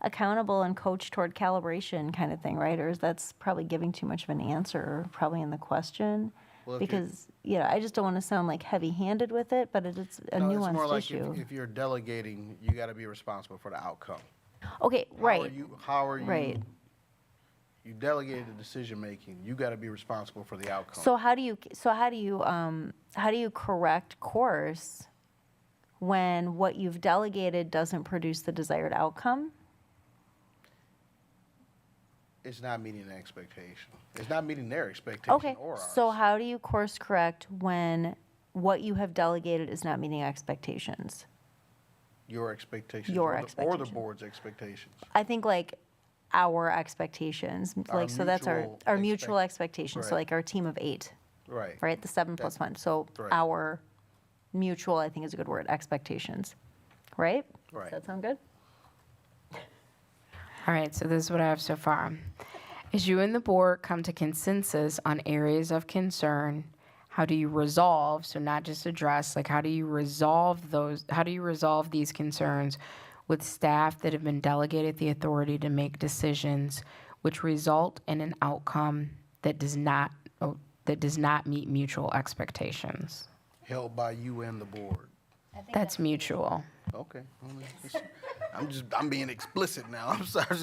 accountable and coach toward calibration kind of thing, right? Or is that's probably giving too much of an answer probably in the question? Well, Because I just don't want to sound like heavy-handed with it, but it's a No, nuanced it's more like issue. if you're delegating, you got to be responsible for the outcome. Okay, right. How are you? Right. You delegated the decision making. You got to be responsible for the outcome. So how do you correct course when what you've delegated doesn't produce the desired outcome? It's not meeting the expectation. It's not meeting their expectation Okay, or ours. so how do you course correct when what you have delegated is not meeting expectations? Your expectations. Your or the expectations. board's expectations. I think like our expectations, Our like so that's mutual our mutual expectations. So right. like our team of 8, Right. right? The 7 plus 1. So right. our mutual, I think is a good word, expectations, right? Right. Does that sound good? All right, so this is what I have so far. As you and the board come to consensus on areas of concern, how do you resolve, so not just address, like how do you resolve these concerns with staff that have been delegated the authority to make decisions which result in an outcome that does not meet mutual expectations? Held by you and the board. That's mutual. Okay. I'm being explicit now. I'm sorry.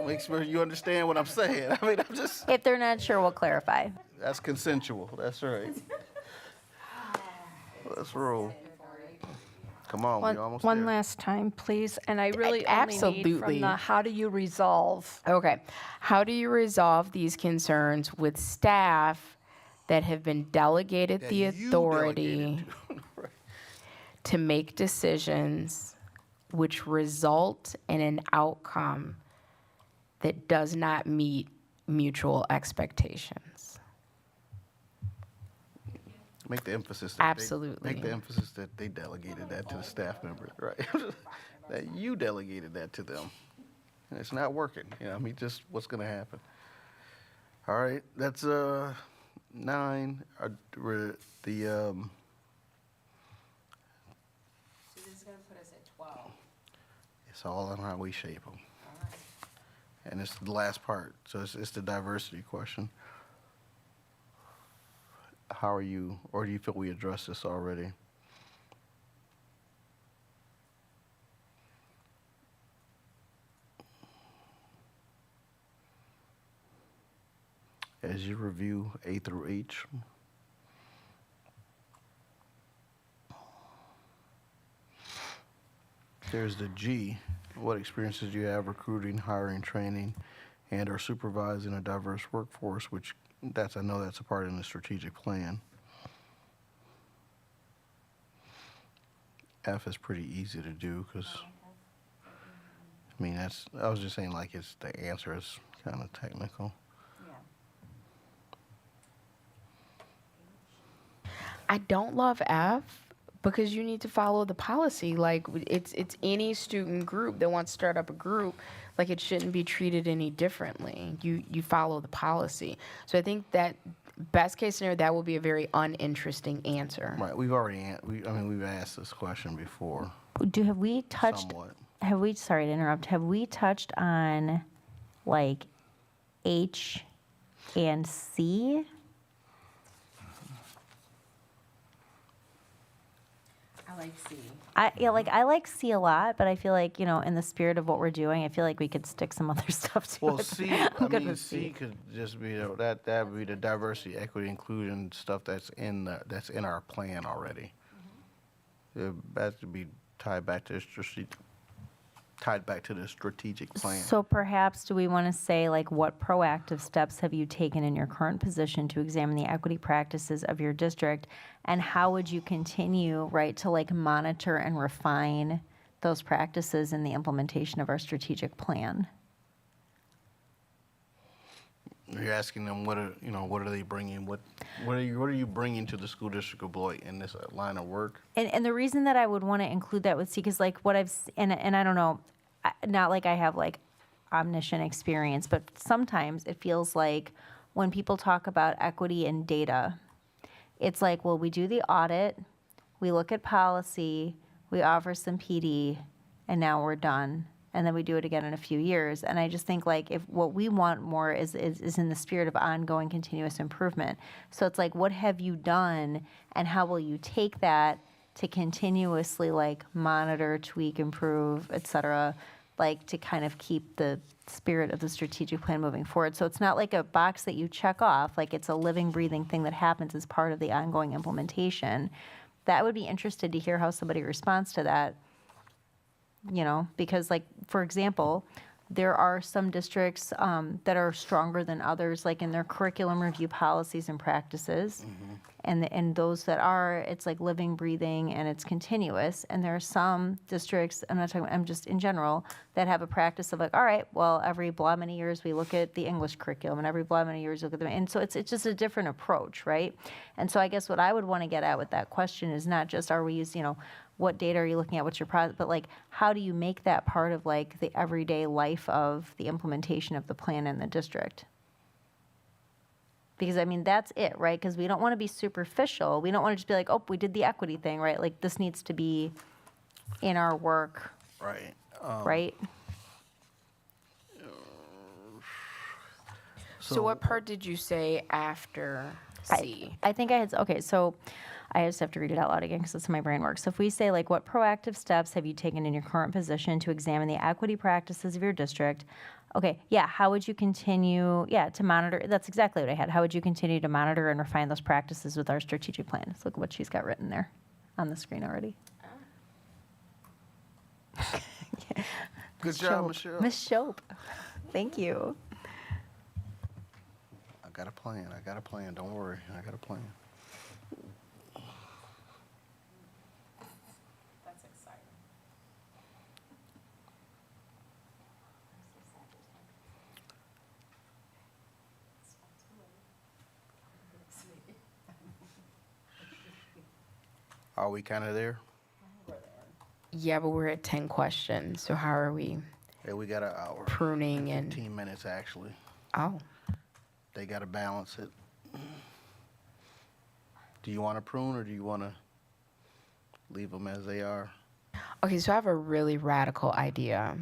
Make sure you understand what I'm saying. I mean, I'm just. If they're not sure, we'll clarify. That's consensual. That's right. Let's roll. Come on, we almost One there. last time, please, and I really only need from Absolutely. the how do you resolve? Okay. How do you resolve these concerns with staff that have been delegated the authority to make decisions which result in an outcome that does not meet mutual expectations? Make the emphasis. That Absolutely. Make the emphasis that they delegated that to the staff member, right? That you delegated that to them. And it's not working. I mean, just what's going to happen. All right, that's 9. This is going to put us at 12. It's all on how we shape them. And it's the last part. So it's the diversity question. how are you, or do you feel we addressed this already? As you review A through H, there's the G. What experiences do you have recruiting, hiring, training, and or supervising a diverse workforce, which I know that's a part in the strategic plan. F is pretty easy to do because, I mean, I was just saying like the answer is kind of technical. I don't love F because you need to follow the policy. Like it's any student group that wants to start up a group, like it shouldn't be treated any differently. You follow the policy. So I think that best case scenario, that will be a very uninteresting answer. Right. We've already we've asked this question before. Have we touched? Somewhat. Have we? Sorry to interrupt. Have we touched on like H and C? I like C. I like C a lot, but I feel like, in the spirit of what we're doing, I feel like we could stick some other stuff to Well, it. C, I'm I good mean, with C could just be that would be the diversity, equity, inclusion stuff that's in our plan already. That should be tied back to the strategic plan. So perhaps do we want to say, like, what proactive steps have you taken in your current position to examine the equity practices of your district, and how would you continue, right, to like monitor and refine those practices in the implementation of our strategic plan? You're asking them what are they bringing? What are you bringing to the school district of Beloit in this line of work? And the reason that I would want to include that with C, because like what and I don't know, not like I have like omniscient experience, but sometimes it feels like when people talk about equity and data, it's like, well, we do the audit, we look at policy, we offer some PD, and now we're done. And then we do it again in a few years. And I just think like if what we want more is in the spirit of ongoing continuous improvement. So it's like, what have you done, and how will you take that to continuously like monitor, tweak, improve, et cetera, like to kind of keep the spirit of the strategic plan moving forward. So it's not like a box that you check off, like it's a living, breathing thing that happens as part of the ongoing implementation. That would be interested to hear how somebody responds to that. Because like, for example, there are some districts that are stronger than others, like in their curriculum review policies and practices. And those that are, it's like living, breathing, and it's continuous. And there are some districts, I'm just in general, that have a practice of like, all right, well, every blah many years we look at the English curriculum, and every blah many years we look at them. And so it's just a different approach, right? And so I guess what I would want to get at with that question is not just are we using, what data are you looking at, what's your product, but like, how do you make that part of like the everyday life of the implementation of the plan in the district? Because I mean, that's it, right? Because we don't want to be superficial. We don't want to just be like, oh, we did the equity thing, right? Like this needs to be in our work. Right. Right? So what part did you say after C? I think I had, okay, so I just have to read it out loud again because that's how my brain works. So if we say like, what proactive steps have you taken in your current position to examine the equity practices of your district? Okay, yeah, how would you continue, to monitor, that's exactly what I had. How would you continue to monitor and refine those practices with our strategic plan? Let's look at what she's got written there on the screen already. Good job, Michelle. Miss Shope, thank you. I got a plan. Don't worry. I got a plan. That's exciting. Are we kind of there? Yeah, but we're at 10 questions. So how are we Yeah, we got an hour. pruning and? 15 minutes, actually. Oh. They got to balance it. Do you want to prune, or do you want to leave them as they are? Okay, so I have a really radical idea.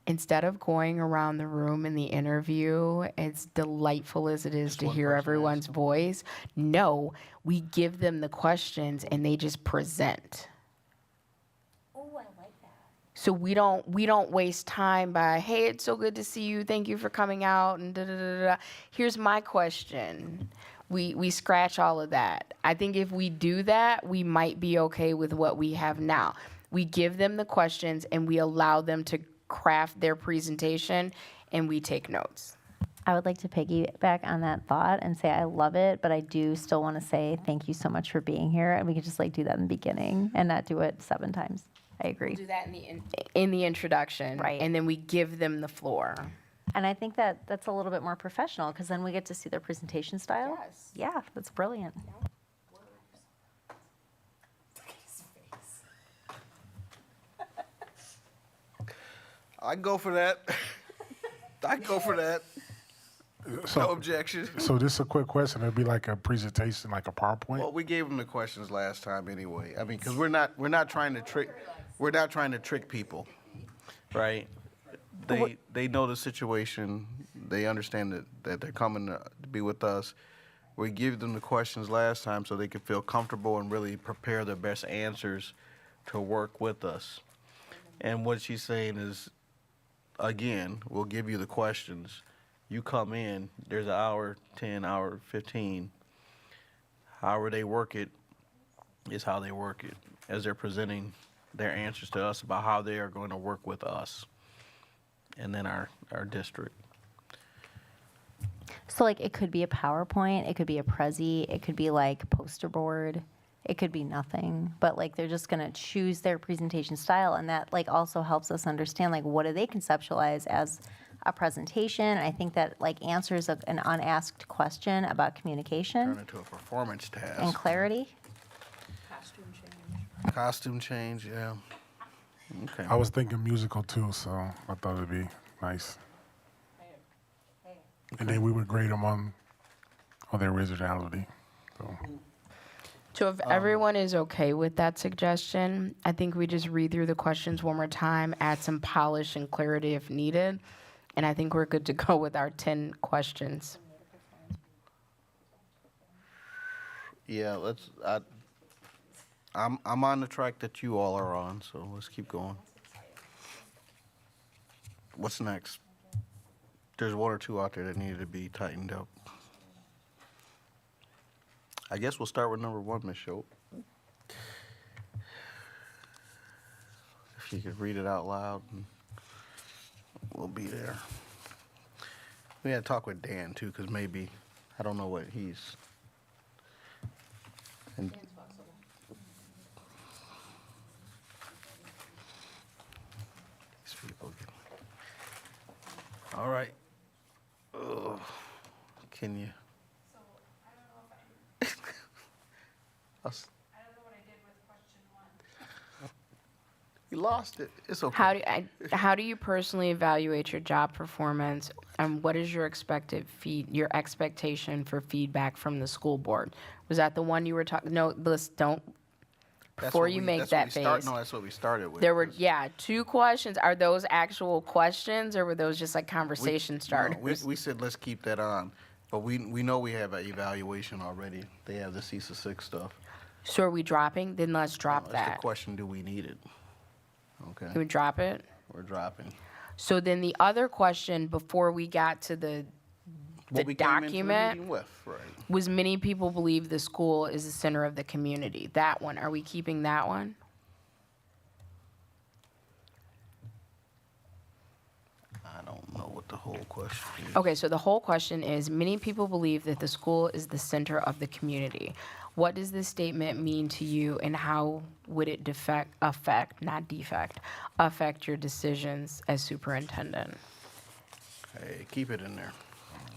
instead of going around the room in the interview, as delightful as it is to hear everyone's voice, no, we give them the questions and they just present. So we don't waste time by, hey, it's so good to see you. Thank you for coming out and da da da da. Here's my question. We scratch all of that. I think if we do that, we might be okay with what we have now. We give them the questions and we allow them to craft their presentation and we take notes. I would like to piggyback on that thought and say I love it, but I do still want to say thank you so much for being here, and we could just like do that in the beginning and not do it 7 times. I agree. We'll do that in the introduction, Right. And then we give them the floor. And I think that that's a little bit more professional because then we get to see their presentation style. Yes. Yeah, that's brilliant. I'd go for that. I'd go for that. No objection. So this is a quick question. It'd be like a presentation, like a PowerPoint. Well, we gave them the questions last time anyway. I mean, because we're not trying to trick people, right? They know the situation. They understand that they're coming to be with us. We gave them the questions last time so they could feel comfortable and really prepare their best answers to work with us. And what she's saying is, again, we'll give you the questions. You come in, there's an hour, 10, hour, 15. However they work it is how they work it, as they're presenting their answers to us about how they are going to work with us and then our district. So like it could be a PowerPoint, it could be a Prezi, it could be like poster board, it could be nothing, but like they're just gonna choose their presentation style, and that like also helps us understand like what do they conceptualize as a presentation. I think that like answers an unasked question about communication Turn it to a performance task. and clarity. Costume change, yeah. Okay. I was thinking musical too, so I thought it'd be nice. And then we would grade them on their originality. So if everyone is okay with that suggestion, I think we just read through the questions one more time, add some polish and clarity if needed, and I think we're good to go with our 10 questions. Yeah, I'm on the track that you all are on, so let's keep going. What's next? There's 1 or 2 out there that needed to be tightened up. I guess we'll start with number 1, Ms. Schultz. If you could read it out loud, and we'll be there. We had to talk with Dan too, because maybe, I don't know what he's. And these people all right. Ugh. Can you? I don't know what I did with question 1. You lost it. It's okay. How do you personally evaluate your job performance, and what is your expectation for feedback from the school board? Was that the one you were talking? No, don't. Before you make that face. No, that's what we started with. There were 2 questions. Are those actual questions, or were those just like conversation starters? No, we said let's keep that on, but we know we have an evaluation already. They have the CISA 6 stuff. So are we dropping? Then let's drop That's that. the question, do we need it? Okay. Can we drop it? We're dropping. So then the other question before we got to the What we came into the document meeting with, right. was many people believe the school is the center of the community. That one, are we keeping that one? I don't know what the whole question is. Okay, so the whole question is, many people believe that the school is the center of the community. What does this statement mean to you, and how would it affect your decisions as superintendent? Hey, keep it in there.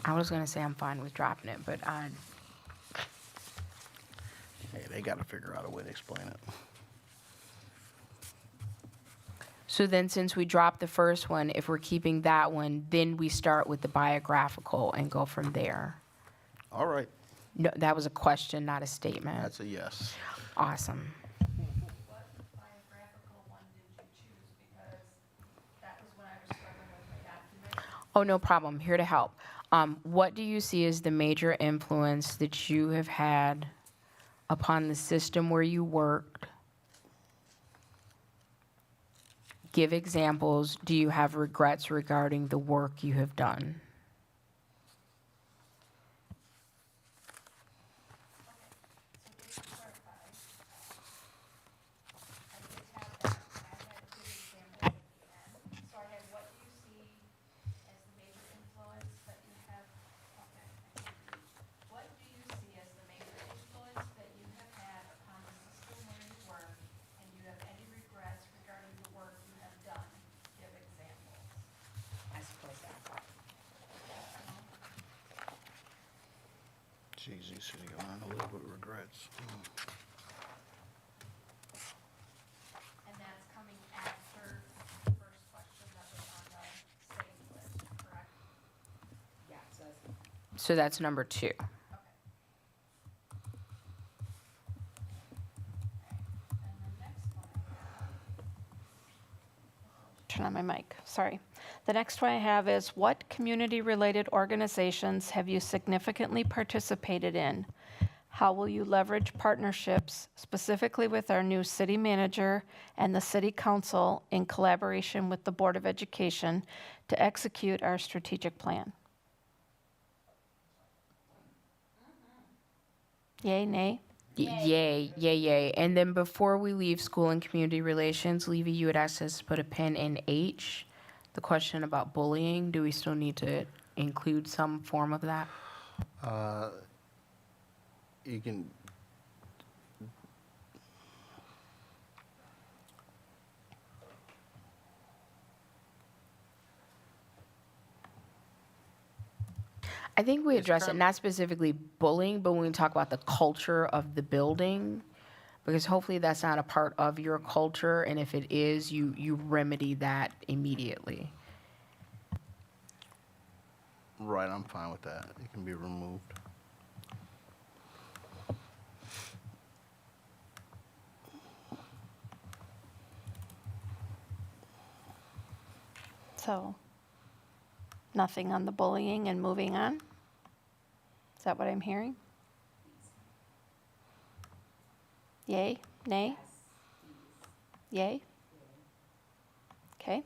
I was gonna say I'm fine with dropping it, but Hey, they got to figure out a way to explain it. So then since we dropped the first one, if we're keeping that one, then we start with the biographical and go from there. All right. No, that was a question, not a statement. That's a yes. Awesome. Oh, no problem. Here to help. What do you see as the major influence that you have had upon the system where you worked? Give examples. Do you have regrets regarding the work you have done? Jeez, you should have gone a little bit regrets. And that's coming after the first question that was on the same list, correct? So that's number 2. Turn on my mic, sorry. The next one I have is, what community-related organizations have you significantly participated in? How will you leverage partnerships, specifically with our new city manager and the city council in collaboration with the Board of Education to execute our strategic plan? Yay, nay? Yay, yay, yay. And then before we leave school and community relations, Levy, you had asked us to put a pin in H. The question about bullying, do we still need to include some form of that? You can, I think we address it, not specifically bullying, but when we talk about the culture of the building, because hopefully that's not a part of your culture, and if it is, you remedy that immediately. right, I'm fine with that. It can be removed. So, nothing on the bullying and moving on? Is that what I'm hearing? Yay? Nay? Yay? Okay.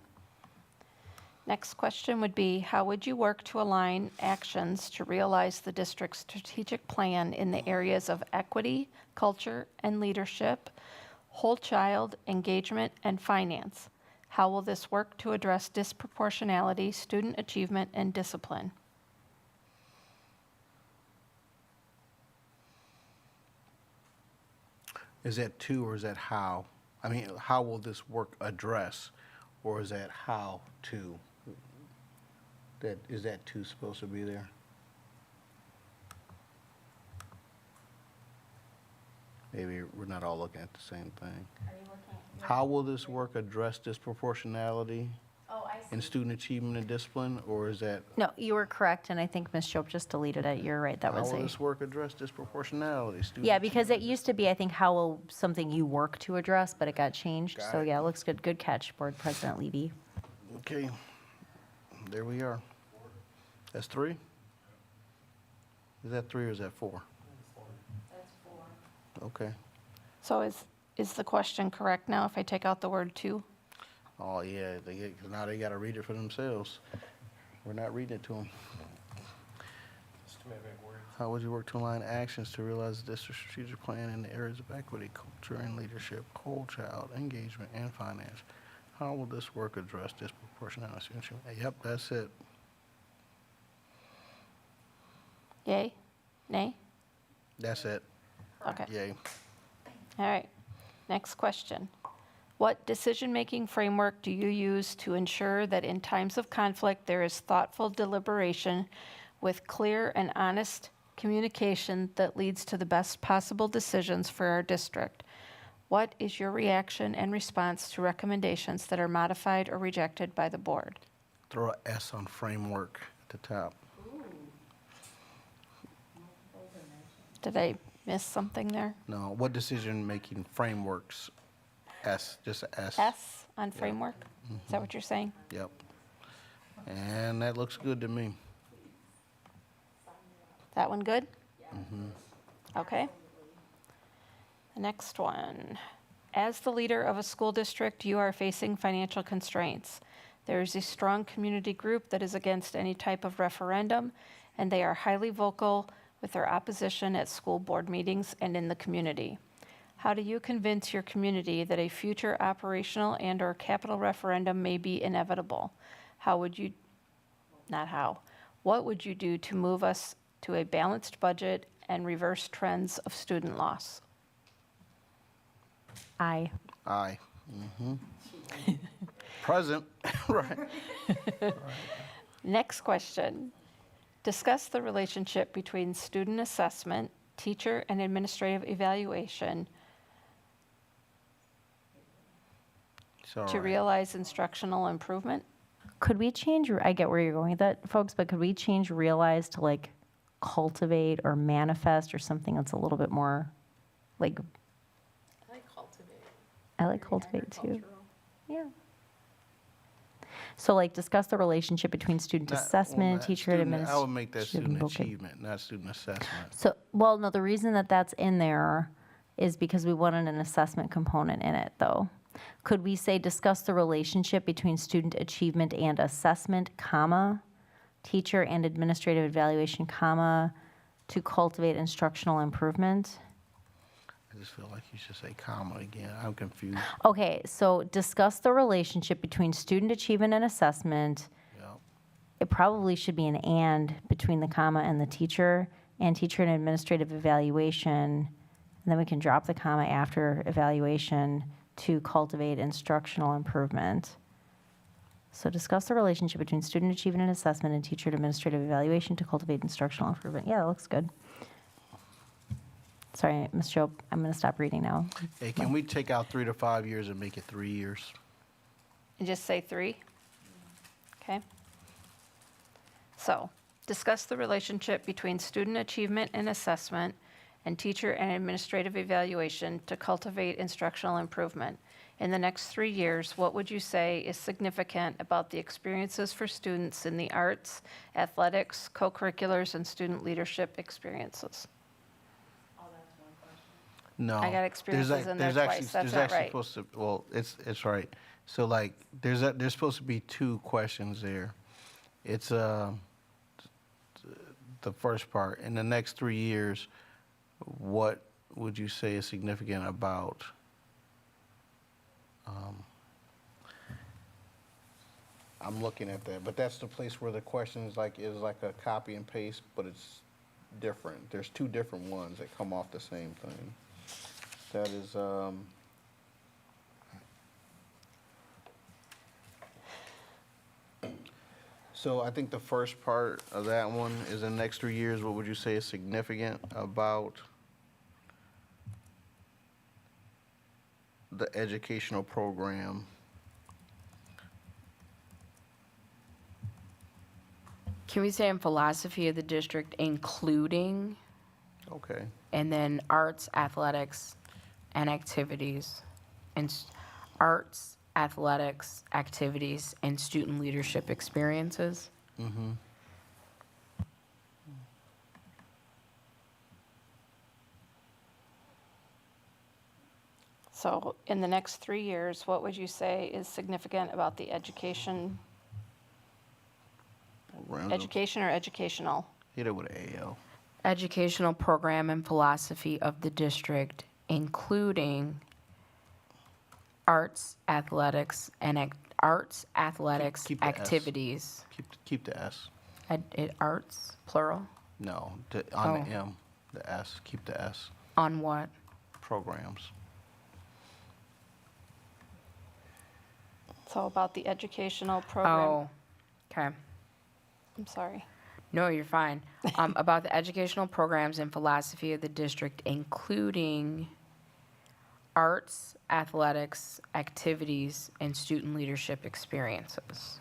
Next question would be, how would you work to align actions to realize the district's strategic plan in the areas of equity, culture, and leadership, whole child, engagement, and finance? How will this work to address disproportionality, student achievement, and discipline? Is that to or is that how? I mean, how will this work address, or is that how to? Is that to supposed to be there? Maybe we're not all looking at the same thing. How will this work address disproportionality in student achievement and discipline, or is that? No, you were correct, and I think Ms. Shope just deleted it. You're right, that was How will a. this work address disproportionality? Yeah, because it used to be, I think, how will something you work to address, but it got changed. Got So it. yeah, it looks good. Good catch, Board President Levy. Okay, there we are. That's 3? Is that 3 or is that 4? That's 4. Okay. So is the question correct now if I take out the word to? Oh, yeah, now they got to read it for themselves. We're not reading it to them. How would you work to align actions to realize the district strategic plan in the areas of equity, culture, and leadership, whole child, engagement, and finance? How will this work address disproportionality? Yep, that's it. Yay? Nay? That's it. Okay. Yay. All right. Next question. What decision-making framework do you use to ensure that in times of conflict there is thoughtful deliberation with clear and honest communication that leads to the best possible decisions for our district? What is your reaction and response to recommendations that are modified or rejected by the board? Throw a S on framework at the top. Did I miss something there? No, what decision-making frameworks? S, just a S. S on framework? Is that what you're saying? Yep. And that looks good to me. That one good? Okay. The next one. As the leader of a school district, you are facing financial constraints. There is a strong community group that is against any type of referendum, and they are highly vocal with their opposition at school board meetings and in the community. How do you convince your community that a future operational and/or capital referendum may be inevitable? What would you do to move us to a balanced budget and reverse trends of student loss? Aye. Aye. Present. Right. Next question. Discuss the relationship between student assessment, teacher and administrative evaluation to realize instructional improvement. Could we change, I get where you're going with that, folks, but could we change realize to like cultivate or manifest or something that's a little bit more like, I like cultivate. I like cultivate too. Yeah. So like discuss the relationship between student assessment, teacher and administration. I would make that student achievement, not student assessment. So, well, no, the reason that that's in there is because we wanted an assessment component in it, though. Could we say discuss the relationship between student achievement and assessment, comma, teacher and administrative evaluation, comma, to cultivate instructional improvement? I just feel like you should say comma again. I'm confused. Okay, so discuss the relationship between student achievement and assessment. It probably should be an and between the comma and the teacher and administrative evaluation. And then we can drop the comma after evaluation to cultivate instructional improvement. So discuss the relationship between student achievement and assessment and teacher administrative evaluation to cultivate instructional improvement. Yeah, that looks good. Sorry, Ms. Jobe, I'm going to stop reading now. Hey, can we take out 3 to 5 years and make it 3 years? And just say 3? Okay. So, discuss the relationship between student achievement and assessment and teacher and administrative evaluation to cultivate instructional improvement. In the next 3 years, what would you say is significant about the experiences for students in the arts, athletics, co-curriculars, and student leadership experiences? No. I got experiences in there twice. That's not right. Supposed to, well, it's right. So like, there's supposed to be 2 questions there. It's the first part. In the next 3 years, what would you say is significant about I'm looking at that, but that's the place where the question is like a copy and paste, but it's different. There's 2 different ones that come off the same thing. That is, so I think the first part of that one is the next 3 years, what would you say is significant about the educational program? Can we say in philosophy of the district, including? Okay. And then arts, athletics, and activities, and arts, athletics, activities, and student leadership experiences? Mm-hmm. So in the next 3 years, what would you say is significant about the education or educational? Hit it with an AL. Educational program and philosophy of the district, including arts, athletics, and Keep the S. activities. Keep the S. Arts, plural? No, on the M, the S. Keep the S. On what? Programs. So about the educational program. Oh, okay. I'm sorry. No, you're fine. About the educational programs and philosophy of the district, including arts, athletics, activities, and student leadership experiences.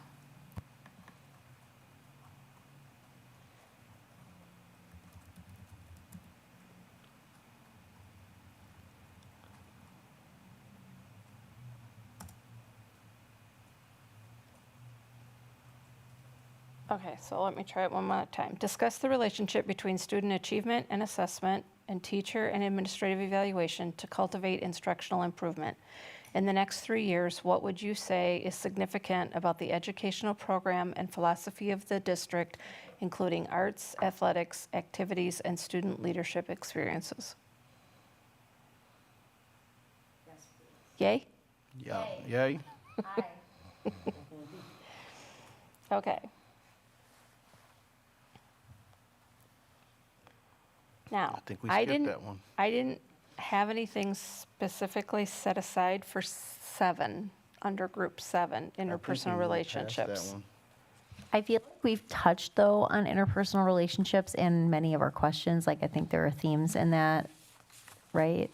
Okay, so let me try it one more time. Discuss the relationship between student achievement and assessment and teacher and administrative evaluation to cultivate instructional improvement. In the next 3 years, what would you say is significant about the educational program and philosophy of the district, including arts, athletics, activities, and student leadership experiences? Yay? Yeah. Yay. Okay. Now, I think we skipped that one. I didn't have anything specifically set aside for 7, under group 7, interpersonal relationships. I feel like we've touched, though, on interpersonal relationships in many of our questions. Like, I think there are themes in that, right?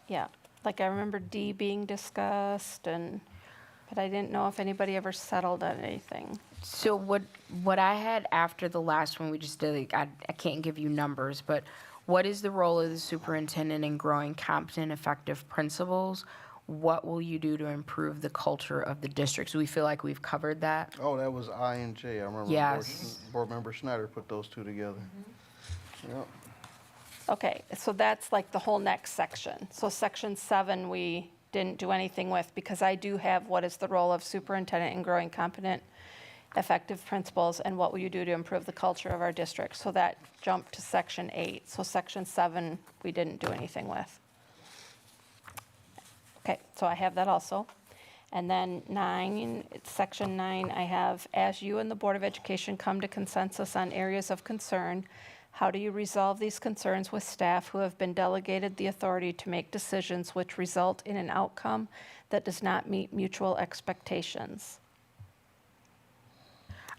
Yeah, like I remember D being discussed, but I didn't know if anybody ever settled on anything. So what I had after the last one we just did, like, I can't give you numbers, but what is the role of the superintendent in growing competent, effective principals? What will you do to improve the culture of the district? So we feel like we've covered that. Oh, that was I and J. I remember Yes. Board Member Snyder put those two together. Yep. Okay, so that's like the whole next section. So section 7, we didn't do anything with, because I do have what is the role of superintendent in growing competent, effective principals, and what will you do to improve the culture of our district? So that jumped to section 8. So section 7, we didn't do anything with. Okay, so I have that also. And then 9, section 9, I have, as you and the Board of Education come to consensus on areas of concern, how do you resolve these concerns with staff who have been delegated the authority to make decisions which result in an outcome that does not meet mutual expectations?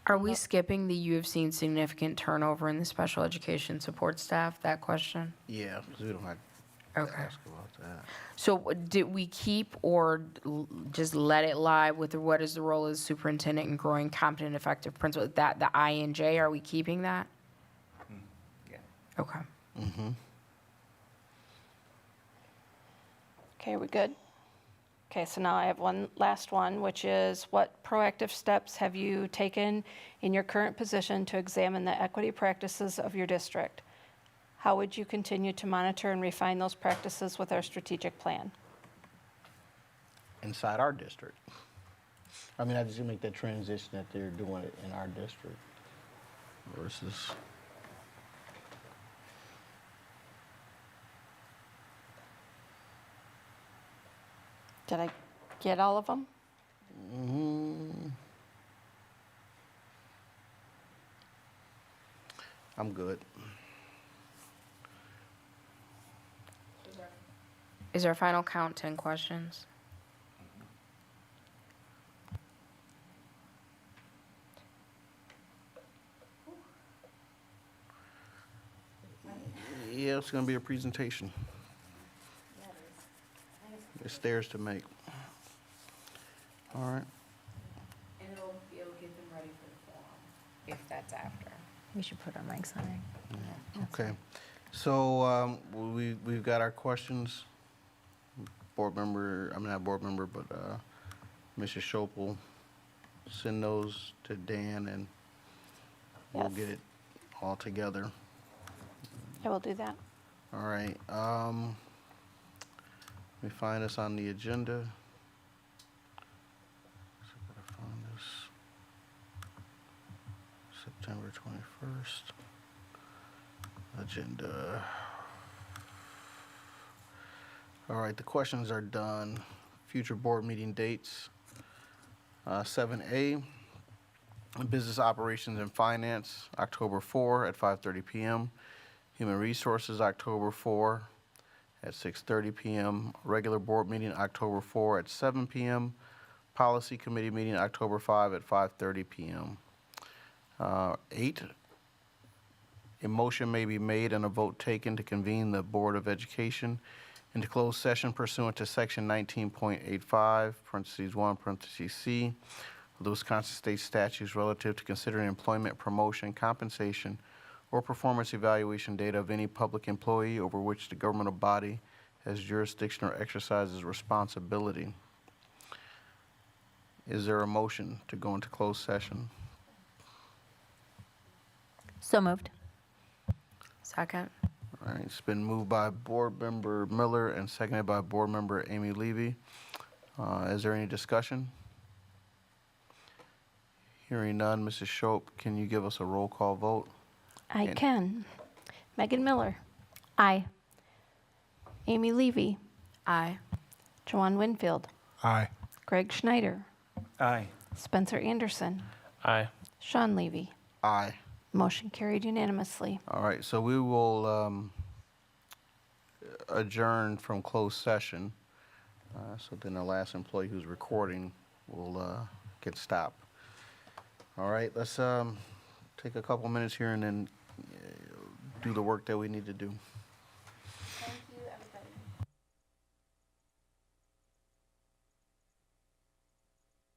Are we skipping the you have seen significant turnover in the special education support staff, that question? Yeah, because we don't have to ask about that. So did we keep or just let it lie with the, what is the role of the superintendent in growing competent, effective principal? That, the I and J, are we keeping that? Yeah. Okay. Mm-hmm. Okay, are we good? Okay, so now I have one last one, which is what proactive steps have you taken in your current position to examine the equity practices of your district? How would you continue to monitor and refine those practices with our strategic plan? Inside our district. I mean, I just make that transition that they're doing it in our district versus. Did I get all of them? I'm good. Is our final count 10 questions? Yeah, it's going to be a presentation. There's stairs to make. All right. And it'll get them ready for the forum, if that's after. We should put our mics on. Okay. So we've got our questions. Board member, I mean not board member, but Mrs. Schopel, send those to Dan and we'll Yes. get it all together. I will do that. All right. Let me find this on the agenda. So I gotta find this. September 21st. Agenda. All right, the questions are done. Future board meeting dates. 7A, Business Operations and Finance, October 4 at 5:30 p.m. Human Resources, October 4 at 6:30 p.m. Regular board meeting, October 4 at 7 p.m. Policy Committee meeting, October 5 at 5:30 p.m. 8, a motion may be made and a vote taken to convene the Board of Education into closed session pursuant to Section 19.85, parentheses 1, parentheses C, of the Wisconsin State statutes relative to considering employment, promotion, compensation, or performance evaluation data of any public employee over which the governmental body has jurisdiction or exercises responsibility. Is there a motion to go into closed session? So moved. Second. All right, it's been moved by Board Member Miller and seconded by Board Member Amy Levy. Is there any discussion? Hearing none, Mrs. Shope, can you give us a roll call vote? I can. Megan Miller, Aye. Amy Levy, Aye. Joanne Winfield, Aye. Greg Schneider, Aye. Spencer Anderson, Aye. Sean Levy. Aye. Motion carried unanimously. All right, so we will adjourn from closed session. So then the last employee who's recording will get stopped. All right, let's take a couple minutes here and then do the work that we need to do.